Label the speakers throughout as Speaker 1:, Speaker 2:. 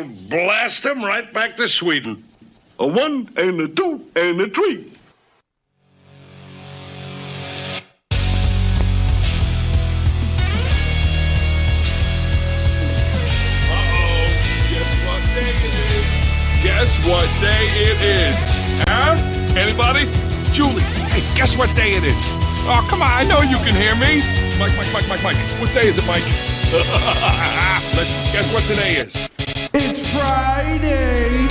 Speaker 1: Blast him right back to Sweden.
Speaker 2: A 1 and a 2 and a 3.
Speaker 3: Guess what day it is? Huh? Anybody? Julie, hey, guess what day it is? Oh, come on, I know you can hear me. Mike. What day is it, Mike? Let's guess what today is.
Speaker 4: It's Friday.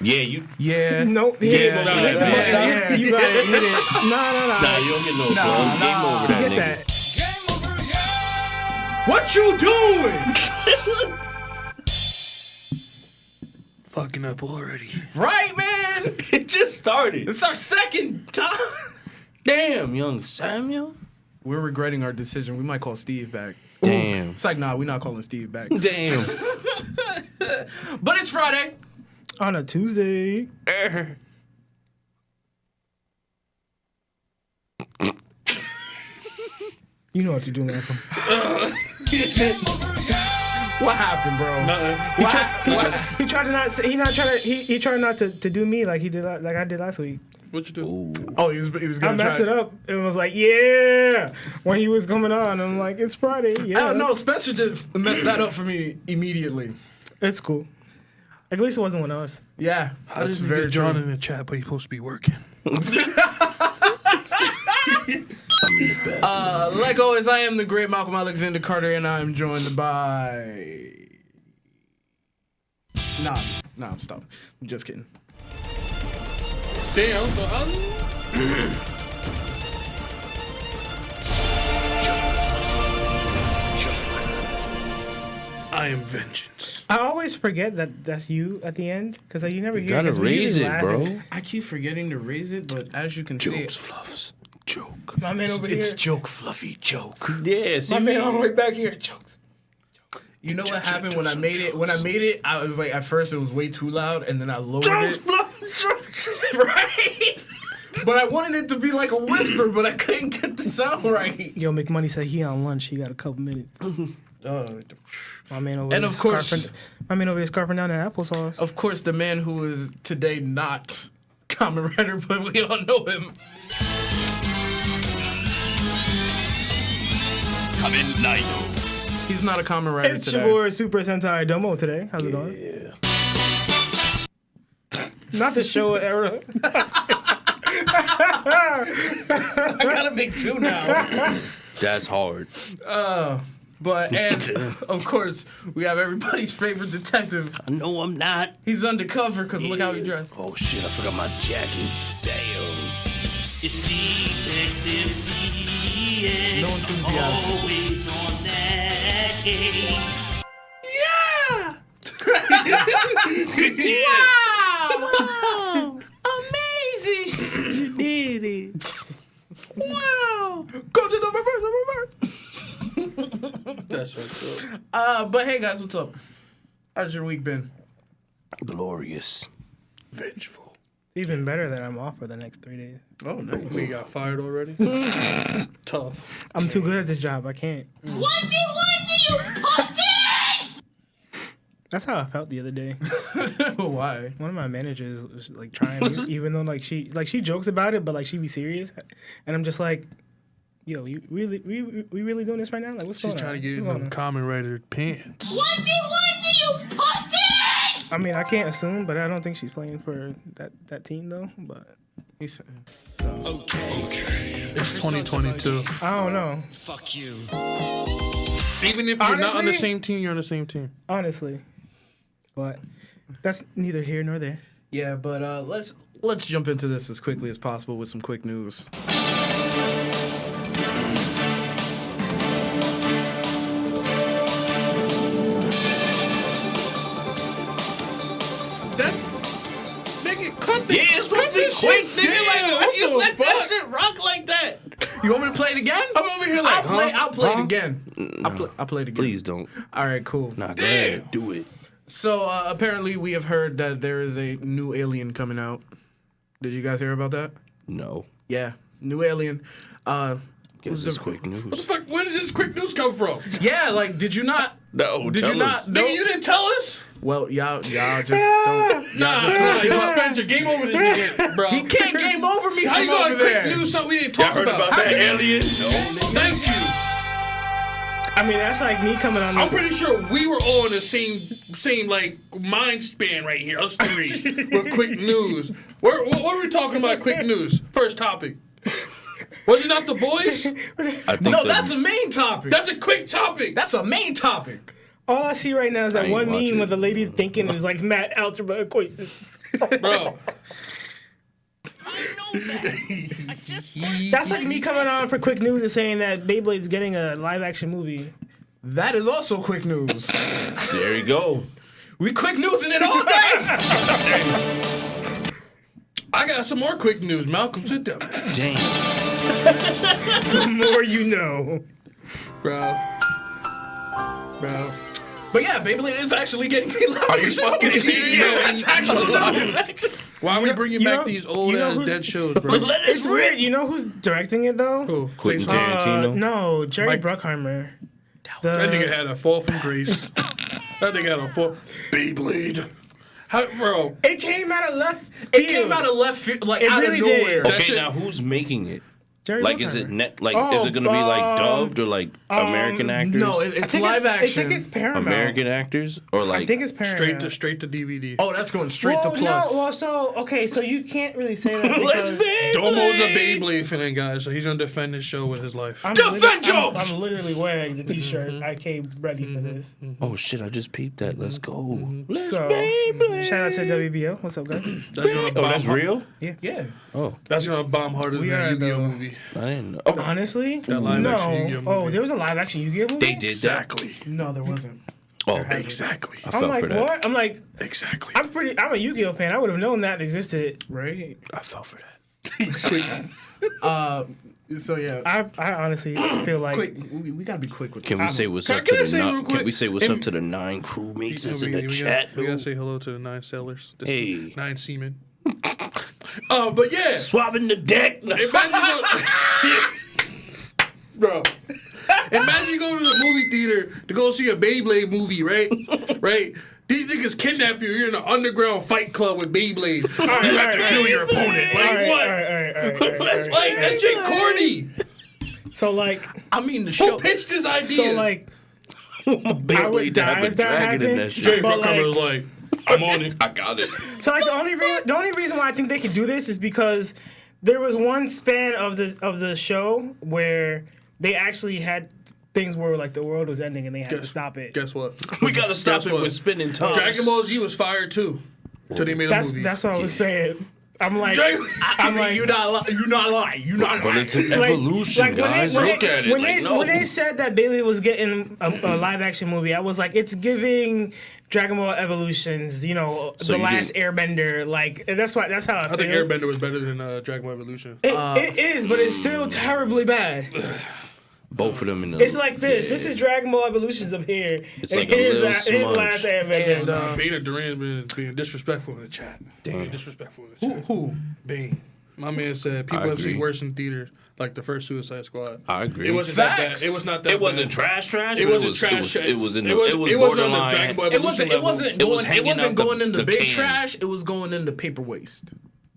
Speaker 5: Yeah.
Speaker 6: Nope.
Speaker 5: You got it.
Speaker 6: You got it. No.
Speaker 5: Nah, you don't get no applause. Game over that,
Speaker 6: Get
Speaker 5: nigga.
Speaker 6: that.
Speaker 4: What you doing?
Speaker 7: Fucking up already.
Speaker 4: Right, man?
Speaker 5: It just started.
Speaker 4: It's our second time.
Speaker 5: Damn, young Samuel.
Speaker 4: We're regretting our decision. We might call Steve back.
Speaker 5: Damn.
Speaker 4: It's like, nah, we're not calling Steve back.
Speaker 5: Damn.
Speaker 4: But it's Friday.
Speaker 6: On a Tuesday. You know what to do, Malcolm.
Speaker 4: What happened, bro?
Speaker 6: He tried to not. He tried not to do me like he did like I did last week.
Speaker 7: What'd you do?
Speaker 5: Ooh.
Speaker 4: Oh, he was
Speaker 6: I
Speaker 4: gonna
Speaker 6: messed
Speaker 4: try.
Speaker 6: it up. It was like, yeah. When he was coming on, I'm like, it's Friday. Yeah.
Speaker 4: No, Spencer did mess that up for me immediately.
Speaker 6: It's cool. At least it wasn't one of us.
Speaker 4: Yeah,
Speaker 7: How
Speaker 4: that's
Speaker 7: did you
Speaker 4: very
Speaker 7: get John
Speaker 4: true.
Speaker 7: in the chat, but he's supposed to be working?
Speaker 4: Like always, I am the great Malcolm Alexander Carter, and I'm joined by. Nah, I'm stopping. I'm just kidding.
Speaker 7: Damn. I am vengeance.
Speaker 6: I always forget that that's you at the end because you never hear.
Speaker 5: Gotta
Speaker 6: 'cause we
Speaker 5: raise
Speaker 6: usually
Speaker 5: it,
Speaker 6: laugh
Speaker 5: bro.
Speaker 6: and-
Speaker 4: I keep forgetting to raise it, but as you can see,
Speaker 7: Jokes, fluffs. Joke.
Speaker 6: My man over
Speaker 4: it's
Speaker 6: here.
Speaker 4: joke, fluffy joke.
Speaker 5: Yeah, see
Speaker 6: My man all the way back here. Jokes.
Speaker 4: You know what happened when I made it? When I made it, I was like, at first it was way too loud, and then I lowered it. Right? But I wanted it to be like a whisper, but I couldn't get the sound right.
Speaker 6: Yo, McMoney said he on lunch. He got a couple minutes. My man over
Speaker 4: And
Speaker 6: there
Speaker 4: of course-
Speaker 6: my man over there scarfing down that applesauce.
Speaker 4: Of course, the man who is today not Kamen Rider, but we all know him. He's not a Kamen Rider
Speaker 6: It's
Speaker 4: today.
Speaker 6: your boy Super Sentai Domo today. How's it going?
Speaker 5: Yeah.
Speaker 6: Not the show era.
Speaker 4: I gotta make two now.
Speaker 5: That's hard.
Speaker 4: And of course, we have everybody's favorite detective.
Speaker 5: I know I'm not.
Speaker 4: He's undercover because look how he dressed.
Speaker 5: Oh shit, I forgot my jacket. Damn. It's Detective DX.
Speaker 4: No enthusiasm.
Speaker 5: Always on that case.
Speaker 4: Wow! Amazing!
Speaker 5: You did it.
Speaker 4: Wow! Go to the reverse.
Speaker 7: That's right.
Speaker 4: But hey guys, what's up? How's your week been?
Speaker 5: Glorious.
Speaker 7: Vengeful.
Speaker 6: Even better that I'm off for the next 3 days.
Speaker 4: Oh, nice.
Speaker 7: We got fired already? Tough.
Speaker 6: I'm too good at this job. I can't.
Speaker 8: You pussy!
Speaker 6: That's how I felt the other day.
Speaker 4: Why?
Speaker 6: One of my managers was like trying, even though like she jokes about it, but like she be serious, and I'm just like, yo, we really doing this right now? Like, what's
Speaker 7: She's
Speaker 6: going on?
Speaker 7: trying to get in
Speaker 6: What's
Speaker 7: them
Speaker 6: going on?
Speaker 7: Kamen Rider pants.
Speaker 8: You pussy!
Speaker 6: I mean, I can't assume, but I don't think she's playing for that team though. But
Speaker 4: He's
Speaker 7: It's 2022.
Speaker 6: I don't know.
Speaker 7: Even if you're not on the
Speaker 6: Honestly-
Speaker 7: same team, you're on the same team.
Speaker 6: Honestly, but that's neither here nor there.
Speaker 4: yeah, but let's jump into this as quickly as possible with some quick news.
Speaker 7: That nigga cut the
Speaker 5: it's supposed to be quick, nigga. Like, what you let that shit rock like that?
Speaker 4: You want me to play it again?
Speaker 5: I'm over here like,
Speaker 4: I'll play it again. I'll play it again.
Speaker 5: Please don't.
Speaker 4: All right, cool.
Speaker 5: Nah, go ahead. Do it.
Speaker 4: So apparently we have heard that there is a new alien coming out. Did you guys hear about that?
Speaker 5: No.
Speaker 4: Yeah, new alien.
Speaker 5: Guess it's quick news.
Speaker 3: What the fuck? Where does this quick news come from?
Speaker 4: Yeah, like did you not?
Speaker 5: No,
Speaker 4: Did you not?
Speaker 3: Nigga, you didn't tell us?
Speaker 4: Well, y'all just don't.
Speaker 3: Nah, you spend your game over this nigga, bro.
Speaker 4: He can't game over me
Speaker 3: How
Speaker 4: from
Speaker 3: you gonna
Speaker 4: over
Speaker 3: quick
Speaker 4: there.
Speaker 3: news something we didn't talk
Speaker 5: Heard about
Speaker 3: How
Speaker 5: that
Speaker 3: can you-
Speaker 5: alien? No.
Speaker 3: Thank you.
Speaker 6: I mean, that's like me coming on.
Speaker 3: I'm pretty sure we were all in the same like mind span right here. Us three with quick news. What were we talking about? Quick news. First topic. Was it not the boys?
Speaker 5: I think
Speaker 4: No, that's a main topic.
Speaker 3: That's a quick topic.
Speaker 4: That's a main topic.
Speaker 6: All I see right now is that
Speaker 5: ain't
Speaker 6: one
Speaker 5: watch
Speaker 6: meme
Speaker 5: it.
Speaker 6: with the lady thinking is like math algebra equations.
Speaker 3: Bro.
Speaker 6: That's like me coming on for quick news and saying that Beyblade's getting a live action movie.
Speaker 4: That is also quick news.
Speaker 5: There you go.
Speaker 4: We quick newsing it all day.
Speaker 3: I got some more quick news. Malcolm, sit down.
Speaker 5: Damn.
Speaker 6: The more you know.
Speaker 3: Bro.
Speaker 4: But yeah, Beyblade is actually getting a live
Speaker 5: Are you
Speaker 4: action
Speaker 5: fucking
Speaker 4: movie.
Speaker 5: serious?
Speaker 4: Yeah, that's actual news.
Speaker 3: Why are we bringing
Speaker 6: you
Speaker 3: back
Speaker 6: know-
Speaker 3: these old
Speaker 6: you know
Speaker 3: ass
Speaker 6: who's-
Speaker 3: dead shows, bro?
Speaker 6: It's weird. You know who's directing it though?
Speaker 3: Who?
Speaker 5: Quentin
Speaker 3: Say something.
Speaker 5: Tarantino.
Speaker 6: No, Jerry
Speaker 3: Mike-
Speaker 6: Bruckheimer.
Speaker 3: That nigga had a fall from grace. That nigga had a fall. Beyblade. How, bro?
Speaker 6: It came out of left.
Speaker 4: It came out of left field, like
Speaker 6: It
Speaker 4: out
Speaker 6: really
Speaker 4: of
Speaker 6: did.
Speaker 4: nowhere.
Speaker 3: That
Speaker 5: Okay,
Speaker 3: shit-
Speaker 5: now who's making it?
Speaker 6: Jerry
Speaker 5: Like, is it
Speaker 6: Bruckheimer.
Speaker 5: net? Like,
Speaker 6: Oh,
Speaker 5: is it gonna be like dubbed or like American actors?
Speaker 4: No, it's live action.
Speaker 6: I think it's Paramount.
Speaker 5: American actors or like
Speaker 6: I think it's Paramount.
Speaker 3: Straight to DVD.
Speaker 4: Oh, that's going straight to
Speaker 6: well,
Speaker 4: plus.
Speaker 6: No, well, so okay, so you can't really say that because
Speaker 3: Domo's a Beyblade fan, guys, so he's gonna defend this show with his life.
Speaker 6: I'm I'm literally wearing the T-shirt. I came ready for this.
Speaker 5: Oh shit! I just peeped that. Let's go.
Speaker 6: So shout out to WBO. What's up, guys?
Speaker 3: That's gonna
Speaker 5: Oh,
Speaker 3: bomb.
Speaker 5: that's real.
Speaker 4: yeah.
Speaker 5: Oh,
Speaker 3: That's gonna bomb harder than
Speaker 6: We
Speaker 3: that
Speaker 6: are,
Speaker 3: Yu-Gi-Oh
Speaker 6: though.
Speaker 3: movie.
Speaker 5: I didn't know.
Speaker 6: Honestly,
Speaker 3: live action Yu-Gi-Oh
Speaker 6: no. Oh,
Speaker 3: movie.
Speaker 6: there was a live action Yu-Gi-Oh movie.
Speaker 5: They did
Speaker 3: Exactly.
Speaker 4: No, there wasn't.
Speaker 5: that. Oh,
Speaker 3: Exactly.
Speaker 5: I
Speaker 6: I'm
Speaker 5: fell
Speaker 6: like,
Speaker 5: for that.
Speaker 6: what? I'm like,
Speaker 3: Exactly.
Speaker 6: I'm a Yu-Gi-Oh fan. I would have known that existed.
Speaker 4: Right.
Speaker 5: I fell for that.
Speaker 4: So yeah.
Speaker 6: I honestly feel like
Speaker 4: Quick. We gotta be quick with
Speaker 5: Can
Speaker 4: this.
Speaker 5: we say what's
Speaker 3: Can-
Speaker 5: up
Speaker 3: can I
Speaker 5: to
Speaker 3: say
Speaker 5: the
Speaker 3: real
Speaker 5: nine?
Speaker 3: quick?
Speaker 5: Can we say what's
Speaker 3: In-
Speaker 5: up to the 9 crewmates that's in
Speaker 3: we
Speaker 5: the
Speaker 3: gotta-
Speaker 5: chat?
Speaker 3: we gotta say hello to the 9 sailors. The
Speaker 5: Hey.
Speaker 3: 9 seamen. But yeah.
Speaker 5: Swapping the deck.
Speaker 3: Imagine bro. Imagine you go to the movie theater to go see a Beyblade movie, right? Right? These niggas kidnap you. You're in an underground fight club with Beyblades. You have to kill your opponent. Like
Speaker 6: all right,
Speaker 3: what?
Speaker 6: all right.
Speaker 3: That's like that shit corny.
Speaker 6: So like,
Speaker 4: I mean the
Speaker 3: Who
Speaker 4: show.
Speaker 3: pitched this idea?
Speaker 6: so like,
Speaker 5: Beyblade to have
Speaker 6: die
Speaker 5: a
Speaker 6: if that
Speaker 5: dragon in
Speaker 6: happened.
Speaker 5: that
Speaker 3: Jay
Speaker 5: shit.
Speaker 6: but
Speaker 3: Bruckheimer was
Speaker 6: like-
Speaker 3: like, I'm on it.
Speaker 5: I got it.
Speaker 6: so like the only reason why I think they could do this is because there was one span of the show where they actually had things where like the world was ending and they had to stop it.
Speaker 3: Guess what?
Speaker 5: We gotta stop
Speaker 3: Guess
Speaker 5: it
Speaker 3: what?
Speaker 5: with spinning tops.
Speaker 3: Dragon Ball Z was fired too. Until they made a movie.
Speaker 6: That's what I was saying. I'm like,
Speaker 3: I'm
Speaker 6: like,
Speaker 4: You're not lying. You're not
Speaker 5: But
Speaker 4: lying.
Speaker 5: it's an
Speaker 6: like-
Speaker 5: evolution,
Speaker 6: like, when
Speaker 5: guys.
Speaker 6: they,
Speaker 5: Look at it.
Speaker 6: when
Speaker 5: Like,
Speaker 6: they,
Speaker 5: no.
Speaker 6: when they said that Bailey was getting a live action movie, I was like, it's giving Dragon Ball Evolutions, you know,
Speaker 5: So
Speaker 6: the
Speaker 5: you
Speaker 6: last
Speaker 5: didn't-
Speaker 6: Airbender. Like that's how
Speaker 3: I think
Speaker 6: feels.
Speaker 3: Airbender was better than Dragon Ball Evolution.
Speaker 6: It is, but it's still terribly bad.
Speaker 5: Both of them in the.
Speaker 6: It's like this. This is Dragon Ball Evolutions up here.
Speaker 5: It's
Speaker 6: and
Speaker 5: like a
Speaker 6: here's
Speaker 5: little
Speaker 6: here's
Speaker 5: smudge.
Speaker 6: last Airbender.
Speaker 4: And
Speaker 3: Bane and Duran been being disrespectful in the chat.
Speaker 5: Damn.
Speaker 3: Disrespectful in the chat.
Speaker 4: who?
Speaker 3: Bane. My man said people
Speaker 5: I
Speaker 3: have seen
Speaker 5: agree.
Speaker 3: worse in theaters, like the first Suicide Squad.
Speaker 5: I agree.
Speaker 3: It wasn't that
Speaker 4: Facts.
Speaker 3: bad. It was not that
Speaker 5: It wasn't
Speaker 3: bad.
Speaker 5: trash.
Speaker 3: It
Speaker 5: but
Speaker 3: wasn't trash.
Speaker 5: It was in the.
Speaker 3: It
Speaker 5: It was
Speaker 3: wasn't on the
Speaker 5: borderline.
Speaker 3: Dragon Ball
Speaker 4: It wasn't. It
Speaker 3: level.
Speaker 4: wasn't
Speaker 5: It was
Speaker 4: going. It
Speaker 5: hanging
Speaker 4: wasn't
Speaker 5: out the-
Speaker 4: going in the
Speaker 5: the
Speaker 4: big
Speaker 5: can.
Speaker 4: trash. It was going in the paper waste.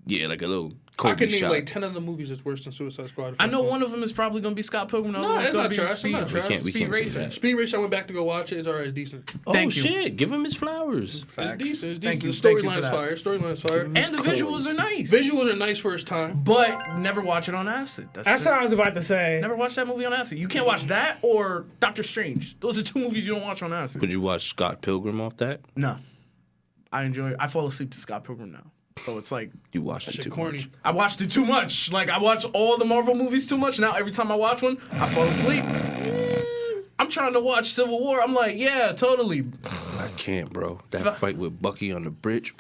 Speaker 5: Yeah, like a little
Speaker 3: I
Speaker 5: Kobe
Speaker 3: can name
Speaker 5: shot.
Speaker 3: like 10 of the movies that's worse than Suicide Squad.
Speaker 4: I know one of them is probably going to be Scott Pilgrim. The other
Speaker 3: No,
Speaker 4: one's
Speaker 3: it's
Speaker 4: gonna
Speaker 3: not
Speaker 4: be
Speaker 3: trash. It's
Speaker 4: Speed,
Speaker 3: not trash.
Speaker 5: we
Speaker 4: Speed
Speaker 5: can't say
Speaker 4: Racer.
Speaker 5: that.
Speaker 3: Speed Race, I went back to go watch it. It's alright. It's decent.
Speaker 5: Oh
Speaker 4: Thank you.
Speaker 5: shit! Give him his flowers.
Speaker 3: It's decent. It's
Speaker 4: Thank
Speaker 3: decent.
Speaker 4: you.
Speaker 3: The
Speaker 4: Thank you for
Speaker 3: storyline's
Speaker 4: that.
Speaker 3: fire. Storyline's fire.
Speaker 4: And the visuals are nice.
Speaker 3: Visuals are nice for its time.
Speaker 4: But never watch it on acid.
Speaker 6: That's what I was about to say.
Speaker 4: Never watch that movie on acid. You can't watch that or Doctor Strange. Those are two movies you don't watch on acid.
Speaker 5: Would you watch Scott Pilgrim off that?
Speaker 4: No. I fall asleep to Scott Pilgrim now. So it's like,
Speaker 5: You watched
Speaker 3: That
Speaker 5: it
Speaker 3: shit
Speaker 5: too
Speaker 3: corny.
Speaker 5: much.
Speaker 4: I watched it too much. Like, I watch all the Marvel movies too much. Now, every time I watch one, I fall asleep. I'm trying to watch Civil War. I'm like, yeah, totally.
Speaker 5: I can't, bro. That fight with Bucky on the bridge.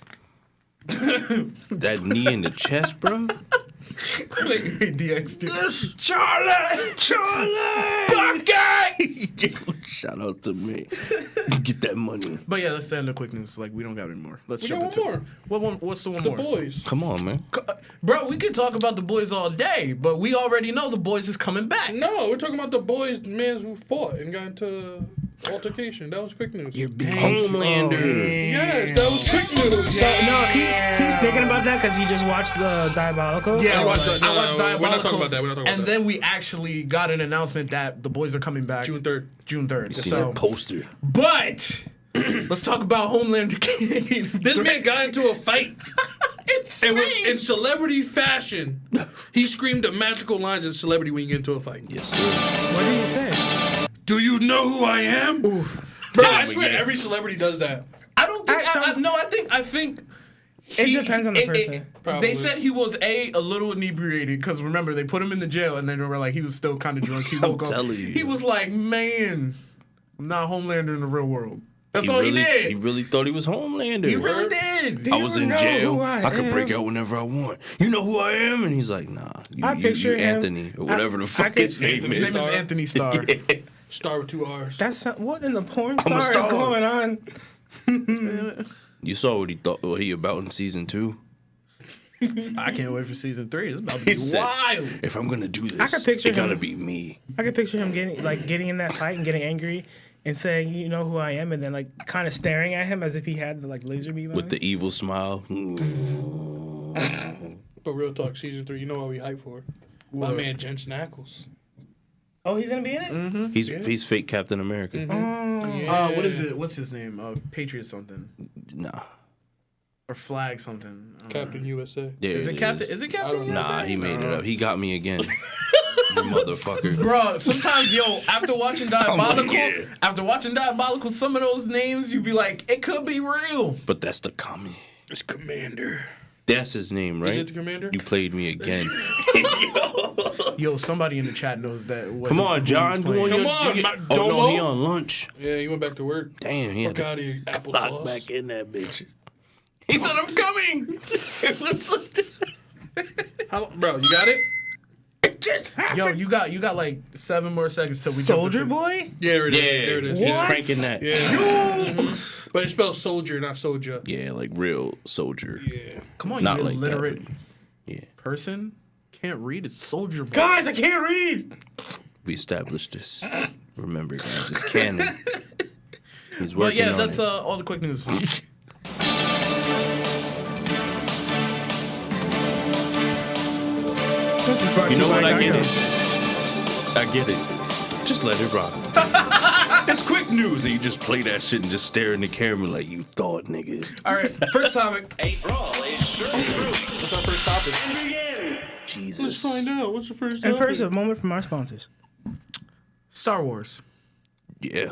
Speaker 5: That knee in the chest, bro.
Speaker 4: DX, dude.
Speaker 5: Charlie! Bucket! Shout out to me. Get that money.
Speaker 4: But yeah, let's end the quick news. Like, we don't got any more. Let's
Speaker 7: We
Speaker 4: jump
Speaker 7: got
Speaker 4: into
Speaker 7: one more.
Speaker 4: What's the one
Speaker 7: The
Speaker 4: more?
Speaker 7: boys.
Speaker 5: Come on, man.
Speaker 4: Bro, we could talk about the boys all day, but we already know the boys is coming back.
Speaker 7: No, we're talking about the boys, men who fought and got into altercation. That was quick news.
Speaker 5: Homelander.
Speaker 7: Yes, that was quick news.
Speaker 6: So no, he's thinking about that because he just watched the Diabolical.
Speaker 4: Yeah,
Speaker 7: I
Speaker 4: I
Speaker 7: watched
Speaker 4: watched
Speaker 7: that. No,
Speaker 4: Diabolicals,
Speaker 7: we're not talking about that. We're not talking about
Speaker 4: and
Speaker 7: that.
Speaker 4: then we actually got an announcement that the boys are coming back
Speaker 7: June 3rd.
Speaker 4: June 3rd.
Speaker 5: See
Speaker 4: So,
Speaker 5: that poster.
Speaker 4: but let's talk about Homelander.
Speaker 7: This man got into a fight. And in celebrity fashion, he screamed the magical lines in celebrity when you get into a fight.
Speaker 5: Yes, sir.
Speaker 6: What did he say?
Speaker 7: Do you know who I am? Bro, I swear every celebrity does that.
Speaker 4: I don't think. I think.
Speaker 6: It depends on the person.
Speaker 7: Probably.
Speaker 4: They said he was a little inebriated because remember they put him in the jail and then they were like he was still kind of drunk. He woke up.
Speaker 5: telling you.
Speaker 4: He was like, man, I'm not Homelander in the real world. That's all
Speaker 5: He
Speaker 4: he did.
Speaker 5: He really thought he was Homelander.
Speaker 4: He really did.
Speaker 5: I was in jail. I could break out whenever I want. You know who I am? And he's like, nah.
Speaker 6: I picture him-
Speaker 5: Anthony or whatever the fuck
Speaker 6: could-
Speaker 5: his name
Speaker 4: His name
Speaker 5: is.
Speaker 4: is Anthony Starr.
Speaker 7: Star with 2 R's.
Speaker 6: That's what in the porn
Speaker 5: I'm a
Speaker 6: star is
Speaker 5: star.
Speaker 6: going on?
Speaker 5: You saw what he about in season 2?
Speaker 4: I can't wait for season 3. It's about to
Speaker 5: He
Speaker 4: be
Speaker 5: said,
Speaker 4: wild.
Speaker 5: if I'm gonna do this,
Speaker 6: I could picture
Speaker 5: it gotta
Speaker 6: him-
Speaker 5: be me.
Speaker 6: I could picture him getting in that fight and getting angry and saying, "You know who I am," and then like kind of staring at him as if he had the like laser beam on
Speaker 5: With
Speaker 6: him.
Speaker 5: the evil smile.
Speaker 7: But real talk, season 3, you know what we hype for? My man Jensen Ackles.
Speaker 6: Oh, he's gonna be in it.
Speaker 5: He's fake Captain America.
Speaker 7: Yeah.
Speaker 4: What is it? What's his name? Patriot something
Speaker 5: Nah.
Speaker 4: or Flag something. I don't know.
Speaker 7: Captain USA.
Speaker 5: There
Speaker 4: Is it Captain? Is it Captain?
Speaker 7: don't know.
Speaker 5: Nah, he made it up. He got me again. You motherfucker.
Speaker 4: Bro, sometimes after watching Diabolical,
Speaker 5: yeah.
Speaker 4: some of those names you be like, it could be real.
Speaker 5: But that's the commie.
Speaker 7: It's Commander.
Speaker 5: That's his name, right?
Speaker 7: Is it the Commander?
Speaker 5: You played me again.
Speaker 4: Yo, somebody in the chat knows that.
Speaker 5: Come on, John.
Speaker 7: Come on,
Speaker 5: Oh, no,
Speaker 7: Domo.
Speaker 5: he on lunch.
Speaker 7: Yeah, he went back to work.
Speaker 5: Damn, he had
Speaker 7: Fuck
Speaker 5: to
Speaker 7: out of here,
Speaker 5: lock
Speaker 7: applesauce.
Speaker 5: back in that bitch. He said, I'm coming.
Speaker 7: Bro, you got it?
Speaker 4: Yo, you got like 7 more seconds till we
Speaker 6: Soldier
Speaker 4: jump into-
Speaker 6: Boy.
Speaker 7: Yeah, there it is.
Speaker 5: Yeah,
Speaker 7: There it is.
Speaker 5: he's
Speaker 7: Yeah.
Speaker 5: cranking that.
Speaker 7: Yeah. Mhm. But it's spelled soldier, not soldier.
Speaker 5: Yeah, like real soldier.
Speaker 7: Yeah.
Speaker 4: Come on,
Speaker 5: Not
Speaker 4: you
Speaker 5: like that,
Speaker 4: illiterate
Speaker 5: but yeah.
Speaker 4: person. Can't read. It's Soldier Boy.
Speaker 6: Guys, I can't read.
Speaker 5: We established this. Remember, guys, it's canon. He's
Speaker 4: But
Speaker 5: working
Speaker 4: yeah,
Speaker 5: on
Speaker 4: that's
Speaker 5: it.
Speaker 4: all the quick news.
Speaker 6: This is brought
Speaker 5: You
Speaker 6: to
Speaker 5: know
Speaker 6: by
Speaker 5: what? I get
Speaker 6: Geico.
Speaker 5: it. I get it. Just let it rock. It's quick news, and you just play that shit and just stare in the camera like you thought, nigga.
Speaker 4: All right, first topic.
Speaker 7: What's our first topic?
Speaker 5: Jesus.
Speaker 7: Let's find out. What's the first
Speaker 6: And
Speaker 7: topic?
Speaker 6: first, a moment from our sponsors.
Speaker 4: Star Wars.
Speaker 5: Yeah.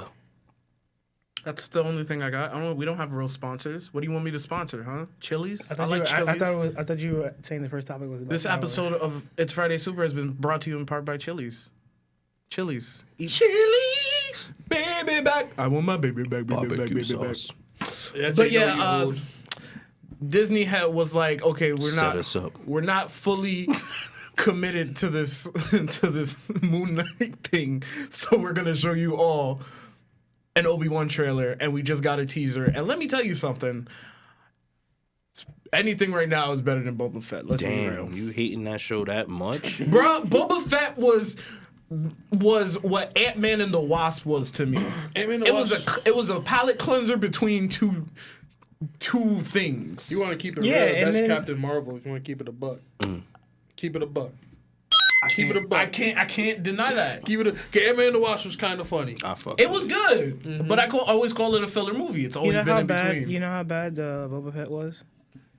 Speaker 4: That's the only thing I got. We don't have real sponsors. What do you want me to sponsor, huh? Chili's?
Speaker 6: I thought you were saying the first topic was about
Speaker 4: This
Speaker 6: Star Wars.
Speaker 4: episode of It's Friday Super has been brought to you in part by Chili's. Chili's. Eat
Speaker 7: Chili's.
Speaker 4: baby back. I want my baby back, baby back,
Speaker 5: Barbecue
Speaker 4: baby
Speaker 5: sauce.
Speaker 4: But yeah, Disney was like, okay,
Speaker 5: Set us up.
Speaker 4: we're not fully committed to this Moon Knight thing, so we're gonna show you all an Obi-Wan trailer, and we just got a teaser. And let me tell you something. Anything right now is better than Boba Fett. Let's be real.
Speaker 5: Damn, you hating that show that much?
Speaker 4: Bruh, Boba Fett was what Ant-Man and the Wasp was to me.
Speaker 7: Ant-Man and the
Speaker 4: It was a palate cleanser between two things.
Speaker 7: You want to keep it
Speaker 6: Yeah,
Speaker 7: real.
Speaker 6: and
Speaker 7: That's
Speaker 6: then-
Speaker 7: Captain Marvel. You want to keep it a buck. Keep it a buck. Keep it a buck.
Speaker 4: I can't deny that.
Speaker 7: Keep it a... Okay, Ant-Man and the Wasp was kind of funny.
Speaker 5: I fuck
Speaker 4: It
Speaker 5: with
Speaker 4: was good, but I always call it a filler movie. It's
Speaker 6: You
Speaker 4: always
Speaker 6: know
Speaker 4: been
Speaker 6: how
Speaker 4: in
Speaker 6: bad?
Speaker 4: between.
Speaker 6: You know how bad Boba Fett was?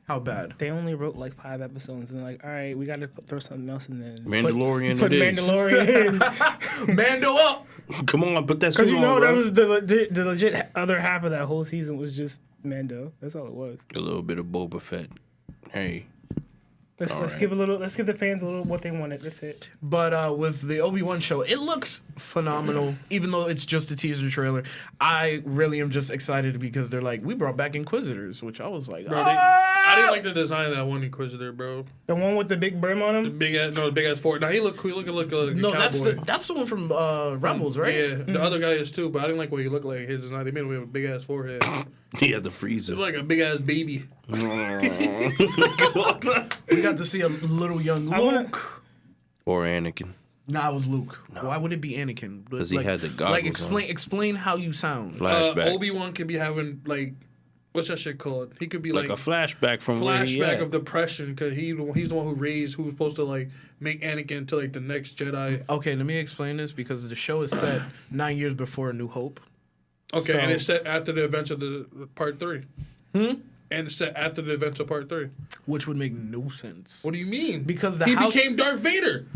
Speaker 4: How bad?
Speaker 6: They only wrote like 5 episodes, and they're like, all right, we got to throw something else in there.
Speaker 5: Mandalorian
Speaker 6: Put
Speaker 5: it is.
Speaker 6: Mandalorian in.
Speaker 4: Mando up.
Speaker 5: Come on, put that
Speaker 6: Because
Speaker 5: suit
Speaker 6: you
Speaker 5: on,
Speaker 6: know
Speaker 5: bro.
Speaker 6: that was the legit other half of that whole season was just Mando. That's all it was.
Speaker 5: A little bit of Boba Fett. Hey,
Speaker 6: Let's give a little. Let's give the fans a little what they wanted. That's it.
Speaker 4: But with the Obi-Wan show, it looks phenomenal, even though it's just a teaser trailer. I really am just excited because they're like, we brought back Inquisitors, which I was like,
Speaker 7: Bro, I didn't like the design of that one Inquisitor, bro.
Speaker 6: The one with the big brim on
Speaker 7: The
Speaker 6: him.
Speaker 7: big ass forehead. Now he look cool. He look like a
Speaker 4: no,
Speaker 7: cowboy.
Speaker 4: that's the one from Rebels, right?
Speaker 7: Yeah, the other guy is too, but I didn't like what he looked like. His design. They made him with a big ass forehead.
Speaker 5: He had the freezer.
Speaker 7: He looked like a big ass baby.
Speaker 4: We got to see a little young Luke.
Speaker 5: Or Anakin.
Speaker 4: Nah, it was Luke. Why would it be Anakin?
Speaker 5: Because he had the goggles
Speaker 4: Like,
Speaker 5: on.
Speaker 4: explain how you sound.
Speaker 5: Flashback.
Speaker 7: Obi-Wan could be having like, what's that shit called? He could be
Speaker 5: like
Speaker 7: like
Speaker 5: a flashback from where he
Speaker 7: flashback
Speaker 5: at.
Speaker 7: of depression because he's the one who was supposed to like make Anakin into like the next Jedi.
Speaker 4: Okay, let me explain this because the show is set 9 years before A New Hope.
Speaker 7: Okay,
Speaker 4: So-
Speaker 7: and it's set after the events of the part 3. And it's set after the events of part 3.
Speaker 4: Which would make no sense.
Speaker 7: What do you mean?
Speaker 4: Because the
Speaker 7: he
Speaker 4: house-
Speaker 7: became Darth Vader.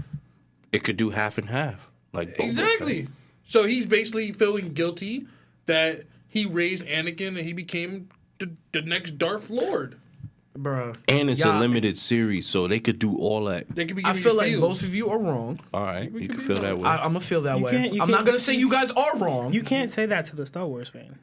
Speaker 5: It could do half and half. Like Boba
Speaker 7: Exactly.
Speaker 5: Fett.
Speaker 7: So he's basically feeling guilty that he raised Anakin and he became the next Darth Lord.
Speaker 4: Bruh.
Speaker 5: And it's
Speaker 4: Yeah.
Speaker 5: a limited series, so they could do all that.
Speaker 7: They could be.
Speaker 4: I
Speaker 7: giving
Speaker 4: feel
Speaker 7: you
Speaker 4: like
Speaker 7: feels.
Speaker 4: both of you are wrong.
Speaker 5: All right, you
Speaker 7: could
Speaker 5: can
Speaker 7: be
Speaker 5: feel that
Speaker 7: wrong.
Speaker 5: way.
Speaker 4: I'm going to feel that way.
Speaker 6: can't- you
Speaker 4: I'm not
Speaker 6: can't-
Speaker 4: going to say you guys are wrong.
Speaker 6: You can't say that to the Star Wars fan.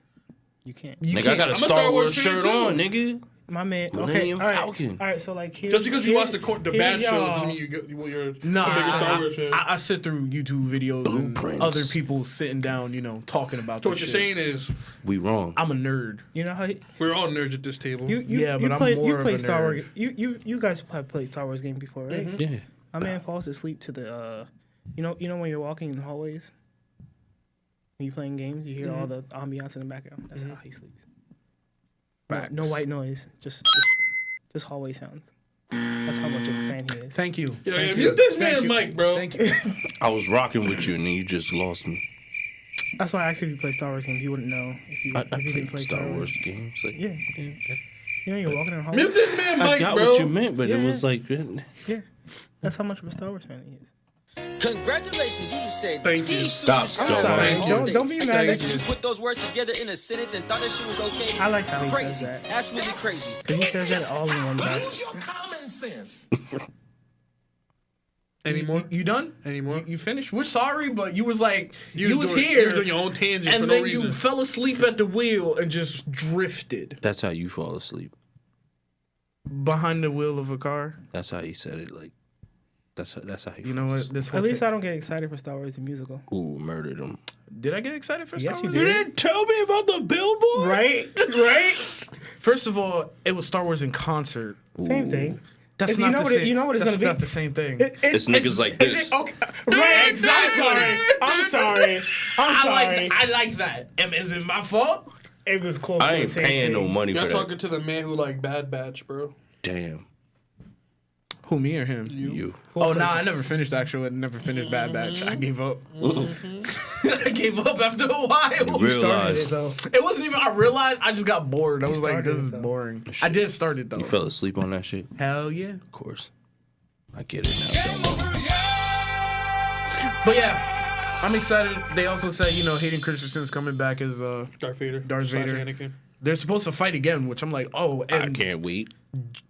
Speaker 6: You can't.
Speaker 4: You
Speaker 5: Nigga, I
Speaker 4: can't-
Speaker 5: got a
Speaker 7: I'm a
Speaker 5: Star
Speaker 7: Star
Speaker 5: Wars
Speaker 7: Wars fan,
Speaker 5: shirt
Speaker 7: too.
Speaker 5: on, nigga.
Speaker 6: My man. Okay.
Speaker 5: Millennium
Speaker 6: All right.
Speaker 5: Falcon.
Speaker 6: All right. So like, here's,
Speaker 7: Just because you watch the
Speaker 6: here's
Speaker 7: bad shows
Speaker 6: y'all.
Speaker 7: doesn't mean you're
Speaker 4: No,
Speaker 7: the biggest Star Wars fan.
Speaker 4: I sit through YouTube videos
Speaker 5: Blueprints.
Speaker 4: and other people sitting down, talking about
Speaker 7: So
Speaker 4: this
Speaker 7: what you're
Speaker 4: shit.
Speaker 7: saying is
Speaker 5: We wrong.
Speaker 4: I'm a nerd.
Speaker 6: You know how
Speaker 7: we're all nerds at this table.
Speaker 4: Yeah, but I'm more
Speaker 6: you
Speaker 4: of
Speaker 6: play
Speaker 4: a
Speaker 6: Star
Speaker 4: nerd.
Speaker 6: Wars. You guys have played Star Wars games before, right?
Speaker 5: Yeah.
Speaker 6: My man falls asleep to the you know when you're walking in the hallways when you're playing games, you hear all the ambiance in the background. That's how he sleeps. No white noise, just hallway sounds. That's how much of a fan he is.
Speaker 4: Thank you.
Speaker 7: yeah,
Speaker 4: Thank
Speaker 7: mute this
Speaker 4: Thank
Speaker 7: man,
Speaker 4: you.
Speaker 7: Mike, bro.
Speaker 4: Thank you.
Speaker 5: I was rocking with you, and then you just lost me.
Speaker 6: That's why I asked if you play Star Wars games. You wouldn't know if you
Speaker 5: I
Speaker 6: if you didn't
Speaker 5: played
Speaker 6: play
Speaker 5: Star Wars games. Like,
Speaker 6: Yeah. You know you're walking in the hallway.
Speaker 7: Mute this man,
Speaker 5: I
Speaker 7: Mike,
Speaker 5: got
Speaker 7: bro.
Speaker 5: what you meant, but it
Speaker 6: Yeah.
Speaker 5: was like,
Speaker 6: Yeah, that's how much of a Star Wars fan he is.
Speaker 9: Congratulations, you just said
Speaker 7: Thank you.
Speaker 9: these
Speaker 5: Stop.
Speaker 9: students
Speaker 5: I'm
Speaker 9: are
Speaker 5: sorry.
Speaker 9: all
Speaker 6: Don't-
Speaker 9: day.
Speaker 6: don't be
Speaker 9: I
Speaker 6: mad
Speaker 9: bet
Speaker 6: at
Speaker 9: you
Speaker 6: you.
Speaker 9: put those words together in a sentence and thought that shit was okay.
Speaker 6: I like how he
Speaker 9: Crazy.
Speaker 6: says that.
Speaker 9: Absolutely crazy.
Speaker 6: Cause he says that all in one breath.
Speaker 7: Anymore?
Speaker 4: You done?
Speaker 7: Anymore?
Speaker 4: You finished? We're sorry, but you was like, you was
Speaker 7: doing,
Speaker 4: here.
Speaker 7: You was doing your own tangent
Speaker 4: and
Speaker 7: for
Speaker 4: then
Speaker 7: no reason.
Speaker 4: you fell asleep at the wheel and just drifted
Speaker 5: that's how you fall asleep.
Speaker 4: behind the wheel of a car.
Speaker 5: That's how you said it. Like, that's how he.
Speaker 4: You know what? This whole
Speaker 6: At least
Speaker 4: thing-
Speaker 6: I don't get excited for Star Wars the musical.
Speaker 5: Ooh, murdered him.
Speaker 4: Did I get excited for Star
Speaker 6: Yes, you
Speaker 4: Wars?
Speaker 6: did.
Speaker 5: didn't tell me about the billboard.
Speaker 6: Right? Right?
Speaker 4: First of all, it was Star Wars in concert.
Speaker 6: Same thing.
Speaker 4: That's
Speaker 6: It's-
Speaker 4: not
Speaker 6: you know
Speaker 4: the
Speaker 6: what
Speaker 4: same.
Speaker 6: you know what it's
Speaker 4: that's
Speaker 6: gonna be?
Speaker 4: not the same thing.
Speaker 5: It's niggas like
Speaker 6: Is
Speaker 5: this.
Speaker 6: it okay? Right,
Speaker 4: Exactly.
Speaker 6: I'm sorry. I'm sorry.
Speaker 4: I like that. Is it my fault?
Speaker 6: It was close.
Speaker 5: I
Speaker 6: to the
Speaker 5: ain't
Speaker 6: same
Speaker 5: paying no
Speaker 6: thing.
Speaker 5: money
Speaker 7: Y'all
Speaker 5: for
Speaker 7: talking
Speaker 5: that.
Speaker 7: to the man who like Bad Batch, bro.
Speaker 5: Damn.
Speaker 4: Who, me or him?
Speaker 5: You.
Speaker 4: Oh, no, I never finished actually. I never finished Bad Batch. I gave up. I gave up after a while.
Speaker 5: Realize
Speaker 6: Though.
Speaker 4: It wasn't even, I realized, I just got bored. I was like,
Speaker 6: started
Speaker 4: this is
Speaker 6: it, though.
Speaker 4: boring. I did start it though.
Speaker 5: you fell asleep on that shit.
Speaker 4: Hell yeah.
Speaker 5: Of course. I get it now. Don't worry.
Speaker 4: But yeah, I'm excited. They also said, Hayden Christensen's coming back as
Speaker 7: Darth Vader.
Speaker 4: Darth
Speaker 7: slash
Speaker 4: Vader.
Speaker 7: Anakin.
Speaker 4: they're supposed to fight again, which I'm like, oh,
Speaker 5: I
Speaker 4: and
Speaker 5: can't wait.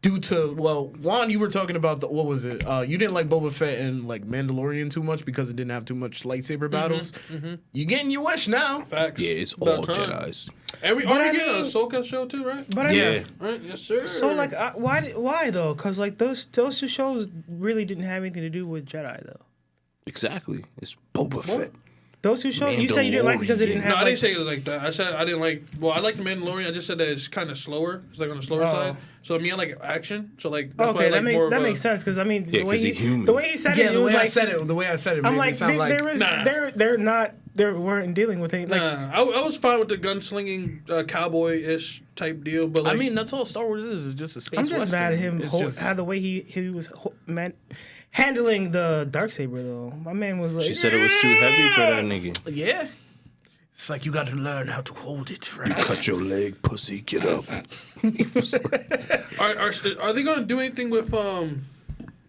Speaker 4: due to Juan, you were talking about what was it? You didn't like Boba Fett and like Mandalorian too much because it didn't have too much lightsaber battles. You getting your wish now?
Speaker 7: Facts.
Speaker 5: Yeah, it's
Speaker 7: About
Speaker 5: all
Speaker 7: time.
Speaker 5: Jedi's.
Speaker 7: And we
Speaker 6: But
Speaker 7: are
Speaker 6: I
Speaker 7: we getting a
Speaker 6: mean-
Speaker 7: Ahsoka show too, right?
Speaker 6: But I
Speaker 5: Yeah.
Speaker 6: mean,
Speaker 7: Right? Yes, sir.
Speaker 6: so like, why though? Because like those two shows really didn't have anything to do with Jedi though.
Speaker 5: Exactly. It's Boba Fett.
Speaker 6: Those two shows, you said you didn't like because it didn't have.
Speaker 7: No, I
Speaker 6: like,
Speaker 7: didn't say it like that. I said I didn't like. Well, I like the Mandalorian. I just said that it's kind of slower. It's like on the slower
Speaker 6: Oh.
Speaker 7: side. So I mean, I like action. So like that's why I
Speaker 6: Okay,
Speaker 7: like more
Speaker 6: that
Speaker 7: of
Speaker 6: makes sense because I mean
Speaker 5: Yeah,
Speaker 6: the way
Speaker 5: 'cause he human.
Speaker 6: the way he said
Speaker 4: Yeah,
Speaker 6: it,
Speaker 4: the
Speaker 6: it was
Speaker 4: way I
Speaker 6: like
Speaker 4: said it,
Speaker 6: I'm
Speaker 4: made
Speaker 6: like
Speaker 4: me sound like
Speaker 6: there was
Speaker 7: Nah.
Speaker 6: they weren't dealing with it. Like
Speaker 7: Nah, I was fine with the gunslinging cowboy-ish type deal, but like,
Speaker 4: I mean, that's all Star Wars is just a space
Speaker 6: I'm just
Speaker 4: western.
Speaker 6: mad at him
Speaker 4: It's just-
Speaker 6: how the way he was handling the darksaber though. My man was like,
Speaker 5: She said it was too heavy for that nigga.
Speaker 4: yeah. It's like you got to learn how to hold it, right?
Speaker 5: Cut your leg, pussy. Get up.
Speaker 7: are they gonna do anything with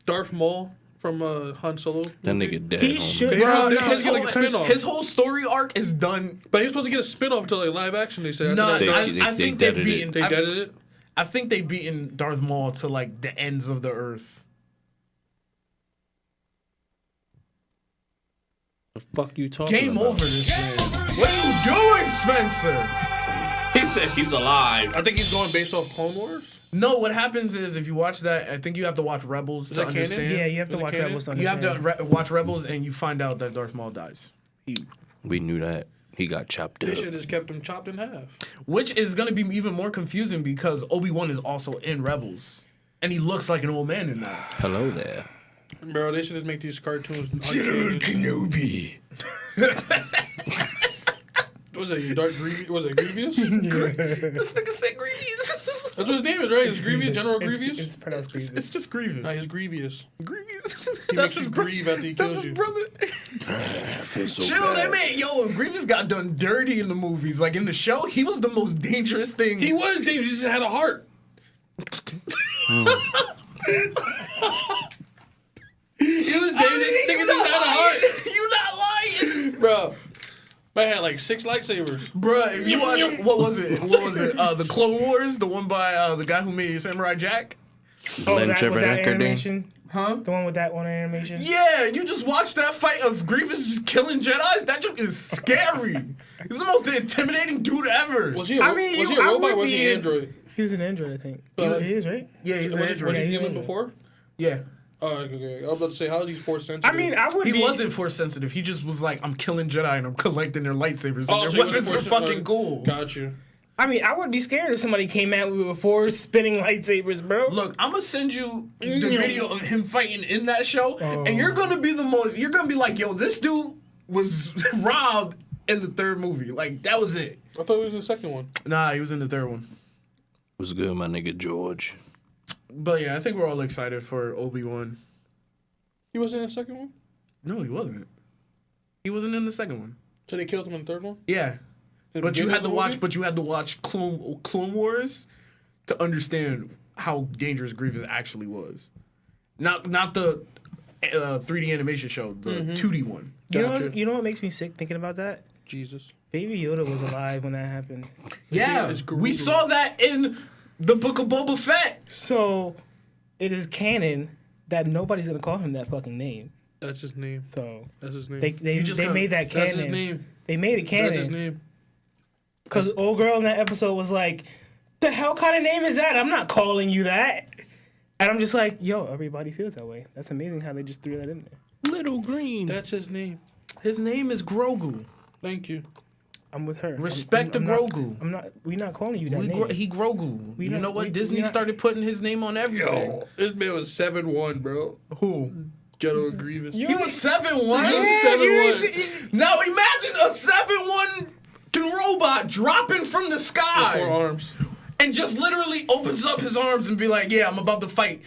Speaker 7: Darth Maul from Han Solo?
Speaker 5: That nigga dead.
Speaker 6: He
Speaker 5: homie.
Speaker 6: should.
Speaker 7: They
Speaker 6: Bro,
Speaker 7: don't- they
Speaker 6: no,
Speaker 7: don't
Speaker 4: his,
Speaker 7: get
Speaker 4: whole,
Speaker 7: like a spin-off.
Speaker 4: his whole story arc is done.
Speaker 7: But he's supposed to get a spin-off to like live action. They said.
Speaker 4: No,
Speaker 7: After that,
Speaker 4: I think they've
Speaker 5: deaded it.
Speaker 4: beaten.
Speaker 7: they deaded it.
Speaker 4: I think they've beaten Darth Maul to like the ends of the earth.
Speaker 5: The fuck you talking
Speaker 4: Game
Speaker 5: about?
Speaker 4: over this man. What are you doing, Spencer?
Speaker 5: He said he's alive.
Speaker 7: I think he's going based off Clone Wars.
Speaker 4: No, what happens is if you watch that, I think you have to watch Rebels to
Speaker 7: that canon?
Speaker 4: understand.
Speaker 6: Yeah, you have to
Speaker 7: Is it
Speaker 6: watch
Speaker 7: canon?
Speaker 6: Rebels to
Speaker 4: You have
Speaker 6: understand.
Speaker 4: to watch Rebels and you find out that Darth Maul dies.
Speaker 5: We knew that. He got chopped
Speaker 7: They
Speaker 5: up.
Speaker 7: should have just kept him chopped in half.
Speaker 4: Which is going to be even more confusing because Obi-Wan is also in Rebels. And he looks like an old man in that.
Speaker 5: Hello there.
Speaker 7: Bro, they should just make these cartoons.
Speaker 4: Kenobi.
Speaker 7: Was it Dark Grievous? Was it Grievous?
Speaker 4: This nigga said Grievous.
Speaker 7: That's what his name is, right? It's Grievous, General Grievous.
Speaker 6: It's pronounced Grievous.
Speaker 4: It's just Grievous.
Speaker 7: Nah, he's Grievous.
Speaker 4: Grievous.
Speaker 7: He makes you grieve after he
Speaker 4: That's
Speaker 7: kills
Speaker 4: his
Speaker 7: you.
Speaker 4: brother.
Speaker 5: I feel so
Speaker 4: Chill,
Speaker 5: bad.
Speaker 4: that man. Yo, Grievous got done dirty in the movies. Like in the show, he was the most dangerous thing.
Speaker 7: He was dangerous. He just had a heart. He was dangerous. Nigga just had a heart.
Speaker 4: You not lying,
Speaker 7: Bro, man had like 6 lightsabers.
Speaker 4: bruh. If you watch, what was it? The Clone Wars, the one by the guy who made Samurai Jack.
Speaker 6: Oh,
Speaker 5: Len
Speaker 6: that with
Speaker 5: Trevor
Speaker 6: that
Speaker 5: Eckerding.
Speaker 6: animation?
Speaker 4: Huh?
Speaker 6: The one with that one animation?
Speaker 4: Yeah, you just watch that fight of Grievous just killing Jedis. That joke is scary. He's the most intimidating dude ever.
Speaker 7: Was he a,
Speaker 6: I mean,
Speaker 7: was he
Speaker 6: you-
Speaker 7: a
Speaker 6: I
Speaker 7: robot
Speaker 6: would
Speaker 7: or was he
Speaker 6: be-
Speaker 7: an android?
Speaker 6: He was an android, I think. He is, right?
Speaker 4: Yeah, he's an
Speaker 7: Was
Speaker 4: android.
Speaker 7: he
Speaker 6: Yeah,
Speaker 7: human
Speaker 6: yeah.
Speaker 7: before?
Speaker 4: Yeah.
Speaker 7: Oh, okay. I was about to say, how is he force sensitive?
Speaker 6: I mean, I would
Speaker 4: He
Speaker 6: be...
Speaker 4: wasn't force sensitive. He just was like, I'm killing Jedi and I'm collecting their lightsabers.
Speaker 7: Oh,
Speaker 4: And
Speaker 7: so
Speaker 4: their
Speaker 7: he wasn't
Speaker 4: weapons are
Speaker 7: force
Speaker 4: fucking
Speaker 7: sensitive.
Speaker 4: cool.
Speaker 7: Got you.
Speaker 6: I mean, I would be scared if somebody came at me with 4 spinning lightsabers, bro.
Speaker 4: Look, I'm gonna send you the video of him fighting in that show, and you're gonna be you're gonna be like, yo, this dude was robbed in the 3rd movie. Like, that was it.
Speaker 7: I thought it was the second one.
Speaker 4: Nah, he was in the 3rd one.
Speaker 5: Was good, my nigga George.
Speaker 4: But yeah, I think we're all excited for Obi-Wan.
Speaker 7: He wasn't in the second one?
Speaker 4: No, he wasn't. He wasn't in the 2nd one.
Speaker 7: So they killed him in the 3rd one?
Speaker 4: Yeah.
Speaker 7: In the
Speaker 4: But you
Speaker 7: beginning
Speaker 4: had
Speaker 7: of
Speaker 4: to
Speaker 7: the
Speaker 4: watch.
Speaker 7: movie?
Speaker 4: But you had to watch Clone Wars to understand how dangerous Grievous actually was. Not the 3D animation show, the 2D one.
Speaker 6: You know what makes me sick thinking about that?
Speaker 7: Jesus.
Speaker 6: Baby Yoda was alive when that happened.
Speaker 4: Yeah,
Speaker 7: It's
Speaker 4: we
Speaker 7: Grogu.
Speaker 4: saw that in the Book of Boba Fett.
Speaker 6: So, it is canon that nobody's gonna call him that fucking name.
Speaker 7: That's his name.
Speaker 6: So,
Speaker 7: That's his name.
Speaker 6: they
Speaker 4: just
Speaker 6: they
Speaker 4: gotta-
Speaker 6: made that canon.
Speaker 7: That's his name.
Speaker 6: They made it
Speaker 7: That's his
Speaker 6: canon.
Speaker 7: name.
Speaker 6: Because old girl in that episode was like, the hell kind of name is that? I'm not calling you that. And I'm just like, yo, everybody feels that way. That's amazing how they just threw that in there.
Speaker 5: Little Green.
Speaker 7: That's his name.
Speaker 4: His name is Grogu.
Speaker 7: Thank you.
Speaker 6: I'm with her.
Speaker 4: Respect
Speaker 6: I'm
Speaker 4: the
Speaker 6: not-
Speaker 4: Grogu.
Speaker 6: I'm not. We're not calling you that name.
Speaker 4: He Grogu.
Speaker 6: We
Speaker 4: You
Speaker 6: not-
Speaker 4: know what?
Speaker 6: we-
Speaker 4: Disney
Speaker 6: we not-
Speaker 4: started putting his name on everything.
Speaker 7: This man was 7'1", bro.
Speaker 4: Who?
Speaker 7: General Grievous.
Speaker 4: He was 7'1".
Speaker 7: He was 7'1".
Speaker 4: Now imagine a 7'1" robot dropping from the sky
Speaker 7: 4 arms.
Speaker 4: and just literally opens up his arms and be like, "Yeah, I'm about to fight."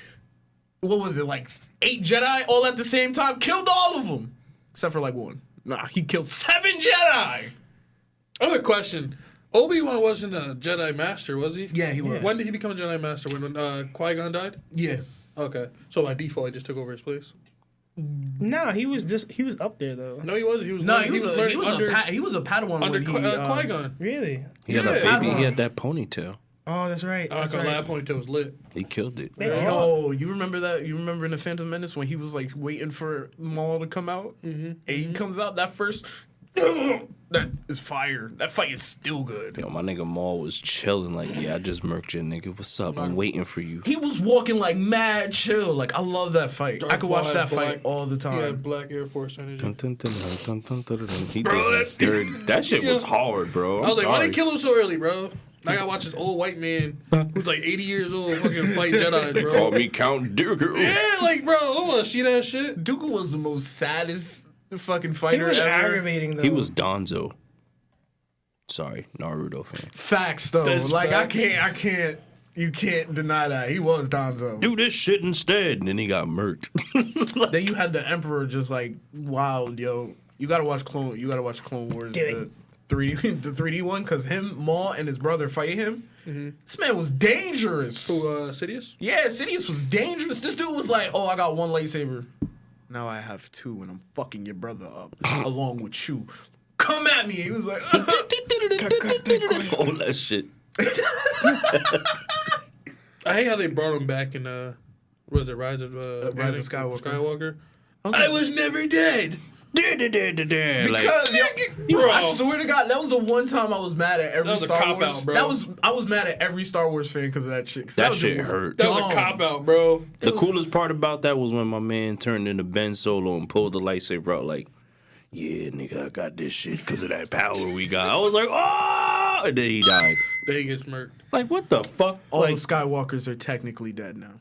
Speaker 4: What was it, like 8 Jedi all at the same time? Killed all of them except for like 1. Nah, he killed 7 Jedi.
Speaker 7: Other question. Obi-Wan wasn't a Jedi Master, was he?
Speaker 4: Yeah, he was.
Speaker 7: When did he become a Jedi Master? When Qui-Gon died?
Speaker 4: Yeah.
Speaker 7: Okay. So by default, he just took over his place?
Speaker 6: Nah, he was up there though.
Speaker 7: No, he wasn't. He was
Speaker 4: No,
Speaker 7: learning-
Speaker 4: he was
Speaker 7: learning
Speaker 4: he was a Padawan
Speaker 7: under
Speaker 4: when he
Speaker 7: Qui-Gon.
Speaker 6: Really?
Speaker 5: He had a
Speaker 7: Yeah.
Speaker 5: baby. He had that ponytail.
Speaker 6: Oh, that's right.
Speaker 7: I
Speaker 6: That's
Speaker 7: got
Speaker 6: right.
Speaker 7: lab ponytail was lit.
Speaker 5: He killed it.
Speaker 4: Yo, you remember that? You remember in the Phantom Menace when he was like waiting for Maul to come out, and he comes out that first. That is fire. That fight is still good.
Speaker 5: Yo, my nigga Maul was chilling like, yeah, I just murked your nigga. What's up? I'm waiting for you.
Speaker 4: He was walking like mad chill. Like, I love that fight. I could watch that fight all the
Speaker 7: He had
Speaker 4: time.
Speaker 7: black Air Force energy.
Speaker 5: Dun, dun, dun, dun, dun, dun, dun, dun. He
Speaker 7: Bro,
Speaker 5: did that dirty. That shit was hard, bro.
Speaker 7: I was like, why
Speaker 5: sorry.
Speaker 7: they kill him so early, bro? I gotta watch this old white man who's like 80 years old fucking fight Jedi, bro.
Speaker 5: Call me Count Dooku.
Speaker 7: Yeah, like, bro, I don't want to see that shit.
Speaker 4: Dooku was the most saddest fucking
Speaker 6: He
Speaker 4: fighter
Speaker 6: was
Speaker 4: ever.
Speaker 6: aggravating though.
Speaker 5: He was Donzo. Sorry, Naruto fan.
Speaker 4: Facts though.
Speaker 7: That's
Speaker 4: like
Speaker 7: facts.
Speaker 4: I can't. You can't deny that he was Donzo.
Speaker 5: Do this shit instead. And then he got murked.
Speaker 4: Then you had the Emperor just like wild, yo. You gotta watch Clone. You gotta watch Clone Wars, the 3D one, because him, Maul, and his brother fight him. This man was dangerous.
Speaker 7: Who, Sidious?
Speaker 4: Yeah, Sidious was dangerous. This dude was like, "Oh, I got 1 lightsaber. Now I have 2, and I'm fucking your brother up along with you. Come at me." He was like,
Speaker 5: All that shit.
Speaker 7: I hate how they brought him back in, what was it, Rise of
Speaker 4: Rise of Skywalker.
Speaker 7: I was never dead.
Speaker 4: Because I swear to God, that was the one time I was mad at every
Speaker 7: was a
Speaker 4: Star
Speaker 7: cop
Speaker 4: Wars.
Speaker 7: out, bro.
Speaker 4: I was mad at every Star Wars fan because of that shit. 'Cause
Speaker 5: That
Speaker 4: was
Speaker 5: shit
Speaker 4: just
Speaker 5: hurt.
Speaker 7: That was
Speaker 4: dumb.
Speaker 7: a cop out, bro.
Speaker 5: The coolest part about that was when my man turned into Ben Solo and pulled the lightsaber out like, yeah, nigga, I got this shit because of that power we got. I was like, oh! And then he died.
Speaker 7: Then he gets murked.
Speaker 5: Like, what the fuck?
Speaker 4: All
Speaker 5: Like,
Speaker 4: the Skywalkers are technically dead now.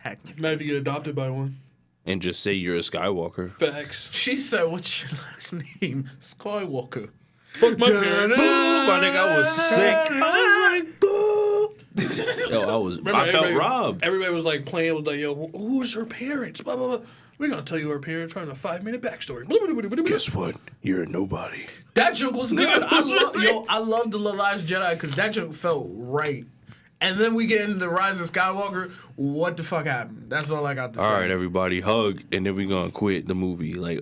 Speaker 4: Technically.
Speaker 7: Imagine if you get adopted by one.
Speaker 5: and just say you're a Skywalker.
Speaker 7: Facts.
Speaker 4: She said, "What's your last name?" Skywalker.
Speaker 7: Fuck my parents.
Speaker 5: My nigga, I was sick. I was like, boo. Yo, I felt robbed.
Speaker 7: Everybody was like playing with like, yo, who's her parents? Blah, blah, blah. We're going to tell you her parents on a 5-minute backstory. Blah, blah, blah, blah, blah.
Speaker 5: Guess what? You're a nobody.
Speaker 4: That joke was good. I love the Last Jedi because that joke felt right. And then we get into the Rise of Skywalker. What the fuck happened? That's all I got to say.
Speaker 5: All right, everybody, hug, and then we gonna quit the movie. Like,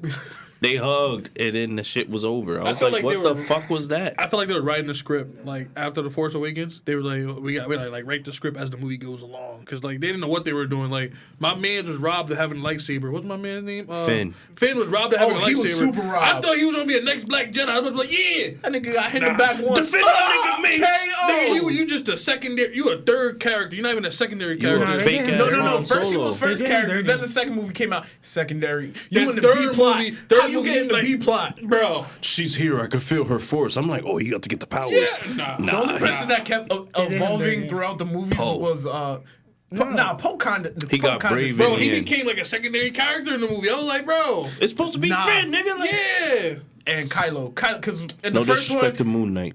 Speaker 5: they hugged, and then the shit was over. I was
Speaker 7: felt
Speaker 5: like,
Speaker 7: like
Speaker 5: what
Speaker 7: they
Speaker 5: the fuck was that?
Speaker 7: I feel like they were writing the script like after the Force Awakens. They were like, we like write the script as the movie goes along because like they didn't know what they were doing. Like my man was robbed of having a lightsaber. What's my man's name?
Speaker 5: Finn.
Speaker 7: Finn was robbed of having a lightsaber.
Speaker 4: He was super robbed.
Speaker 7: I thought he was gonna be a next Black Jedi. I was like, yeah.
Speaker 4: That nigga got hit in the back once.
Speaker 5: Defend that nigga, Mace.
Speaker 7: Nigga, you just a secondary. You a third character. You're not even a secondary
Speaker 5: You
Speaker 7: character.
Speaker 5: a
Speaker 6: they
Speaker 5: fake
Speaker 6: didn't.
Speaker 5: ass
Speaker 4: No.
Speaker 5: Han
Speaker 4: First he
Speaker 5: Solo.
Speaker 4: was first
Speaker 6: They did
Speaker 4: character.
Speaker 6: dirty.
Speaker 4: Then the second movie came out. Secondary.
Speaker 7: That
Speaker 4: You in the
Speaker 7: third
Speaker 4: B plot.
Speaker 7: movie-
Speaker 4: How
Speaker 7: third
Speaker 4: you
Speaker 7: movie,
Speaker 4: get in the
Speaker 7: like-
Speaker 4: B plot?
Speaker 7: Bro.
Speaker 5: She's here. I can feel her force. I'm like, oh, you got to get the powers.
Speaker 7: Yeah, nah.
Speaker 4: The only person that kept evolving
Speaker 6: dirty.
Speaker 4: throughout the movies
Speaker 5: Poe.
Speaker 4: was Poe kind of.
Speaker 5: He got brave
Speaker 7: Bro,
Speaker 5: in
Speaker 7: he
Speaker 5: the end.
Speaker 7: became like a secondary character in the movie. I was like, bro.
Speaker 5: It's supposed to be
Speaker 4: Nah.
Speaker 5: Finn, nigga. Like,
Speaker 7: Yeah.
Speaker 4: And Kylo, because in
Speaker 5: no
Speaker 4: the first
Speaker 5: disrespect to
Speaker 4: one,
Speaker 5: Moon Knight.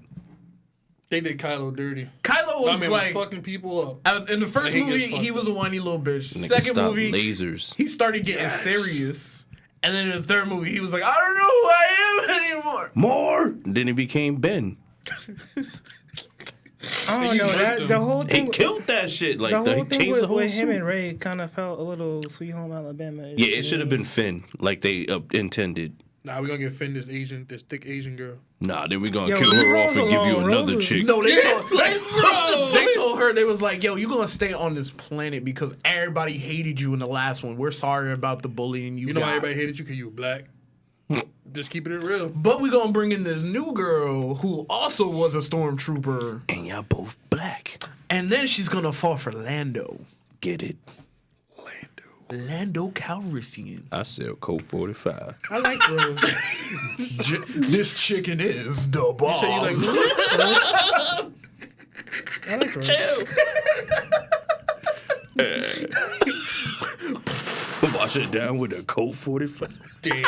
Speaker 7: They did Kylo dirty.
Speaker 4: Kylo
Speaker 7: My
Speaker 4: was
Speaker 7: man
Speaker 4: like
Speaker 7: was fucking people up.
Speaker 4: in the first
Speaker 7: He gets
Speaker 4: movie
Speaker 7: fucked
Speaker 4: he was a
Speaker 7: up.
Speaker 4: whiny little bitch.
Speaker 5: Nigga,
Speaker 4: Second
Speaker 5: stop
Speaker 4: movie
Speaker 5: lasers.
Speaker 4: he started getting serious, and then in the third movie he was like, I don't know who I am anymore.
Speaker 5: More. Then he became Ben.
Speaker 6: I don't
Speaker 7: You
Speaker 6: know
Speaker 7: murked
Speaker 6: that
Speaker 7: him.
Speaker 6: the whole
Speaker 5: He
Speaker 6: thing.
Speaker 5: killed that shit. Like,
Speaker 6: The
Speaker 5: he
Speaker 6: whole thing
Speaker 5: changed the whole
Speaker 6: with him
Speaker 5: suit.
Speaker 6: and Ray kind of felt a little Sweet Home Alabama.
Speaker 5: Yeah, it should have been Finn, like they intended.
Speaker 7: Nah, we gonna get Finn, this thick Asian girl.
Speaker 5: Nah, then we gonna
Speaker 6: Yo,
Speaker 5: kill
Speaker 6: leave
Speaker 5: her off
Speaker 6: Rose
Speaker 5: and give you
Speaker 6: alone.
Speaker 5: another
Speaker 6: Rose is-
Speaker 5: chick.
Speaker 4: No, they told
Speaker 7: bro.
Speaker 4: they told her, they was like, yo, you gonna stay on this planet because everybody hated you in the last one. We're sorry about the bullying you
Speaker 7: You know why
Speaker 4: got.
Speaker 7: everybody hated you? Because you were black. Just keeping it real.
Speaker 4: But we gonna bring in this new girl who also was a stormtrooper,
Speaker 5: And y'all both black.
Speaker 4: and then she's gonna fall for Lando.
Speaker 5: Get it?
Speaker 4: Lando Calrissian.
Speaker 5: I sell Colt 45.
Speaker 6: I like Rose.
Speaker 4: This chicken is the bomb.
Speaker 7: So you like
Speaker 6: I like Rose.
Speaker 5: Wash it down with a Colt 45.
Speaker 7: damn.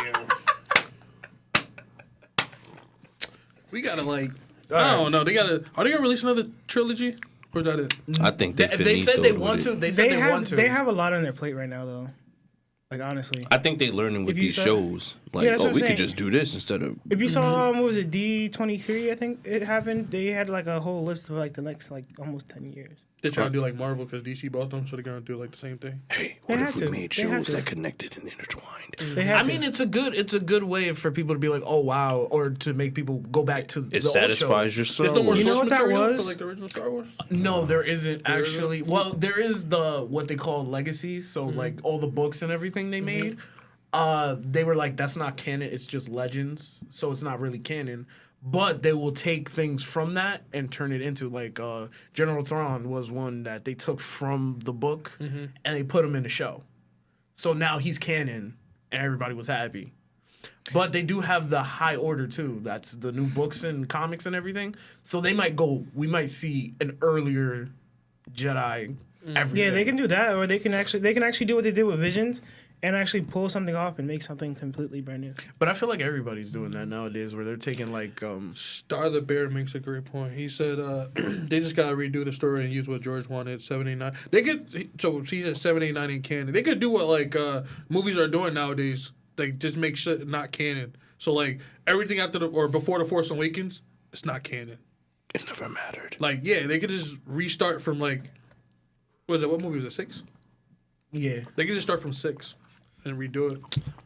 Speaker 7: We gotta like. I don't know. Are they gonna release another trilogy? Or is that it?
Speaker 5: I think
Speaker 4: They said they want to. They said they want to.
Speaker 6: They have a lot on their plate right now, though. Like honestly,
Speaker 5: I think they learning with
Speaker 6: If you
Speaker 5: these
Speaker 6: saw-
Speaker 5: shows. Like,
Speaker 6: Yeah, that's
Speaker 5: oh,
Speaker 6: what
Speaker 5: we
Speaker 6: I'm
Speaker 5: could
Speaker 6: saying.
Speaker 5: just do this instead of.
Speaker 6: if you saw what was it, D23? I think it happened. They had like a whole list of like the next like almost 10 years.
Speaker 7: They're trying to do like Marvel because DC bought them, so they're gonna do like the same thing.
Speaker 5: Hey,
Speaker 6: They
Speaker 5: what
Speaker 6: had
Speaker 5: if we
Speaker 6: to.
Speaker 5: made
Speaker 6: They had
Speaker 5: shows
Speaker 6: to.
Speaker 5: that connected and intertwined?
Speaker 6: They had
Speaker 4: I
Speaker 6: to.
Speaker 4: mean, it's a good way for people to be like, oh wow, or to make people go back to
Speaker 5: It
Speaker 4: the old
Speaker 5: satisfies
Speaker 4: show.
Speaker 5: your Star
Speaker 7: There's no more
Speaker 5: Wars.
Speaker 6: You know
Speaker 7: source
Speaker 6: what that
Speaker 7: material
Speaker 6: was?
Speaker 7: for like the original Star Wars.
Speaker 4: No, there isn't
Speaker 7: There isn't?
Speaker 4: actually. Well, there is the what they call legacies. So like all the books and everything they made. They were like, that's not canon. It's just legends. So it's not really canon. But they will take things from that and turn it into like General Thrawn was one that they took from the book and they put him in the show. So now he's canon and everybody was happy. But they do have the High Order too. That's the new books and comics and everything. So they might go. We might see an earlier Jedi. Everything.
Speaker 6: Yeah, they can do that, or they can actually do what they did with Visions, and actually pull something off and make something completely brand new.
Speaker 4: But I feel like everybody's doing that nowadays, where they're taking like
Speaker 7: Star the Bear makes a great point. He said they just gotta redo the story and use what George wanted. 789. They could so he said 789 in canon. They could do what like movies are doing nowadays. Like just make shit not canon. So like everything after or before the Force Awakens, it's not canon.
Speaker 5: It never mattered.
Speaker 7: Like yeah, they could just restart from like what movie was it? 6?
Speaker 4: yeah.
Speaker 7: They could just start from 6. and redo it.